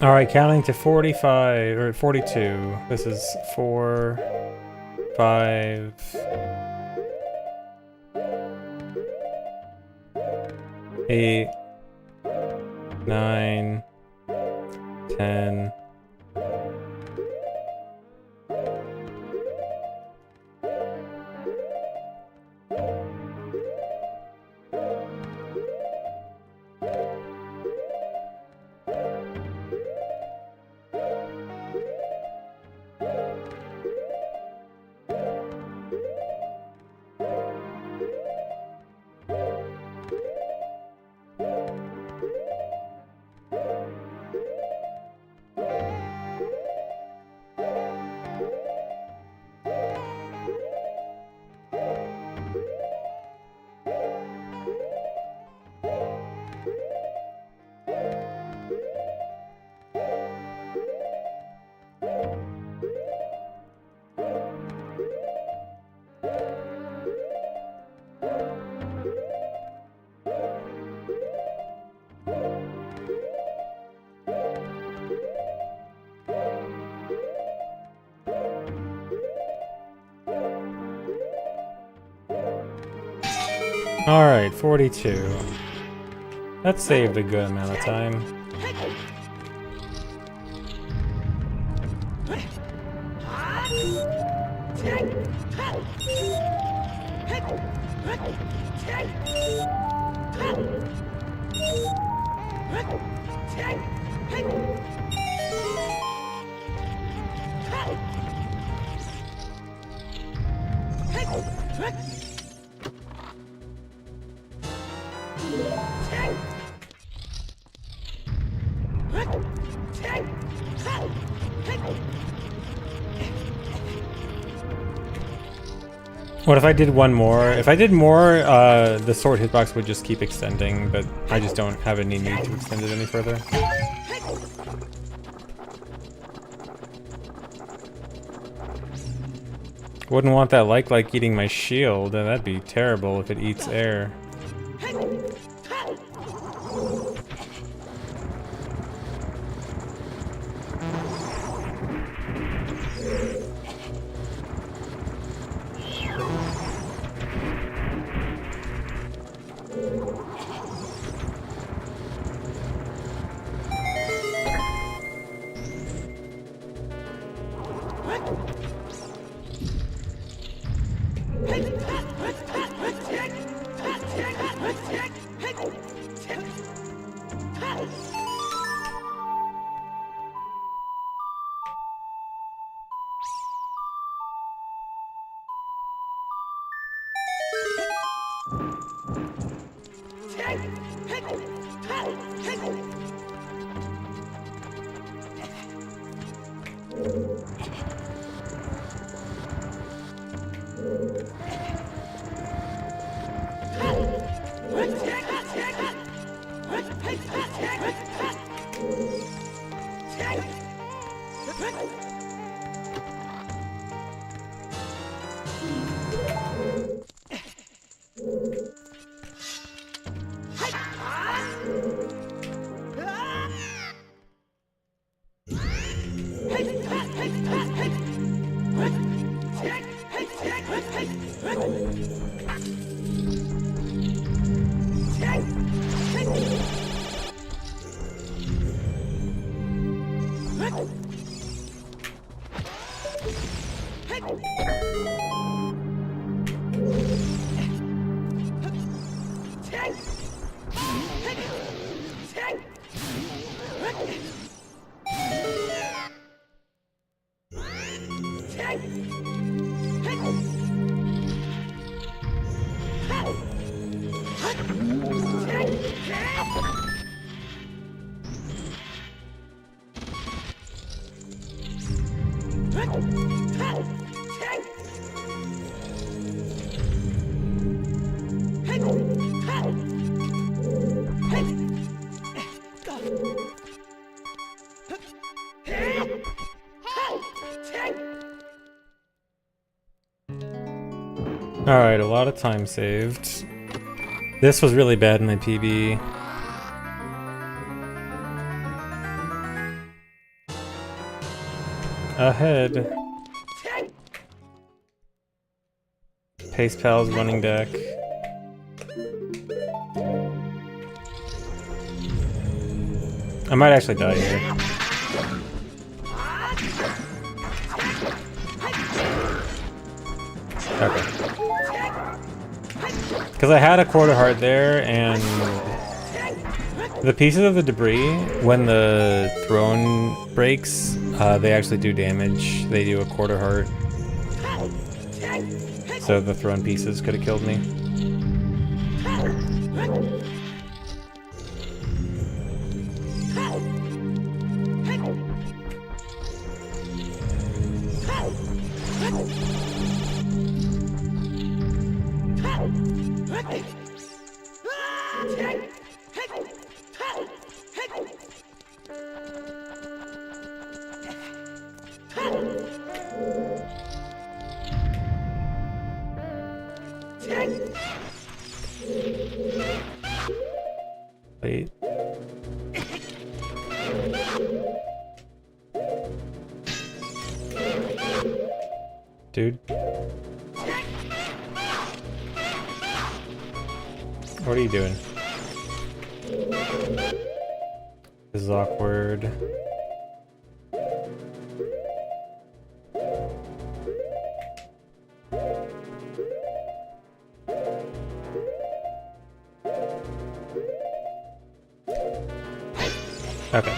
All right, counting to 45 or 42. This is 4, 5, 8, 9, 10. Alright, 42. That saved a good amount of time. What if I did one more? If I did more, the sword hitbox would just keep extending, but I just don't have any need to extend it any further. Wouldn't want that like eating my shield, and that'd be terrible if it eats air. Alright, a lot of time saved. This was really bad in my PB. Ahead. Pace Pal's running deck. I might actually die here. Okay. Because I had a quarter heart there, and the pieces of the debris, when the throne breaks, they actually do damage. They do a quarter heart. So the throne pieces could have killed me. Wait. Dude. What are you doing? This is awkward. Okay.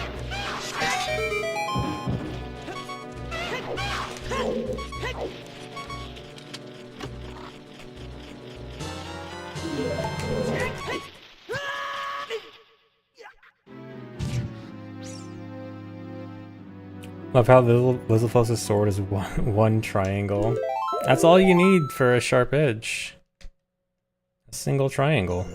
Love how Lizalfos' sword is one triangle. That's all you need for a sharp edge. A single triangle.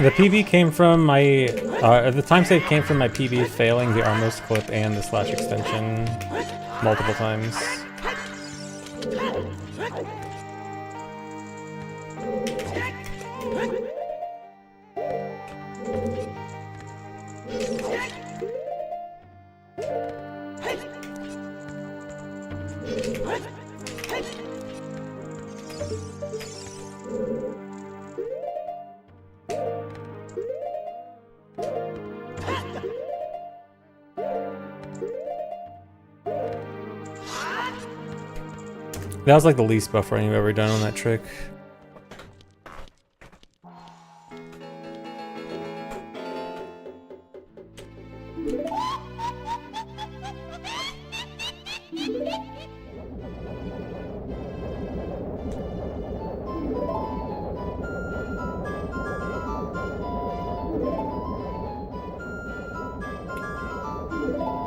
The PB came from my, the time save came from my PB failing the armor's clip and the slash extension multiple times. That was like the least buffering I've ever done on that trick.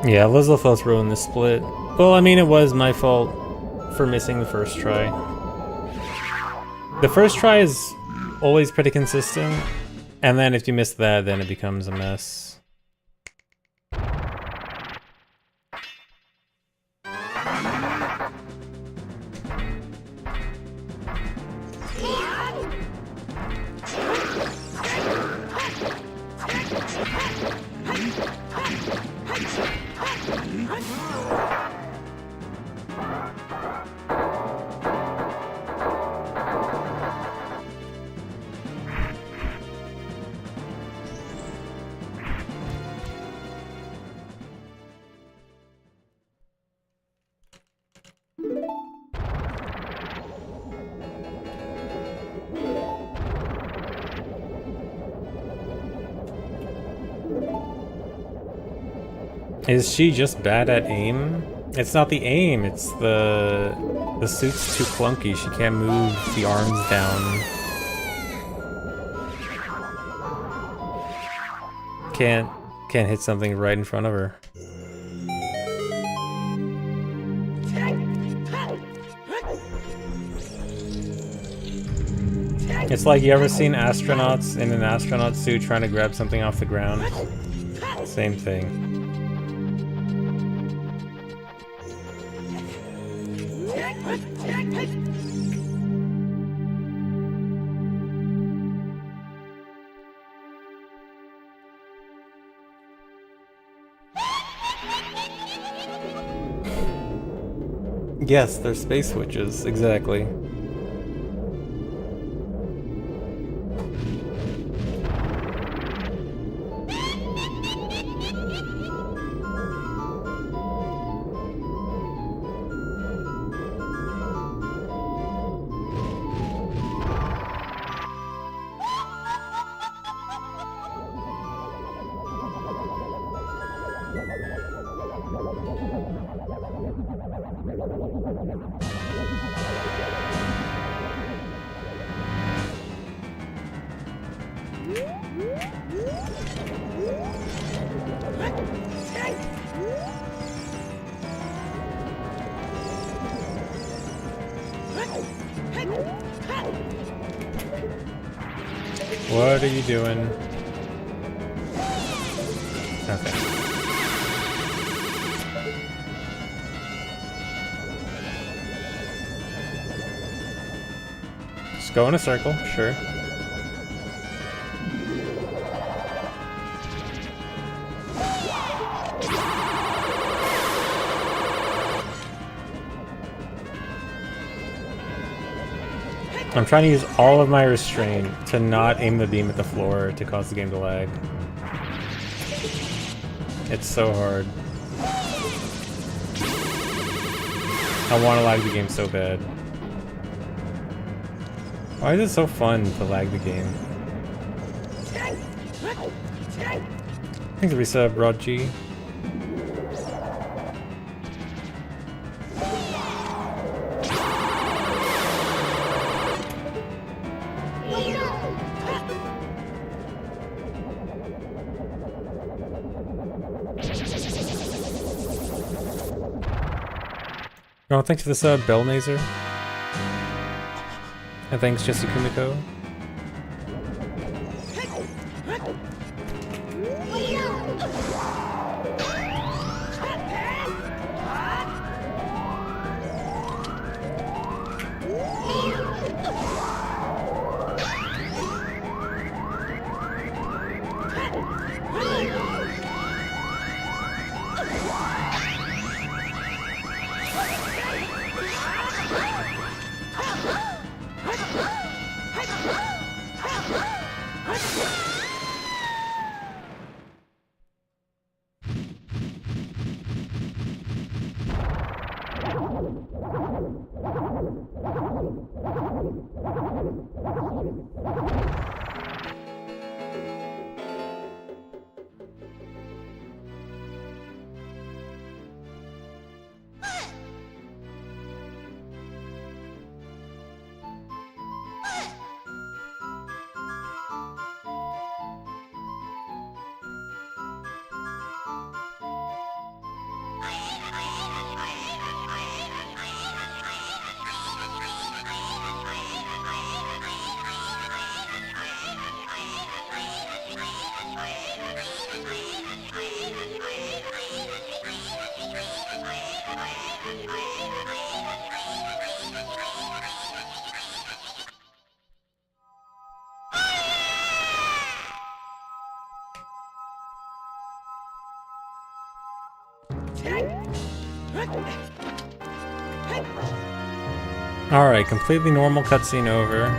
Yeah, Lizalfos ruined the split. Well, I mean, it was my fault for missing the first try. The first try is always pretty consistent, and then if you miss that, then it becomes a mess. Is she just bad at aim? It's not the aim, it's the suit's too clunky. She can't move the arms down. Can't hit something right in front of her. It's like, you ever seen astronauts in an astronaut suit trying to grab something off the ground? Same thing. Yes, they're space witches, exactly. What are you doing? Okay. Just go in a circle, sure. I'm trying to use all of my restraint to not aim the beam at the floor to cause the game to lag. It's so hard. I want to lag the game so bad. Why is it so fun to lag the game? Thanks for resub, Rod G. Oh, thanks for the sub, Bellnazer. And thanks, Jesse Kumiko. Alright, completely normal cutscene over.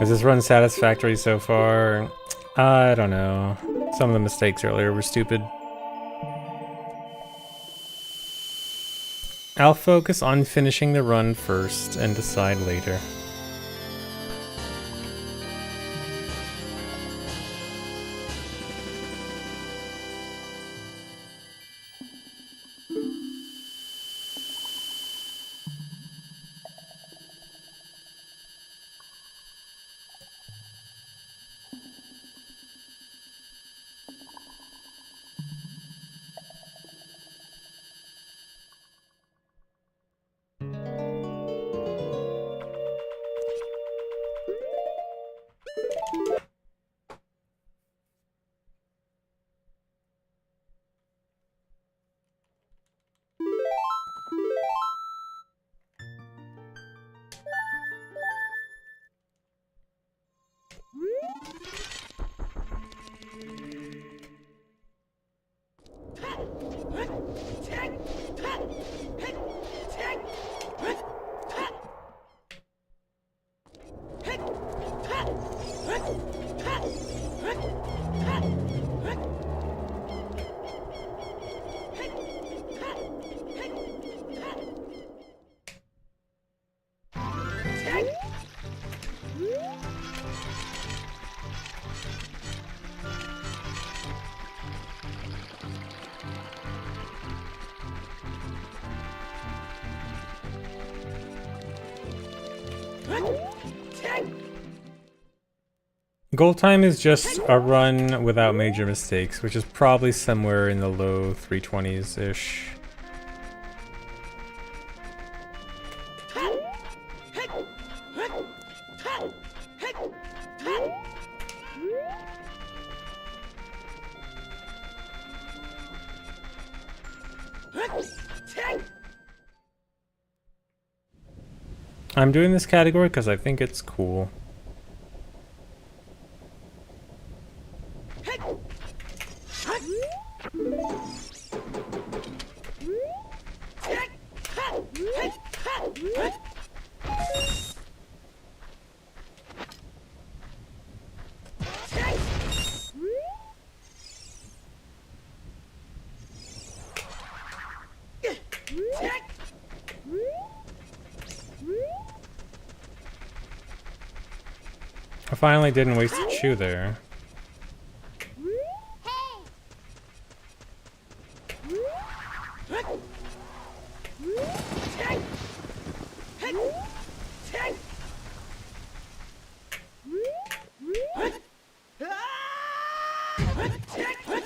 Is this run satisfactory so far? I don't know. Some of the mistakes earlier were stupid. I'll focus on finishing the run first and decide later. Goal time is just a run without major mistakes, which is probably somewhere in the low 320s-ish. I'm doing this category because I think it's cool. I finally didn't waste a chew there.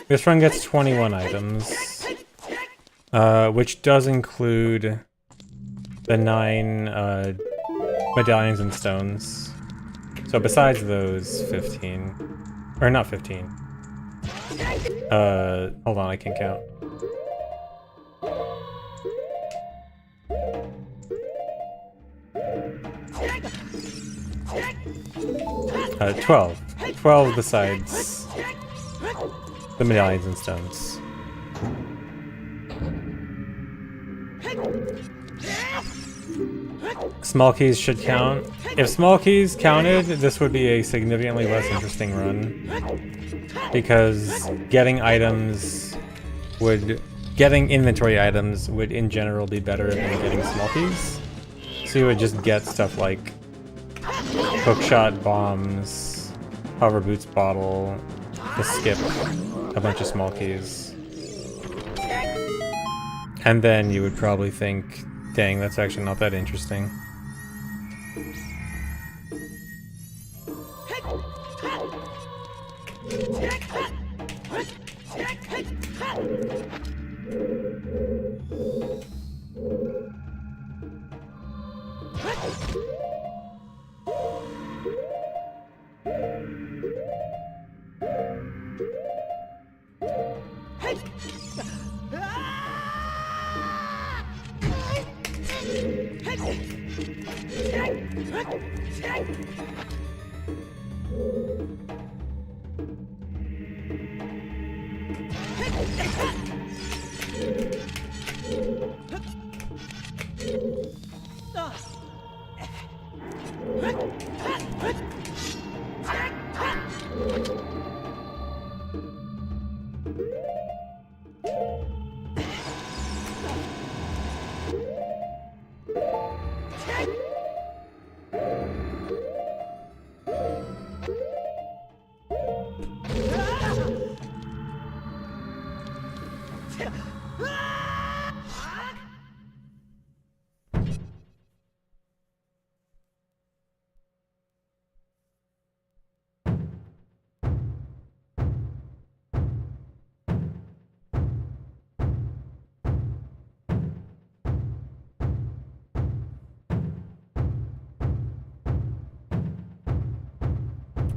This run gets 21 items, which does include the 9 medallions and stones. So besides those, 15. Or not 15. Hold on, I can count. 12. 12 besides the medallions and stones. Small keys should count. If small keys counted, this would be a significantly less interesting run. Because getting inventory items would in general be better than getting small keys. So you would just get stuff like hookshot bombs, hover boots bottle, the skip, a bunch of small keys. And then you would probably think, dang, that's actually not that interesting.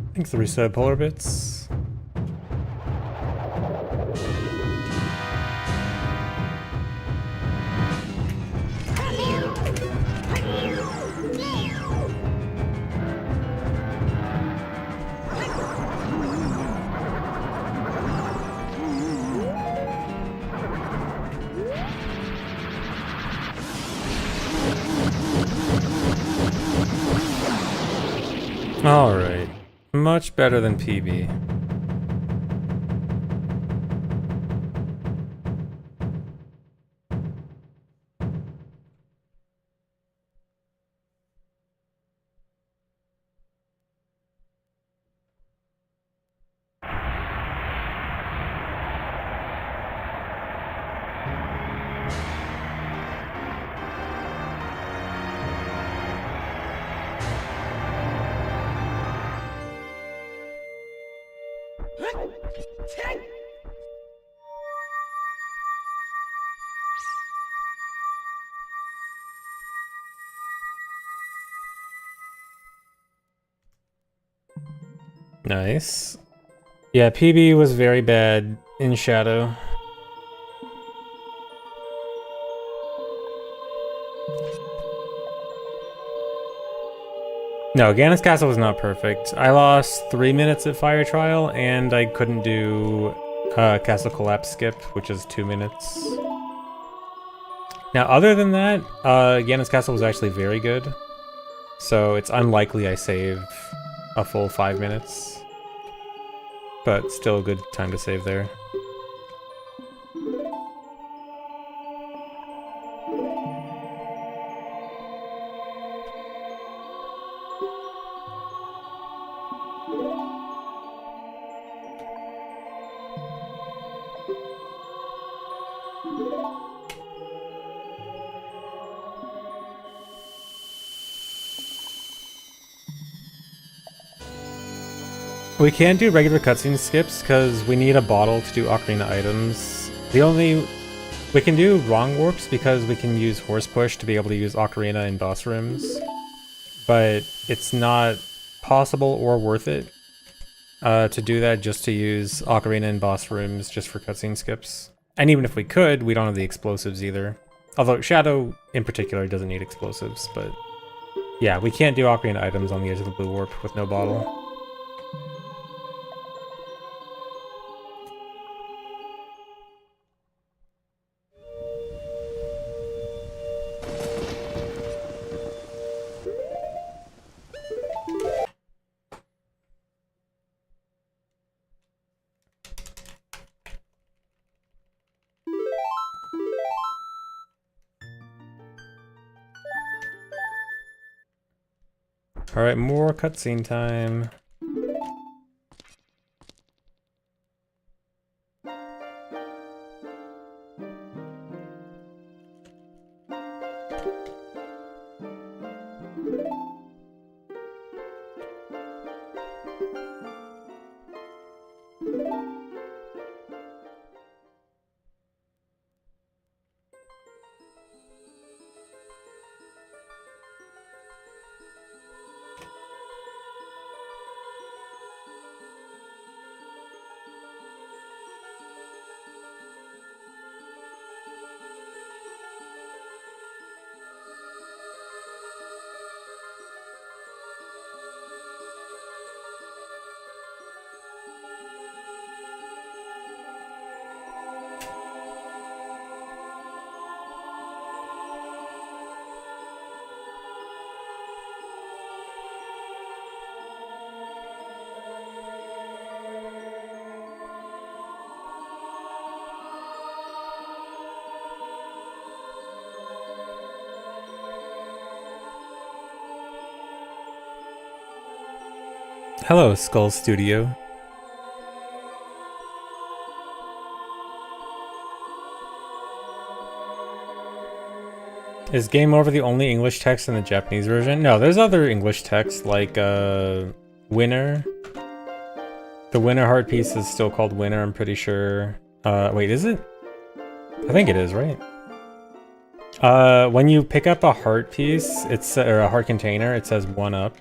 I think 3 sub polar bits. Alright. Much better than PB. Nice. Yeah, PB was very bad in Shadow. No, Gannis Castle was not perfect. I lost 3 minutes at Fire Trial, and I couldn't do Castle Collapse Skip, which is 2 minutes. Now, other than that, Gannis Castle was actually very good. So it's unlikely I save a full 5 minutes. But still a good time to save there. We can't do regular cutscene skips because we need a bottle to do Ocarina items. We can do wrong warps because we can use Horse Push to be able to use Ocarina in boss rooms. But it's not possible or worth it to do that just to use Ocarina in boss rooms just for cutscene skips. And even if we could, we don't have the explosives either. Although Shadow in particular doesn't need explosives, but yeah, we can't do Ocarina items on the edge of the blue warp with no bottle. Alright, more cutscene time. Hello, Skull Studio. Is Game Over the only English text in the Japanese version? No, there's other English text like Winner. The Winner heart piece is still called Winner, I'm pretty sure. Wait, is it? I think it is, right? When you pick up a heart piece, or a heart container, it says 1-up.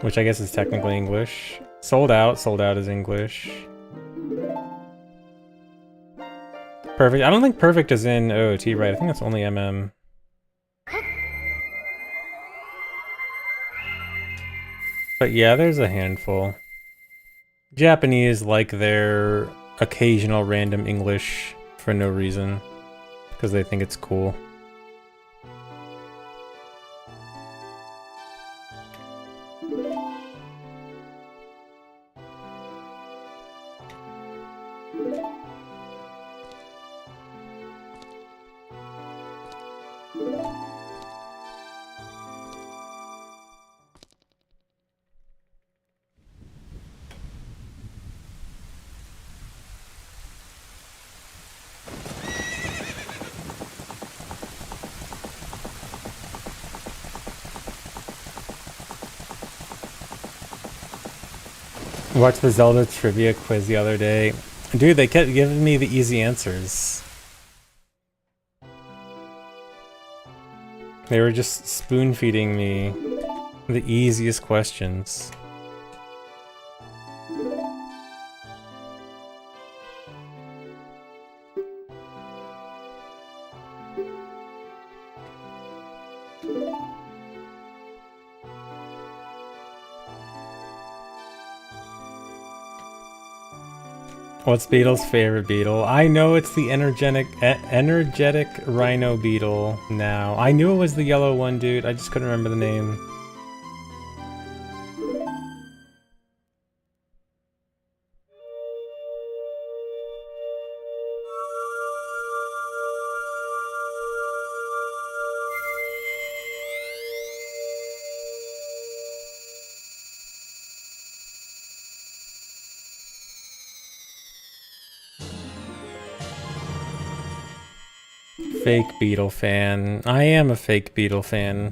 Which I guess is technically English. Sold out is English. Perfect. I don't think perfect is in OOT, right? I think that's only MM. But yeah, there's a handful. Japanese like their occasional random English for no reason. Because they think it's cool. Watched the Zelda trivia quiz the other day. Dude, they kept giving me the easy answers. They were just spoon-feeding me the easiest questions. What's Beetle's favorite beetle? I know it's the energetic rhino beetle now. I knew it was the yellow one, dude. I just couldn't remember the name. Fake Beetle fan. I am a fake Beetle fan.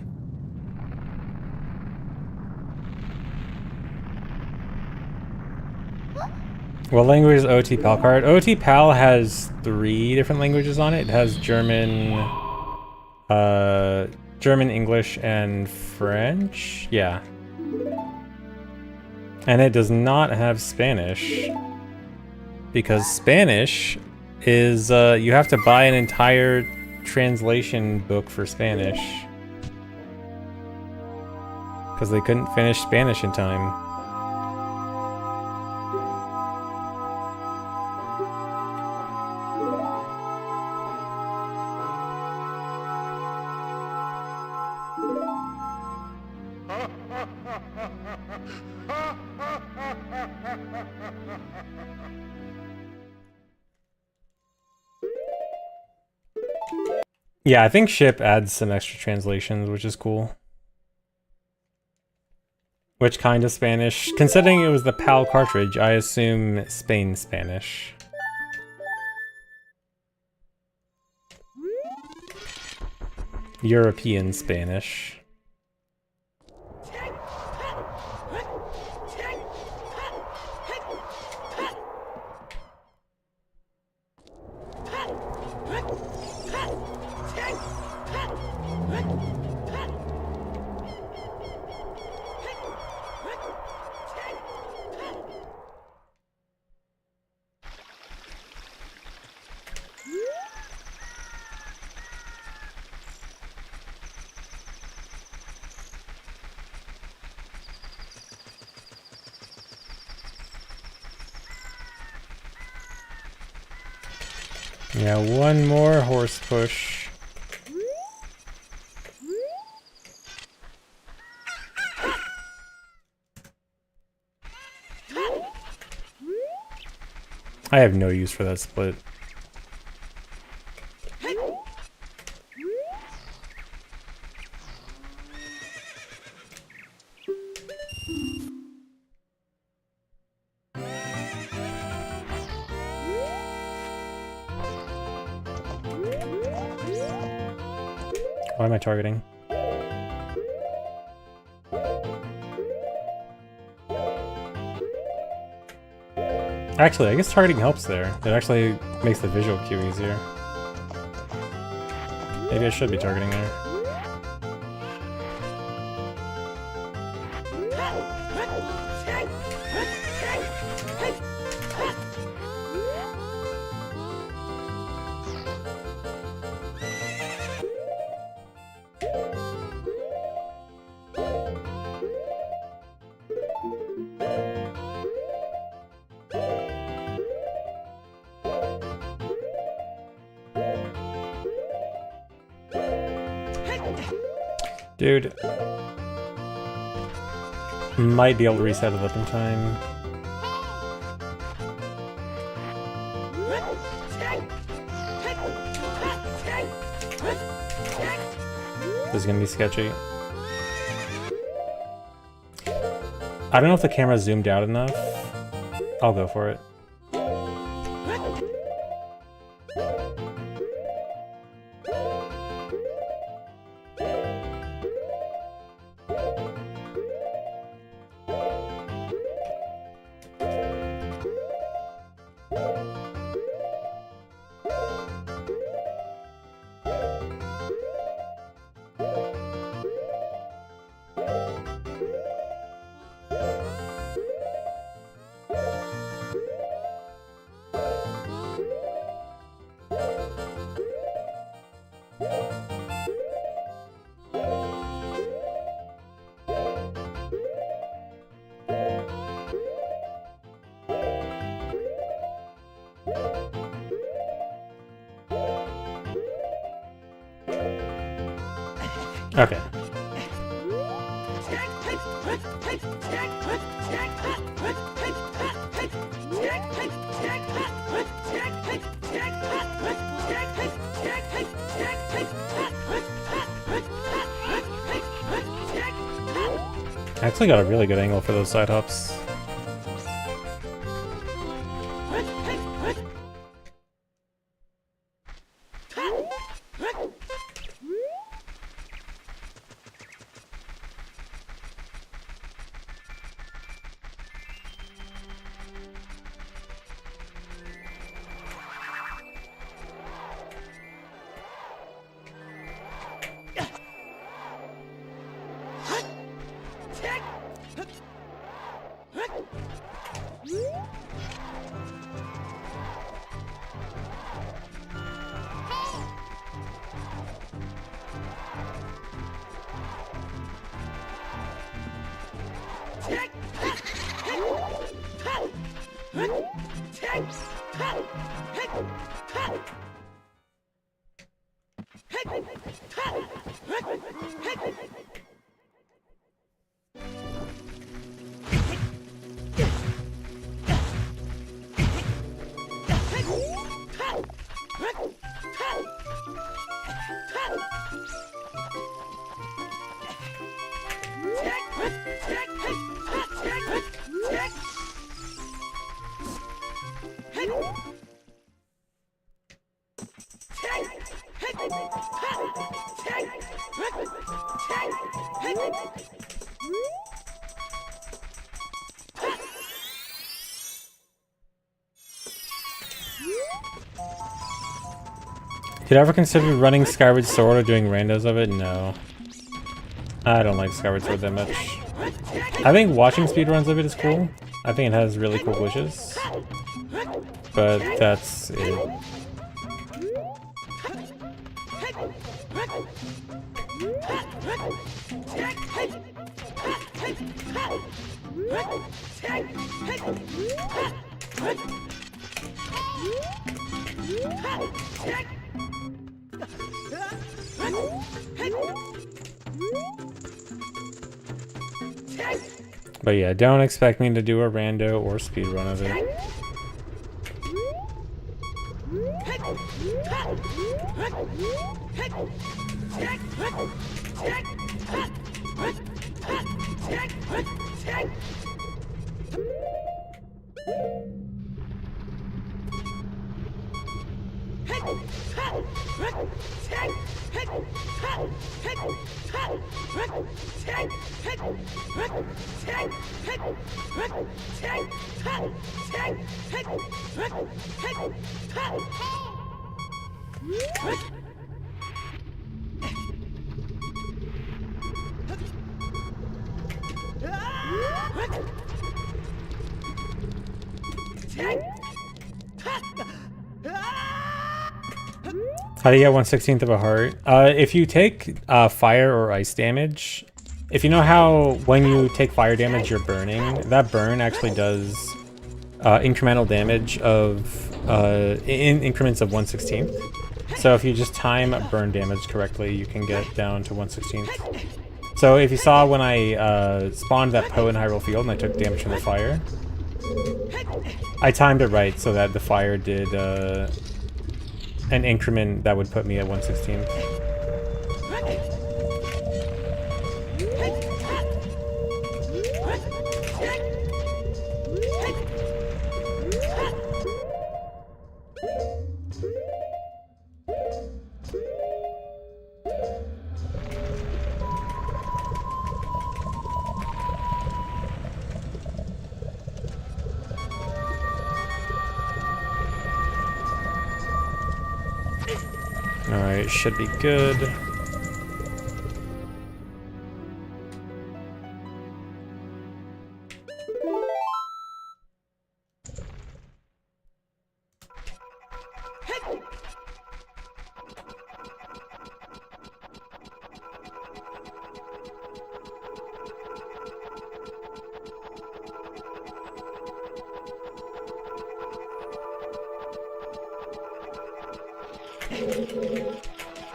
What language is OT Pal card? OT Pal has 3 different languages on it. It has German, German, English, and French. Yeah. And it does not have Spanish. Because Spanish is, you have to buy an entire translation book for Spanish. Because they couldn't finish Spanish in time. Yeah, I think Ship adds some extra translations, which is cool. Which kind of Spanish? Considering it was the PAL cartridge, I assume Spain Spanish. European Spanish. Yeah, one more horse push. I have no use for that split. Why am I targeting? Actually, I guess targeting helps there. It actually makes the visual cue easier. Maybe I should be targeting there. Dude. Might be able to reset it up in time. This is gonna be sketchy. I don't know if the camera zoomed out enough. I'll go for it. Okay. I actually got a really good angle for those side hops. Did I ever consider running Skyward Sword or doing randos of it? No. I don't like Skyward Sword that much. I think watching speedruns of it is cool. I think it has really cool glitches. But that's it. But yeah, don't expect me to do a rando or speedrun of it. How do you get 1/16 of a heart? If you take fire or ice damage, if you know how when you take fire damage you're burning, that burn actually does incremental damage of in increments of 1/16. So if you just time burn damage correctly, you can get down to 1/16. So if you saw when I spawned that Poe in Hyrule Field and I took damage from the fire, I timed it right so that the fire did an increment that would put me at 1/16. Alright, should be good.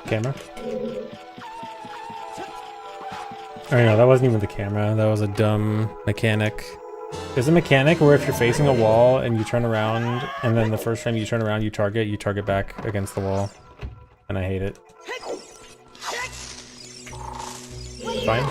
Camera? Oh no, that wasn't even the camera. That was a dumb mechanic. There's a mechanic where if you're facing a wall and you turn around, and then the first time you turn around you target back against the wall. And I hate it. Fine.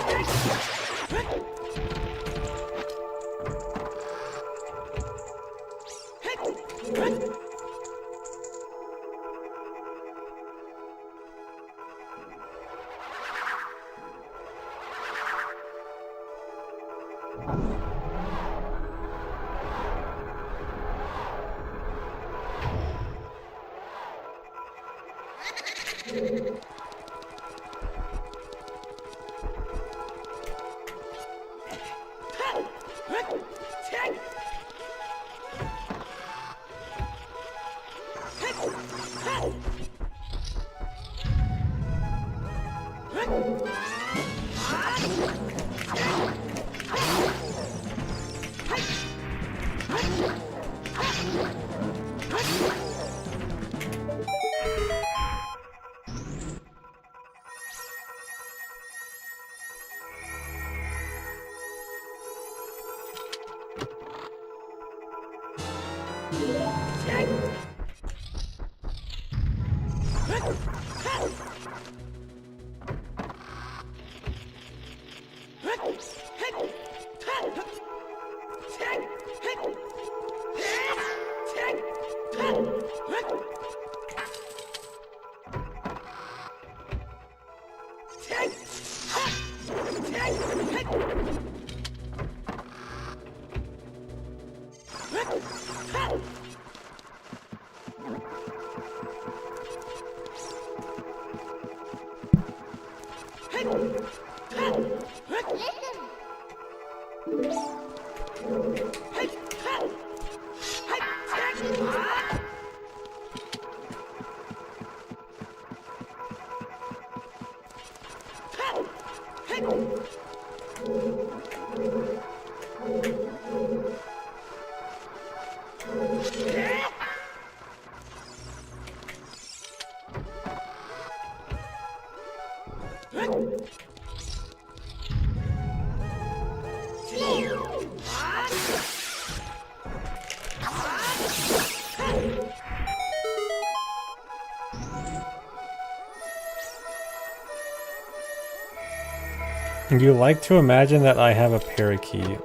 You like to imagine that I have a parakeet.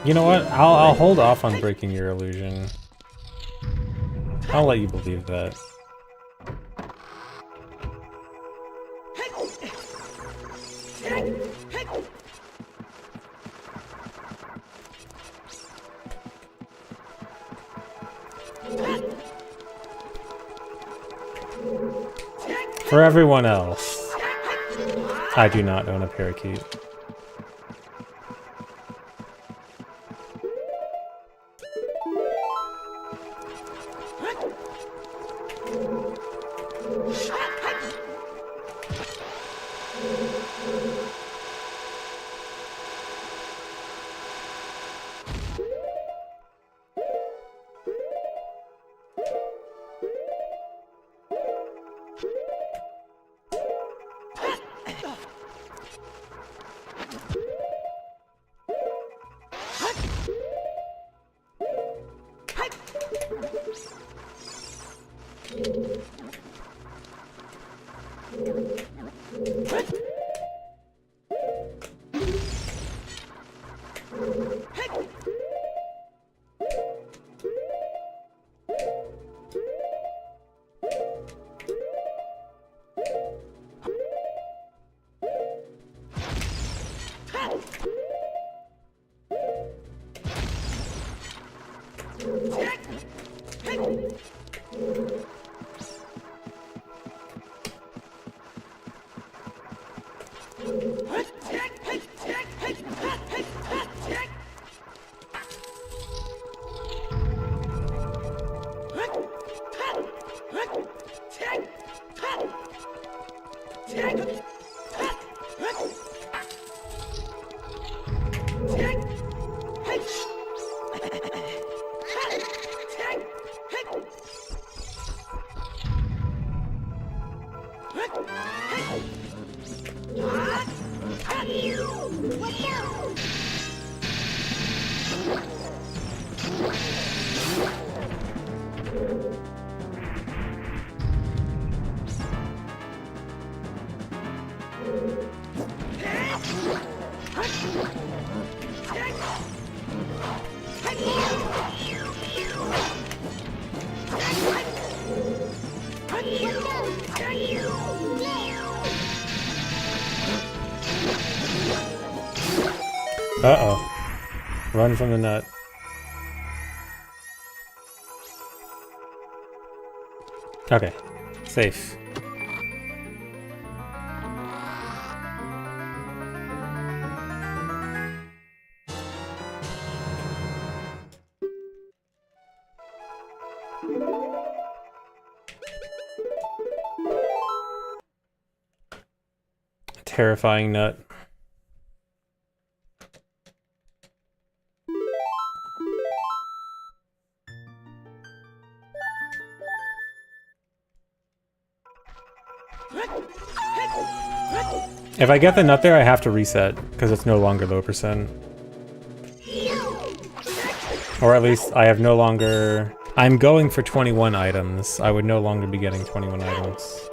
You know what? I'll hold off on breaking your illusion. I'll let you believe that. For everyone else, I do not own a parakeet. Uh-oh. Run from the nut. Okay. Safe. Terrifying nut. If I get the nut there, I have to reset, because it's no longer low percent. Or at least I have no longer... I'm going for 21 items. I would no longer be getting 21 items.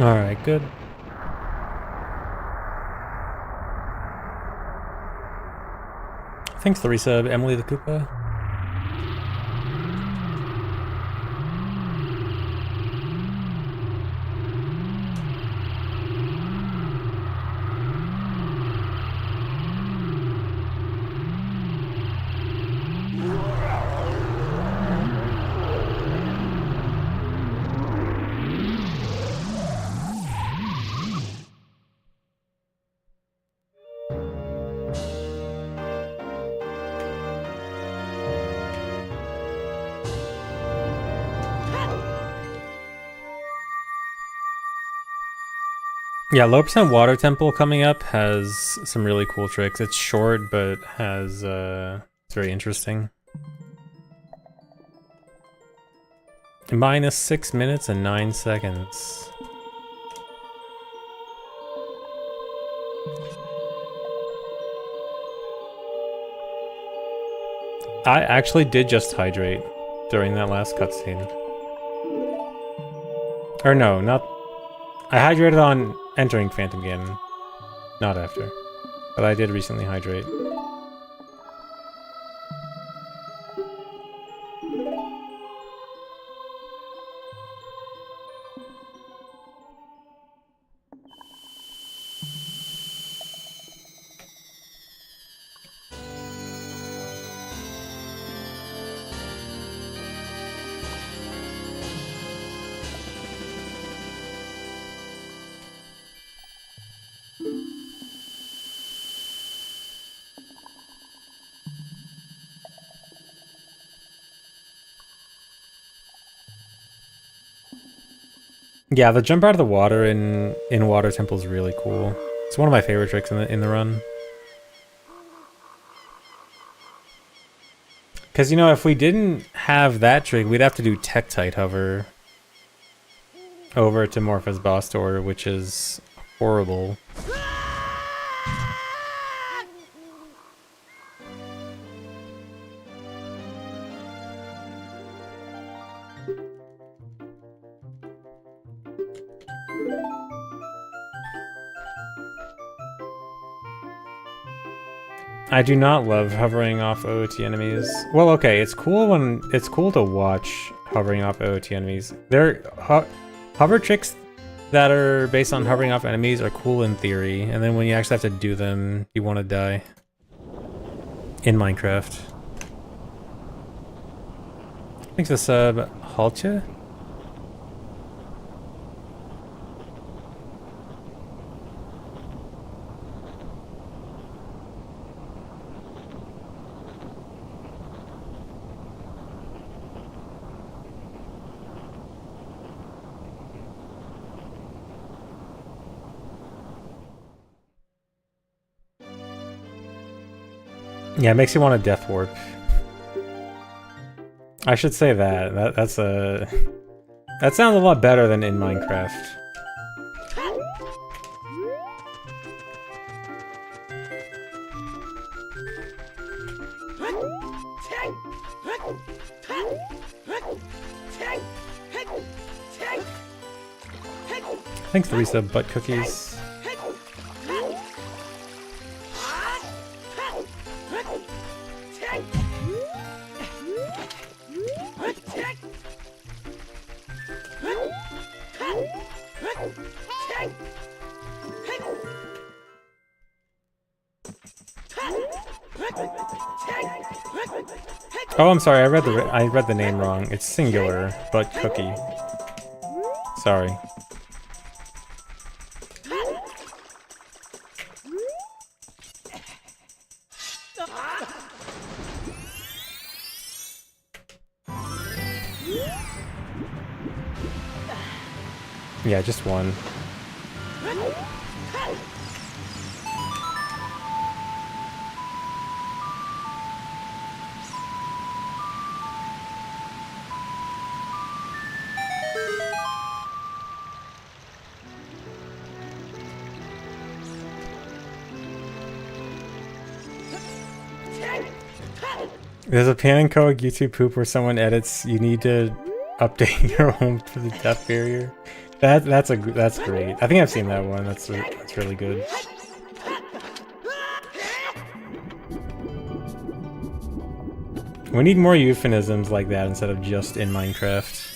Alright, good. Thanks for the resub, Emily the Koopa. Yeah, low percent water temple coming up has some really cool tricks. It's short, but has it's very interesting. Minus 6 minutes and 9 seconds. I actually did just hydrate during that last cutscene. Or no, not... I hydrated on entering Phantom Ganon, not after. But I did recently hydrate. Yeah, the jump out of the water in Water Temple is really cool. It's one of my favorite tricks in the run. Because, you know, if we didn't have that trick, we'd have to do Tektite hover over to Morpha's boss door, which is horrible. I do not love hovering off OOT enemies. Well, okay, it's cool to watch hovering off OOT enemies. Hover tricks that are based on hovering off enemies are cool in theory, and then when you actually have to do them, you want to die. In Minecraft. Thanks for the sub, Haltia? Yeah, it makes you want a death warp. I should say that. That sounds a lot better than in Minecraft. Thanks for the resub, butt cookies. Oh, I'm sorry. I read the name wrong. It's singular, but cookie. Sorry. Yeah, just one. There's a Panenkoic YouTube poop where someone edits, you need to update your home for the death barrier. That's great. I think I've seen that one. That's really good. We need more euphemisms like that instead of just in Minecraft.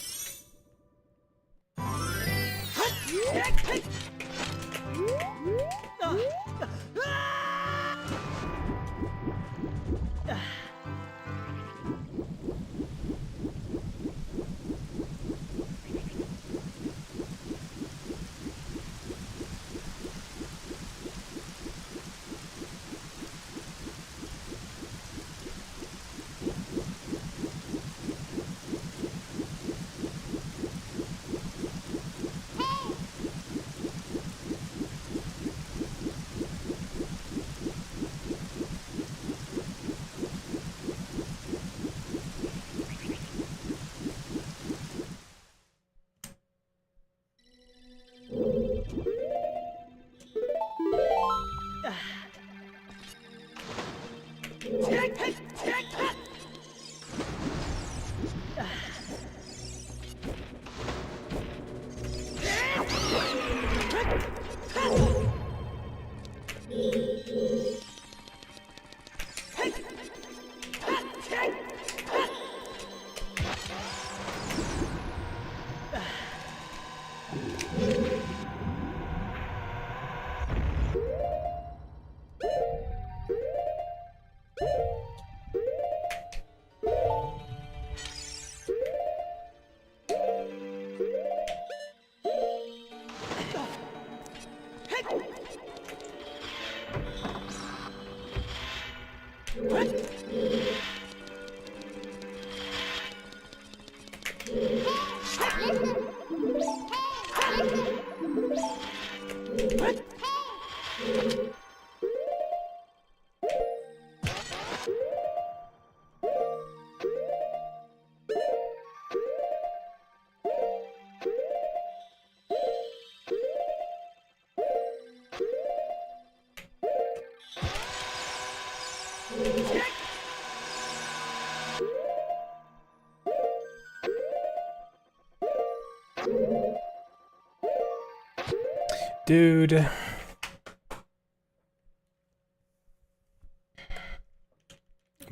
Dude.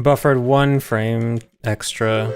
Buffered 1 frame extra.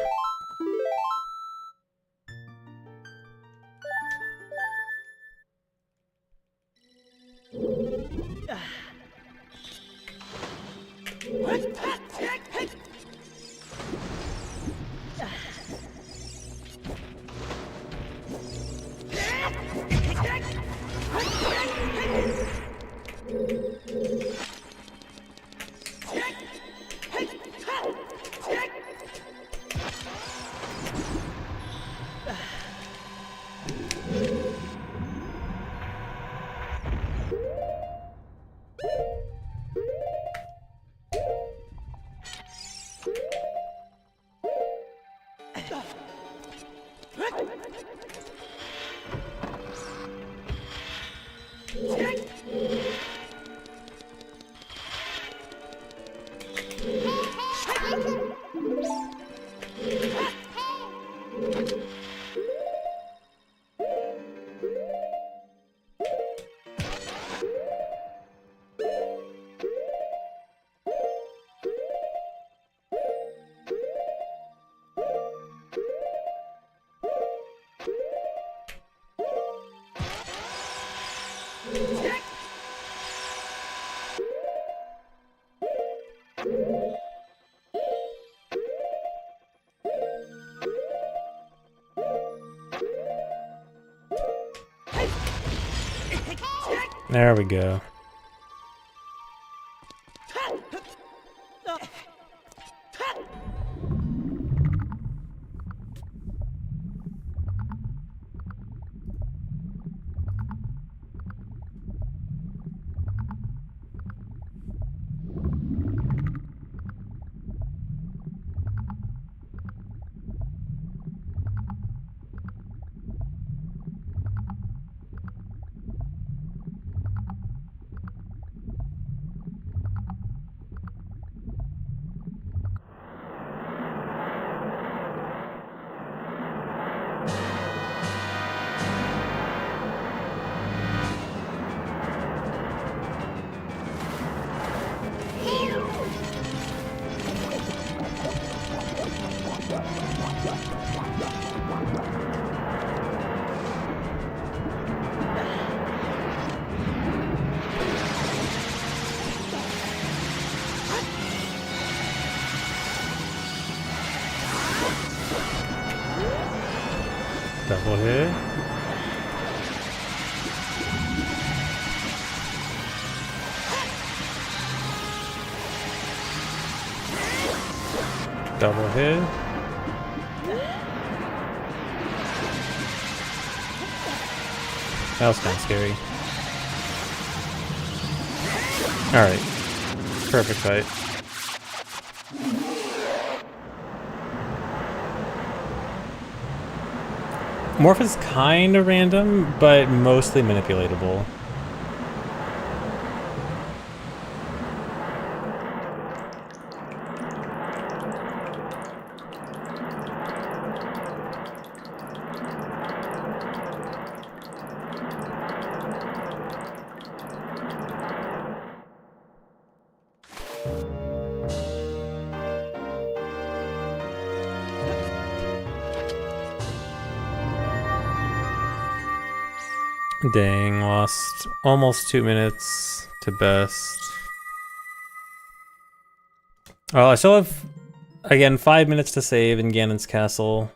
There we go. Double hit. Double hit. That was kind of scary. Alright. Perfect fight. Morph is kind of random, but mostly manipulatable. Dang, lost almost 2 minutes to best. Oh, I still have, again, 5 minutes to save in Ganon's castle.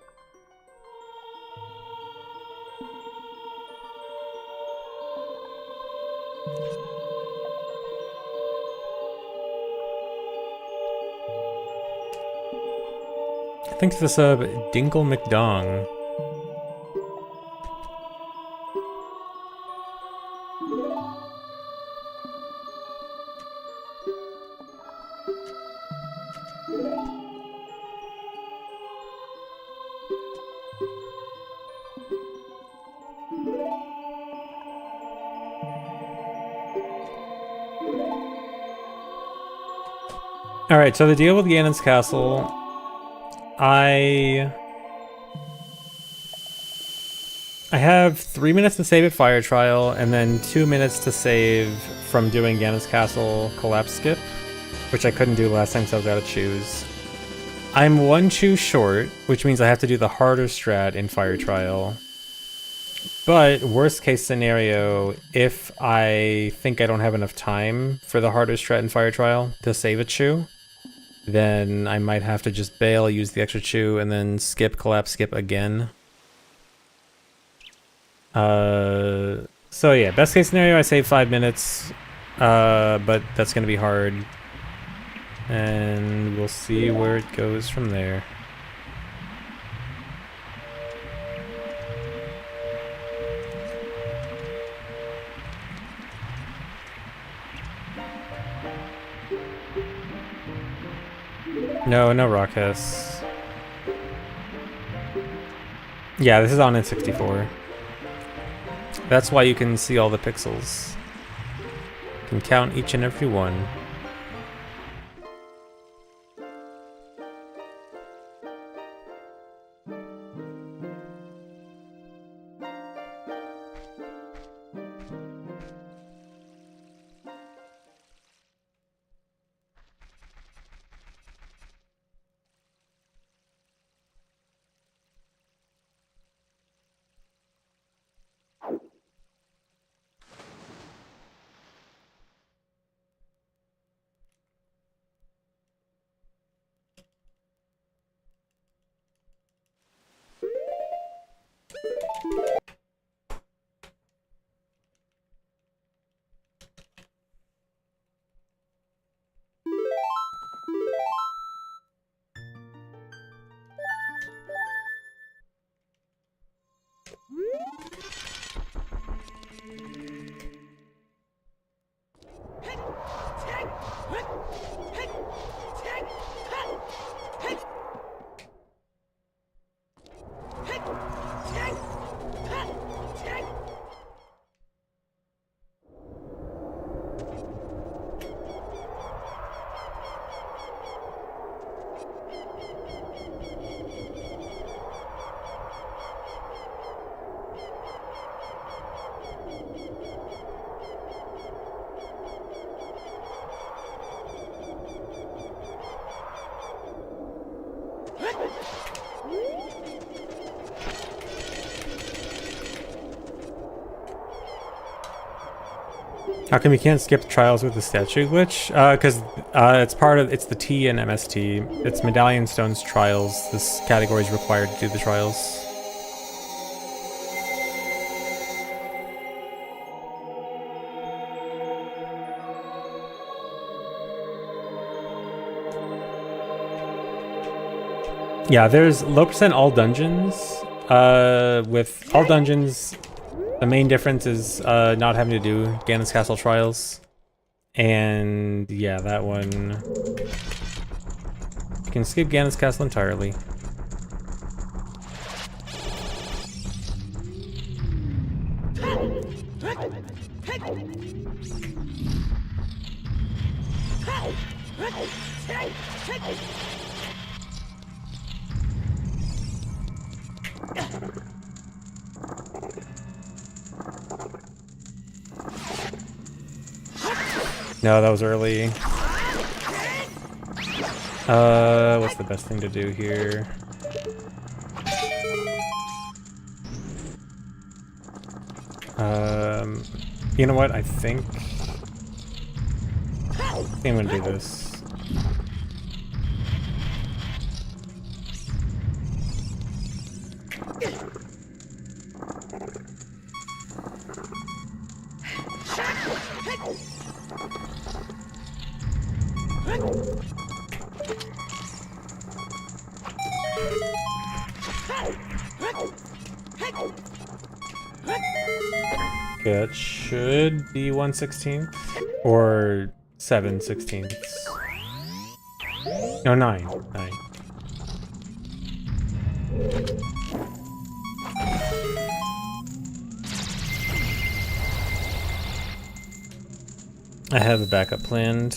Thanks for the sub, Dinkle McDong. Alright, so the deal with Ganon's castle, I have 3 minutes to save at Fire Trial, and then 2 minutes to save from doing Ganon's castle collapse skip, which I couldn't do last time, so I was out to choose. I'm 1 chew short, which means I have to do the harder strat in Fire Trial. But worst case scenario, if I think I don't have enough time for the harder strat in Fire Trial to save a chew, then I might have to just bail, use the extra chew, and then skip, collapse, skip again. So yeah, best case scenario, I save 5 minutes, but that's gonna be hard. And we'll see where it goes from there. No, no Rockhouse. Yeah, this is on N64. That's why you can see all the pixels. You can count each and every one. How come you can't skip trials with the statue glitch? Because it's the T in MST. It's Medallion Stone's trials. This category is required to do the trials. Yeah, there's low percent all dungeons. With all dungeons, the main difference is not having to do Ganon's Castle Trials. And yeah, that one... You can skip Ganon's Castle entirely. No, that was early. What's the best thing to do here? You know what? I think I'm gonna do this. Okay, that should be 1/16 or 7/16. No, 9. 9. I have a backup planned.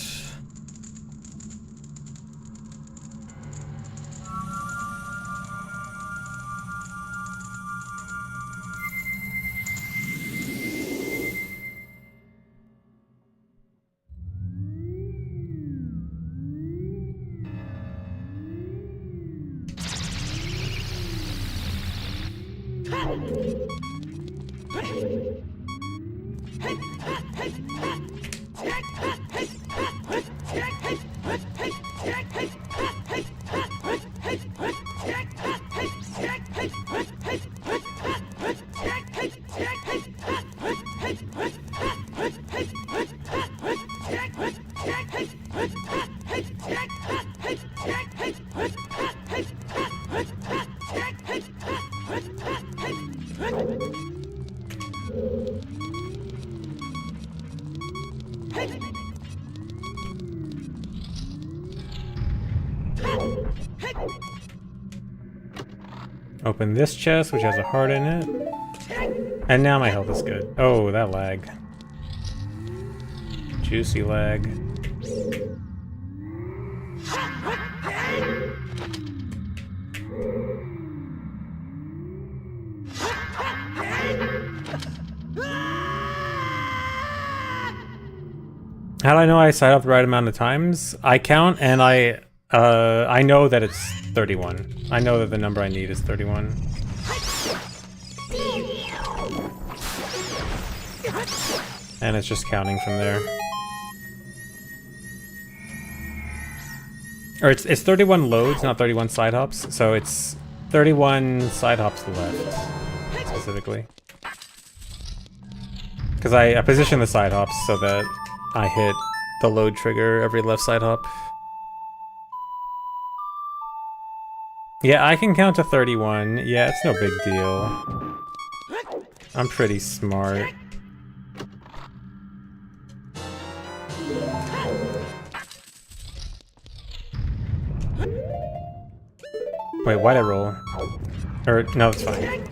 Open this chest, which has a heart in it. And now my health is good. Oh, that lag. Juicy lag. How do I know I side up the right amount of times? I count and I know that it's 31. I know that the number I need is 31. And it's just counting from there. Or it's 31 loads, not 31 side hops. So it's 31 side hops left, specifically. Because I position the side hops so that I hit the load trigger every left side hop. Yeah, I can count to 31. Yeah, it's no big deal. I'm pretty smart. Wait, why'd I roll? Or, no, it's fine.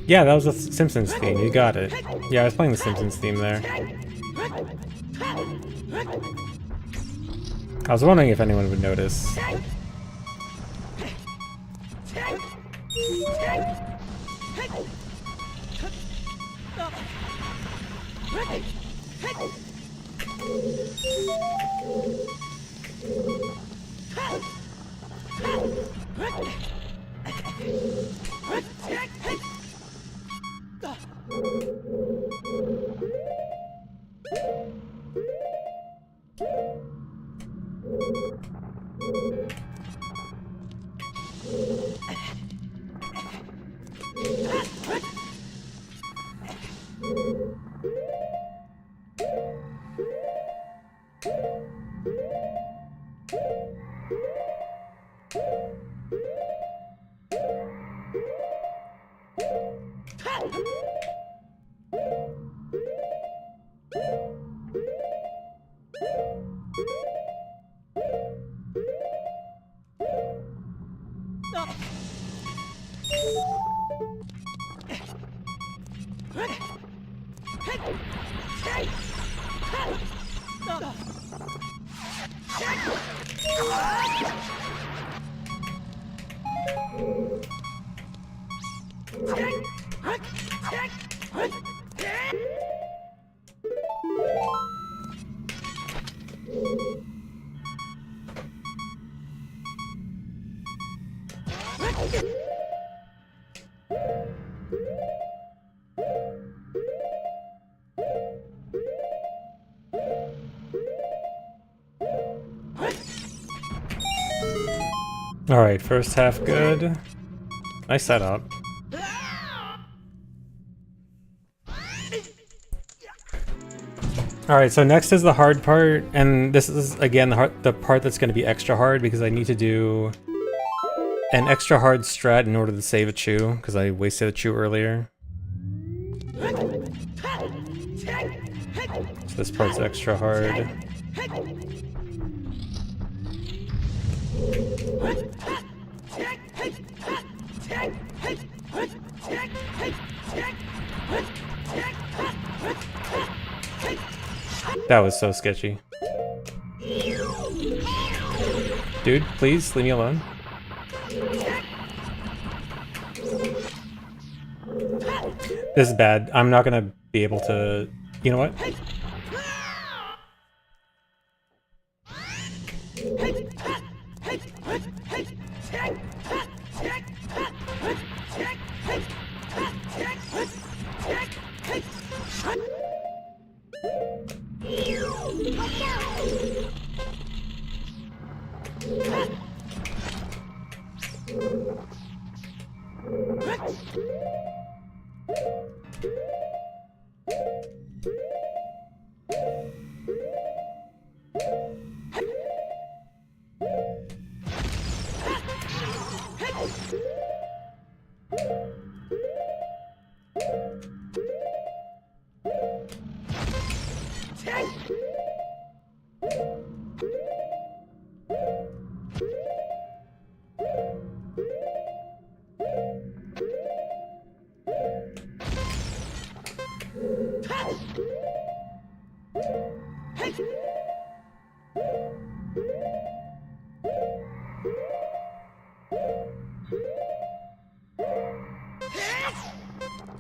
Yeah, that was the Simpsons theme. You got it. Yeah, I was playing the Simpsons theme there. I was wondering if anyone would notice. Alright, first half good. Nice setup. Alright, so next is the hard part, and this is, again, the part that's going to be extra hard because I need to do an extra hard strat in order to save a chew, because I wasted a chew earlier. So this part's extra hard. That was so sketchy. Dude, please leave me alone. This is bad. I'm not gonna be able to... You know what?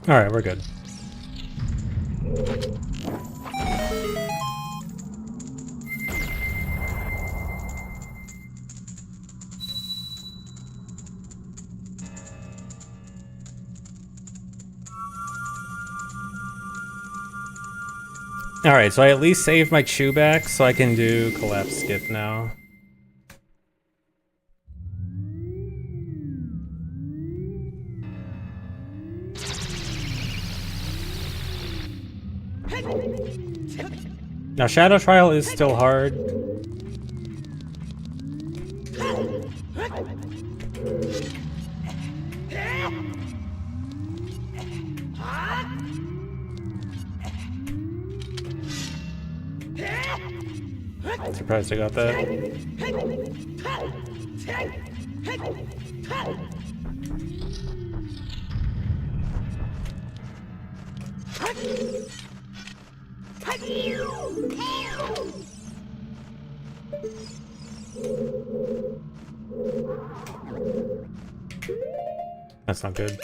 Alright, we're good. Alright, so I at least saved my chew back so I can do collapse skip now. Now, Shadow Trial is still hard. Surprised I got that. That's not good.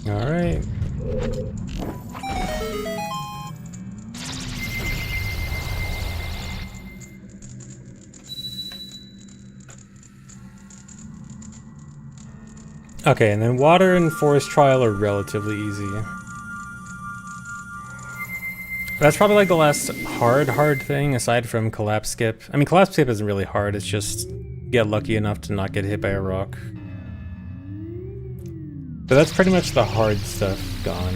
All right. Okay, and then water and forest trial are relatively easy. That's probably like the last hard thing aside from collapse skip. I mean, collapse skip isn't really hard, it's just get lucky enough to not get hit by a rock. But that's pretty much the hard stuff gone.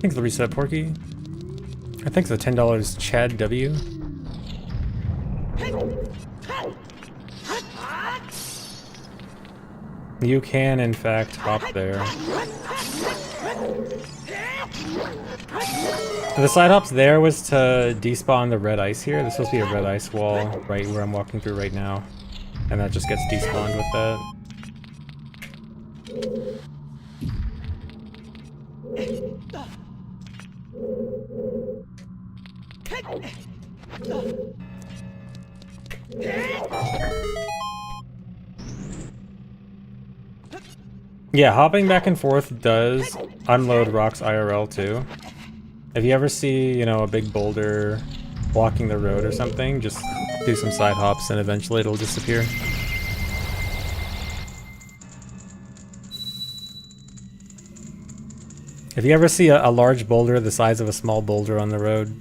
Thanks for the reset, Porky. I think the $10 Chad W. You can, in fact, hop there. The side hops there was to despawn the red ice here. There's supposed to be a red ice wall right where I'm walking through right now. And that just gets despawned with that. Yeah, hopping back and forth does unload rocks IRL too. If you ever see, you know, a big boulder blocking the road or something, just do some side hops and eventually it'll disappear. If you ever see a large boulder the size of a small boulder on the road,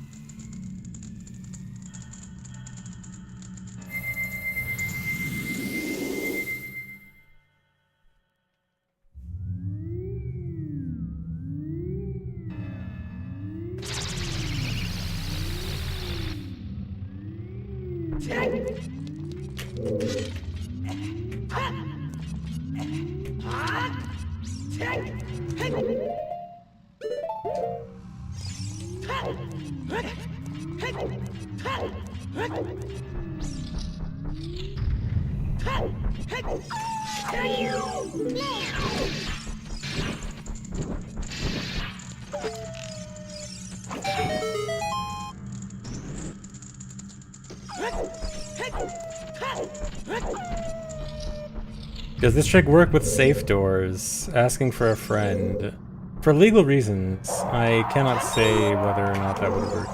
does this trick work with safe doors? Asking for a friend. For legal reasons, I cannot say whether or not that would work.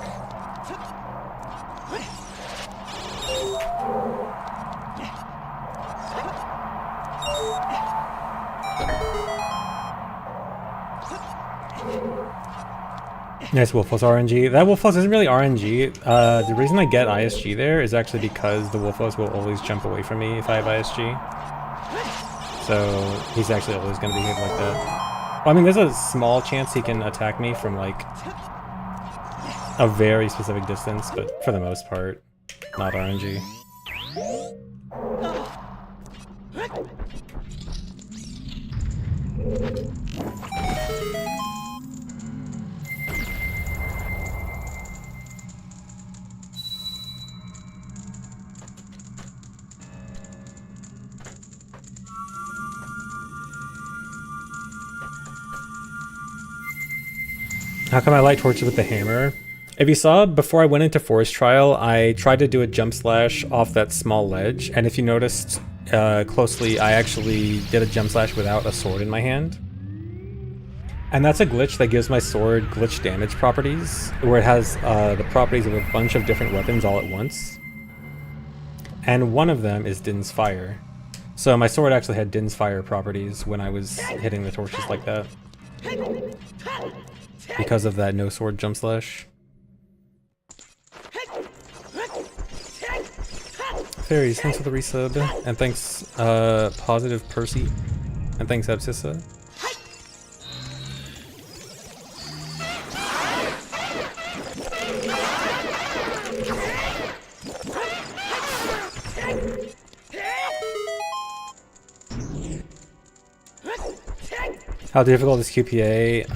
Nice Wolfos RNG. That Wolfos isn't really RNG. The reason I get ISG there is actually because the Wolfos will always jump away from me if I have ISG. So he's actually always going to behave like that. Well, I mean, there's a small chance he can attack me from like a very specific distance, but for the most part, not RNG. How come I light torches with the hammer? If you saw, before I went into Forest Trial, I tried to do a jump slash off that small ledge, and if you noticed closely, I actually did a jump slash without a sword in my hand. And that's a glitch that gives my sword glitch damage properties, where it has the properties of a bunch of different weapons all at once. And one of them is Din's Fire. So my sword actually had Din's Fire properties when I was hitting the torches like that. Because of that no sword jump slash. Fairies, thanks for the resub. And thanks, Positive Percy. And thanks, Absissa. How difficult is QPA?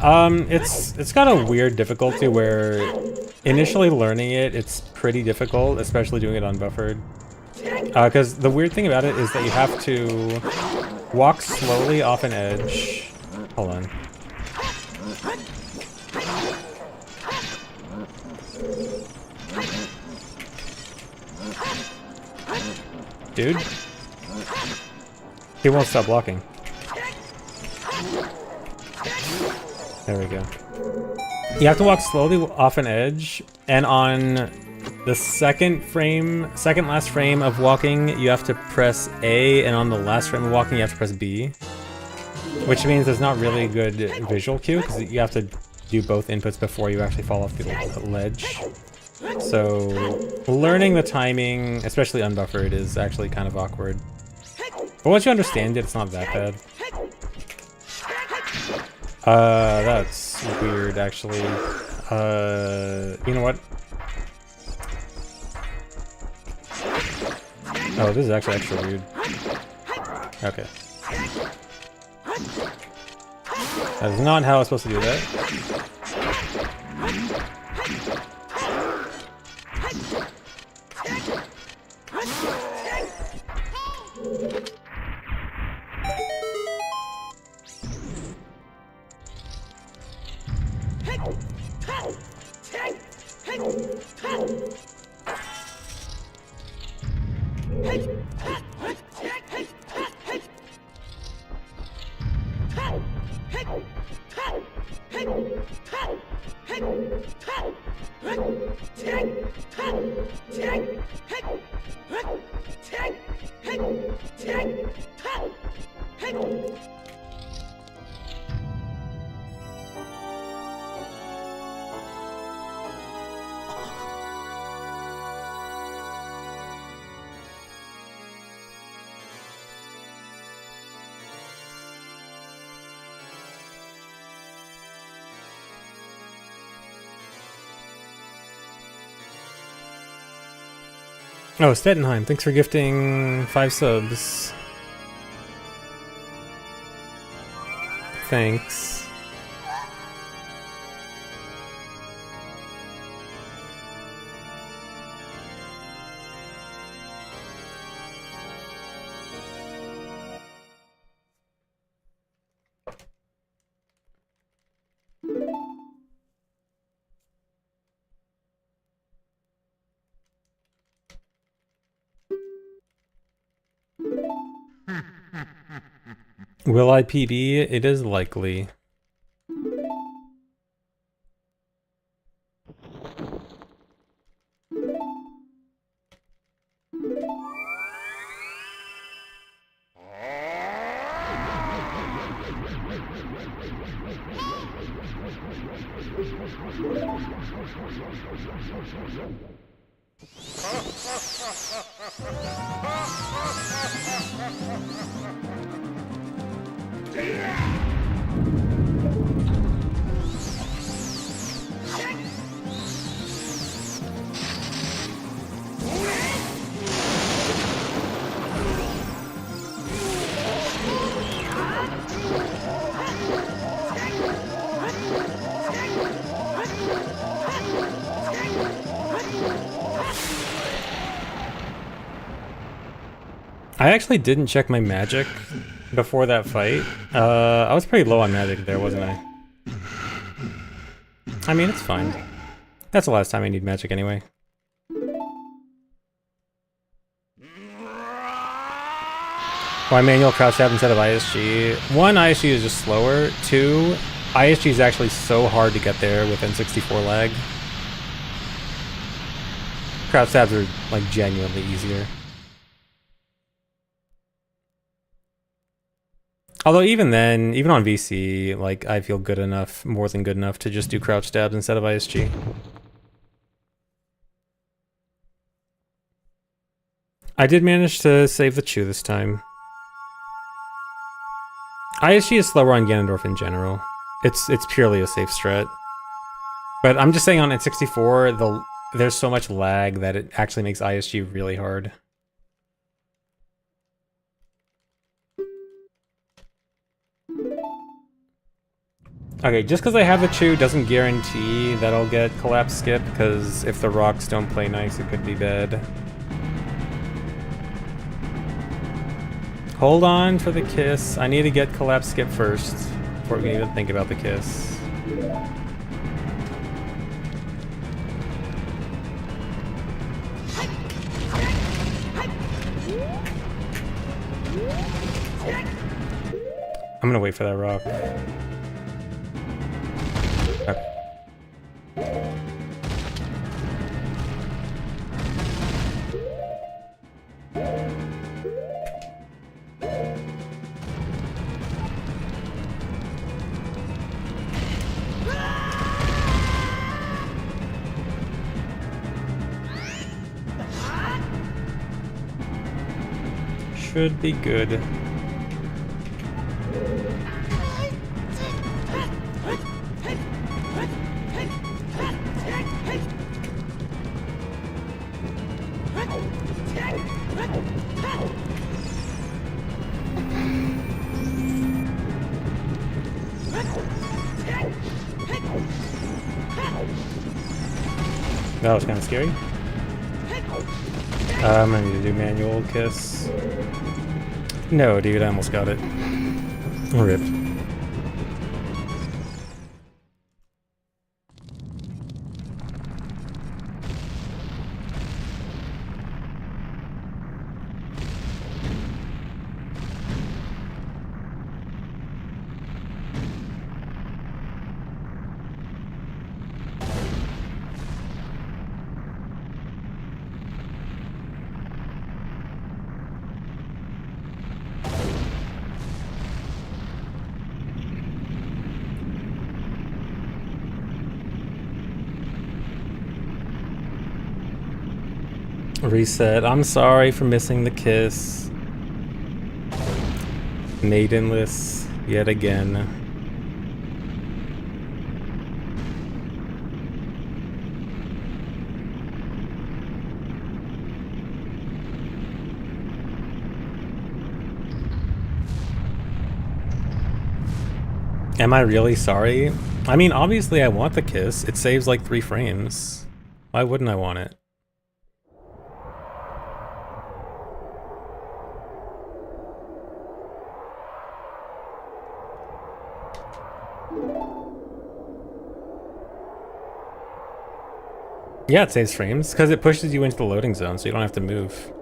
It's got a weird difficulty where initially learning it, it's pretty difficult, especially doing it unbuffered. Because the weird thing about it is that you have to walk slowly off an edge. Hold on. Dude? He won't stop blocking. There we go. You have to walk slowly off an edge, and on the second last frame of walking, you have to press A, and on the last frame of walking, you have to press B. Which means there's not really a good visual cue, because you have to do both inputs before you actually fall off the ledge. So, learning the timing, especially unbuffered, is actually kind of awkward. But once you understand it, it's not that bad. That's weird, actually. You know what? Oh, this is actually extra weird. Okay. That is not how I was supposed to do that. Oh, Stettenheim, thanks for gifting 5 subs. Thanks. Will I PB? It is likely. I actually didn't check my magic before that fight. I was pretty low on magic there, wasn't I? I mean, it's fine. That's the last time I need magic anyway. Why manual crouch tab instead of ISG? One, ISG is just slower. Two, ISG is actually so hard to get there with N64 lag. Crouch tabs are, like, genuinely easier. Although even then, even on VC, like, I feel good enough, more than good enough, to just do crouch stabs instead of ISG. I did manage to save the Chew this time. ISG is slower on Ganondorf in general. It's purely a safe strat. But I'm just saying on N64, there's so much lag that it actually makes ISG really hard. Okay, just because I have the Chew doesn't guarantee that I'll get Collapse Skip, because if the rocks don't play nice, it could be bad. Hold on for the kiss. I need to get Collapse Skip first, before we can even think about the kiss. I'm gonna wait for that rock. Okay. Should be good. That was kind of scary. I'm gonna need to do manual kiss. No, dude, I almost got it. Rip. Reset. I'm sorry for missing the kiss. Maidenless yet again. Am I really sorry? I mean, obviously I want the kiss. It saves like 3 frames. Why wouldn't I want it? Yeah, it saves frames, because it pushes you into the loading zone, so you don't have to move.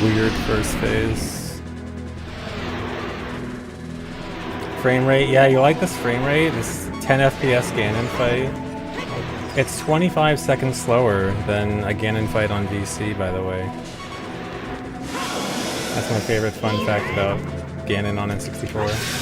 Weird first phase. Frame rate, yeah, you like this frame rate? This 10 FPS Ganon fight? It's 25 seconds slower than a Ganon fight on VC, by the way. That's my favorite fun fact about Ganon on N64.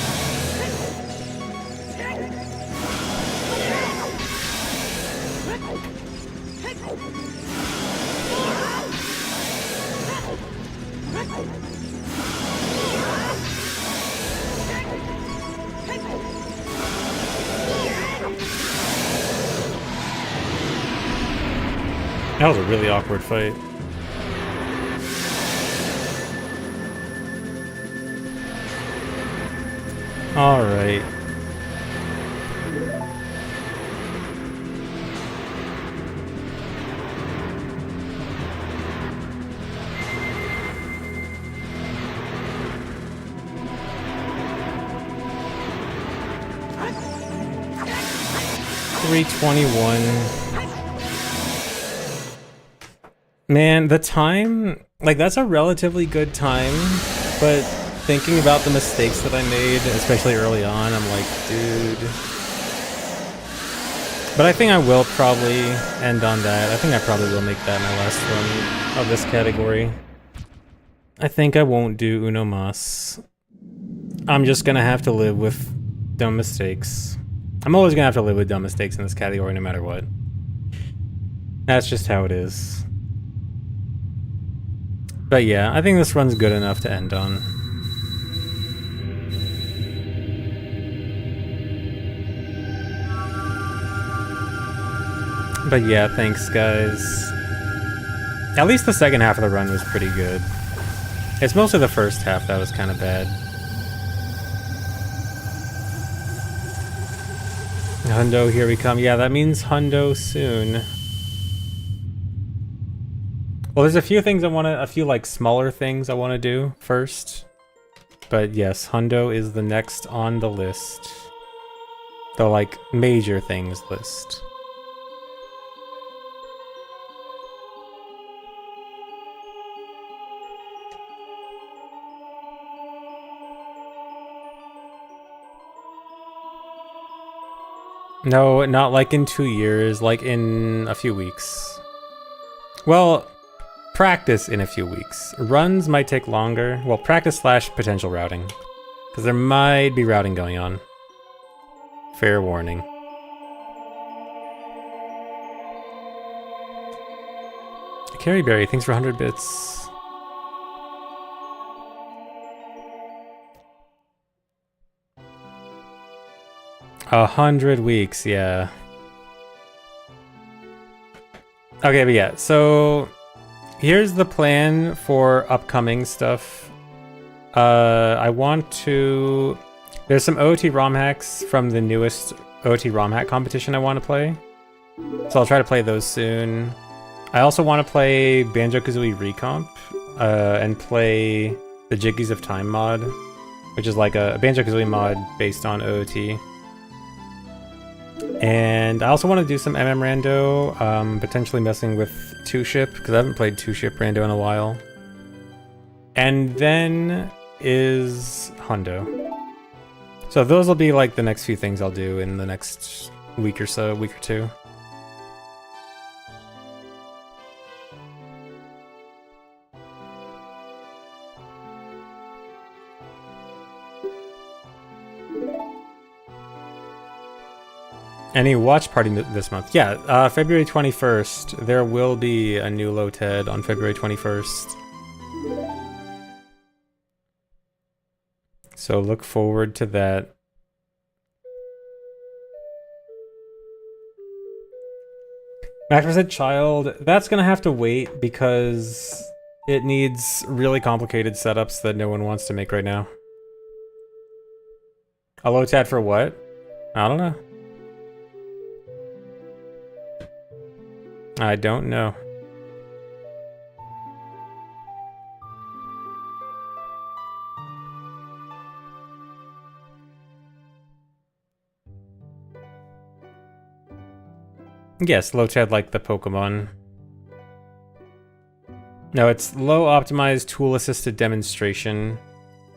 That was a really awkward fight. All right. $321. Man, the time, like, that's a relatively good time, but thinking about the mistakes that I made, especially early on, I'm like, dude. But I think I will probably end on that. I think I probably will make that my last run of this category. I think I won't do Uno Mas. I'm just gonna have to live with dumb mistakes. I'm always gonna have to live with dumb mistakes in this category no matter what. That's just how it is. But yeah, I think this run's good enough to end on. But yeah, thanks guys. At least the second half of the run was pretty good. It's mostly the first half that was kind of bad. Hundo, here we come. Yeah, that means Hundo soon. Well, there's a few things I want to, a few like smaller things I want to do first. But yes, Hundo is the next on the list. The like major things list. No, not like in 2 years, like in a few weeks. Well, practice in a few weeks. Runs might take longer. Well, practice slash potential routing. Because there might be routing going on. Fair warning. Carryberry, thanks for 100 bits. A 100 weeks, yeah. Okay, but yeah, so here's the plan for upcoming stuff. I want to... There's some OT ROM hacks from the newest OT ROM hack competition I want to play. So I'll try to play those soon. I also want to play Banjo-Kazooie Recomp and play the Jiggies of Time mod, which is like a Banjo-Kazooie mod based on OOT. And I also want to do some MM Rando, potentially messing with 2-Ship, because I haven't played 2-Ship Rando in a while. And then is Hundo. So those will be like the next few things I'll do in the next week or so, week or two. Any watch party this month? Yeah, February 21st. There will be a new Low-Ted on February 21st. So look forward to that. Max said Child. That's gonna have to wait because it needs really complicated setups that no one wants to make right now. A Low-Ted for what? I don't know. I don't know. Yes, low chat like the Pokemon. No, it's low optimized tool assisted demonstration.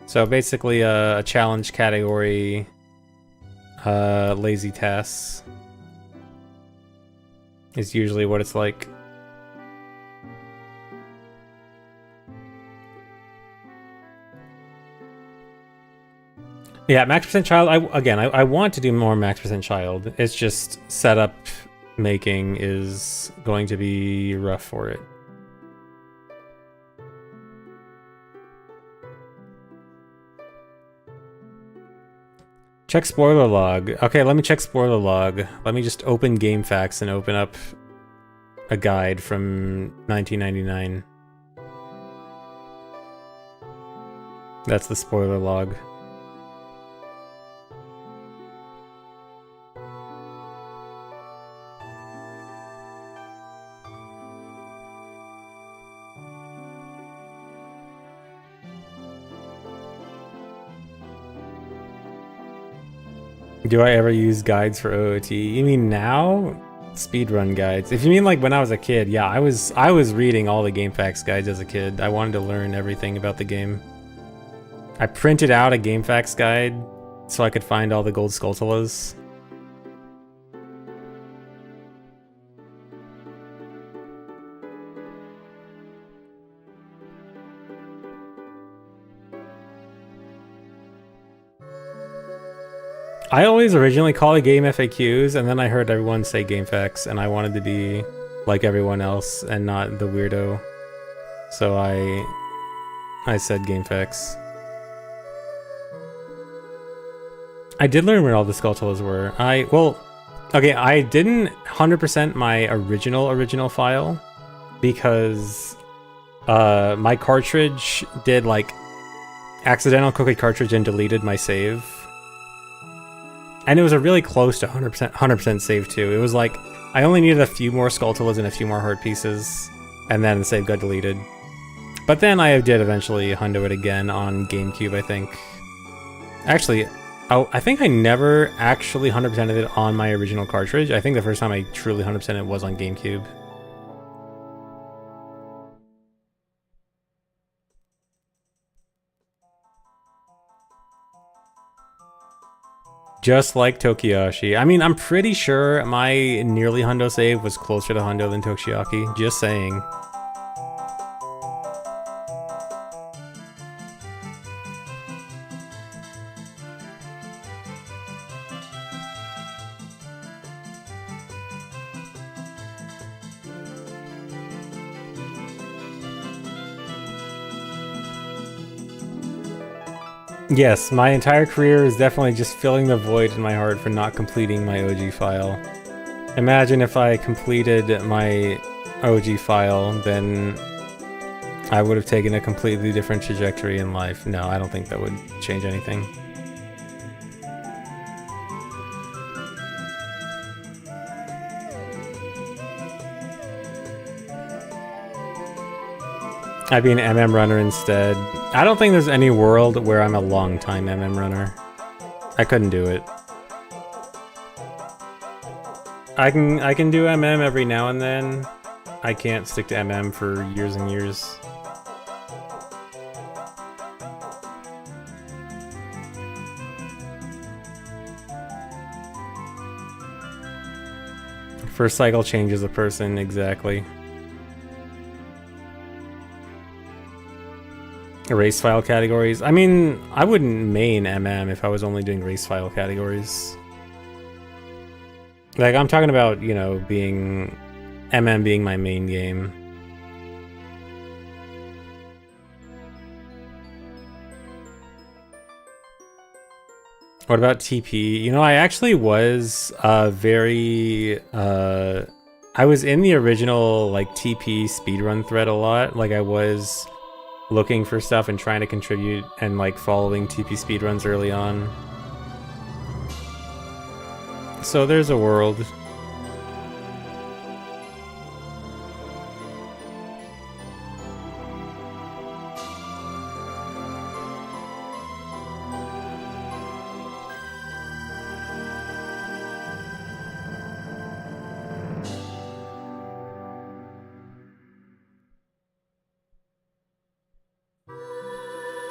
So basically a challenge category, lazy tasks is usually what it's like. Yeah, max percent child. I want to do more max percent child. It's just setup making is going to be rough for it. Check spoiler log. Okay, let me check spoiler log. Let me just open GameFAQs and open up a guide from 1999. That's the spoiler log. Do I ever use guides for OOT? You mean now? Speedrun guides. If you mean like when I was a kid, yeah, I was reading all the GameFAQs guides as a kid. I wanted to learn everything about the game. I printed out a GameFAQs guide so I could find all the gold Skulltulas. I always originally called a game FAQs, and then I heard everyone say GameFAQs, and I wanted to be like everyone else and not the weirdo. So I said GameFAQs. I did learn where all the Skulltulas were. Okay, I didn't 100% my original file because my cartridge did like accidental cookie cartridge and deleted my save. And it was a really close to 100% save too. It was like, I only needed a few more Skulltulas and a few more heart pieces, and then the save got deleted. But then I did eventually hundo it again on GameCube, I think. Actually, I think I never actually 100%ed it on my original cartridge. I think the first time I truly 100%ed it was on GameCube. Just like Tokiyoshi. I mean, I'm pretty sure my nearly hundo save was closer to hundo than Tokiyoshi. Just saying. Yes, my entire career is definitely just filling the void in my heart for not completing my OG file. Imagine if I completed my OG file, then I would have taken a completely different trajectory in life. No, I don't think that would change anything. I'd be an MM runner instead. I don't think there's any world where I'm a long-time MM runner. I couldn't do it. I can do MM every now and then. I can't stick to MM for years and years. First cycle changes a person, exactly. Race file categories. I mean, I wouldn't main MM if I was only doing race file categories. Like, I'm talking about, you know, being MM being my main game. What about TP? You know, I actually was I was in the original, like, TP speedrun thread a lot. Like, I was looking for stuff and trying to contribute and like following TP speedruns early on. So there's a world.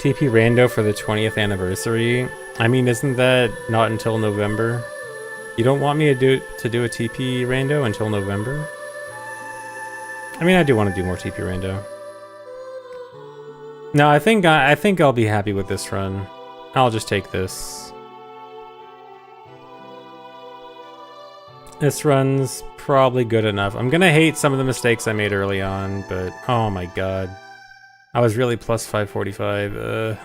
TP Rando for the 20th anniversary. I mean, isn't that not until November? You don't want me to do a TP Rando until November? I mean, I do want to do more TP Rando. No, I think I'll be happy with this run. I'll just take this. This run's probably good enough. I'm gonna hate some of the mistakes I made early on, but oh my god. I was really plus 545.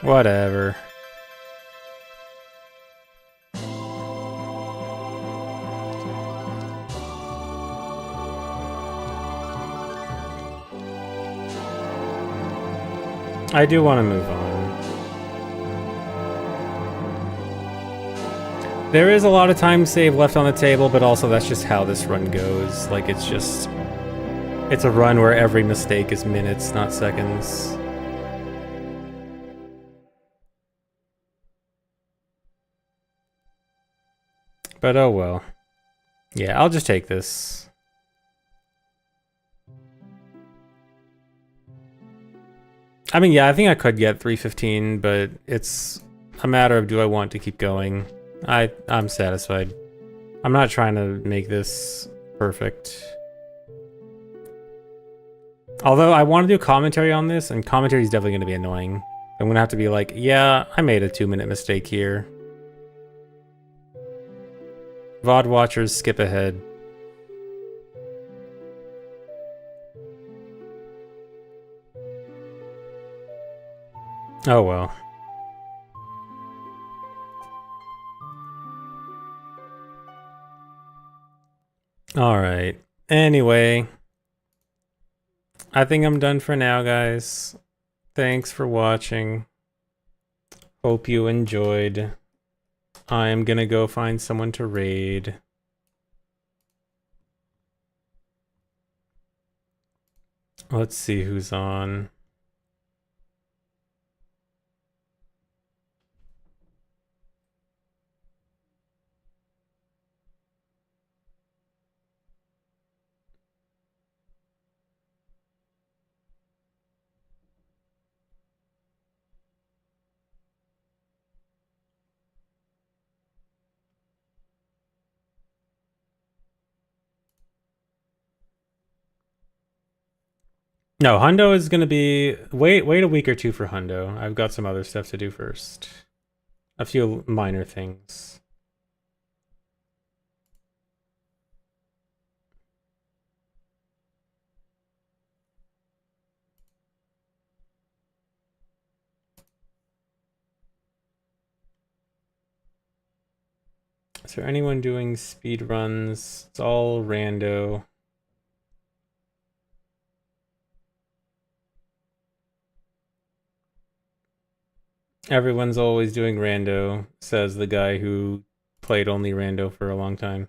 Whatever. I do want to move on. There is a lot of time save left on the table, but also that's just how this run goes. Like, it's a run where every mistake is minutes, not seconds. But oh well. Yeah, I'll just take this. I mean, yeah, I think I could get 315, but it's a matter of do I want to keep going. I'm satisfied. I'm not trying to make this perfect. Although I want to do commentary on this, and commentary is definitely going to be annoying. I'm going to have to be like, yeah, I made a 2-minute mistake here. VOD watchers, skip ahead. Oh well. Alright. Anyway. I think I'm done for now, guys. Thanks for watching. Hope you enjoyed. I am gonna go find someone to raid. Let's see who's on. No, Hundo is gonna be... Wait a week or two for Hundo. I've got some other stuff to do first. A few minor things. Is there anyone doing speed runs? It's all rando. Everyone's always doing rando, says the guy who played only rando for a long time.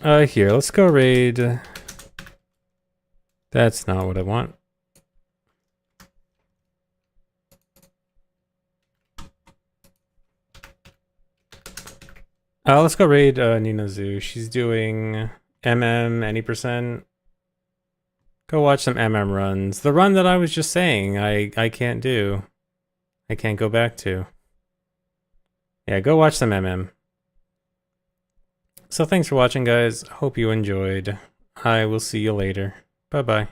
Here, let's go raid. That's not what I want. Let's go raid Nina Zoo. She's doing any percent. Go watch some runs. The run that I was just saying I can't do. I can't go back to. Yeah, go watch some So thanks for watching, guys. Hope you enjoyed. I will see you later. Bye-bye.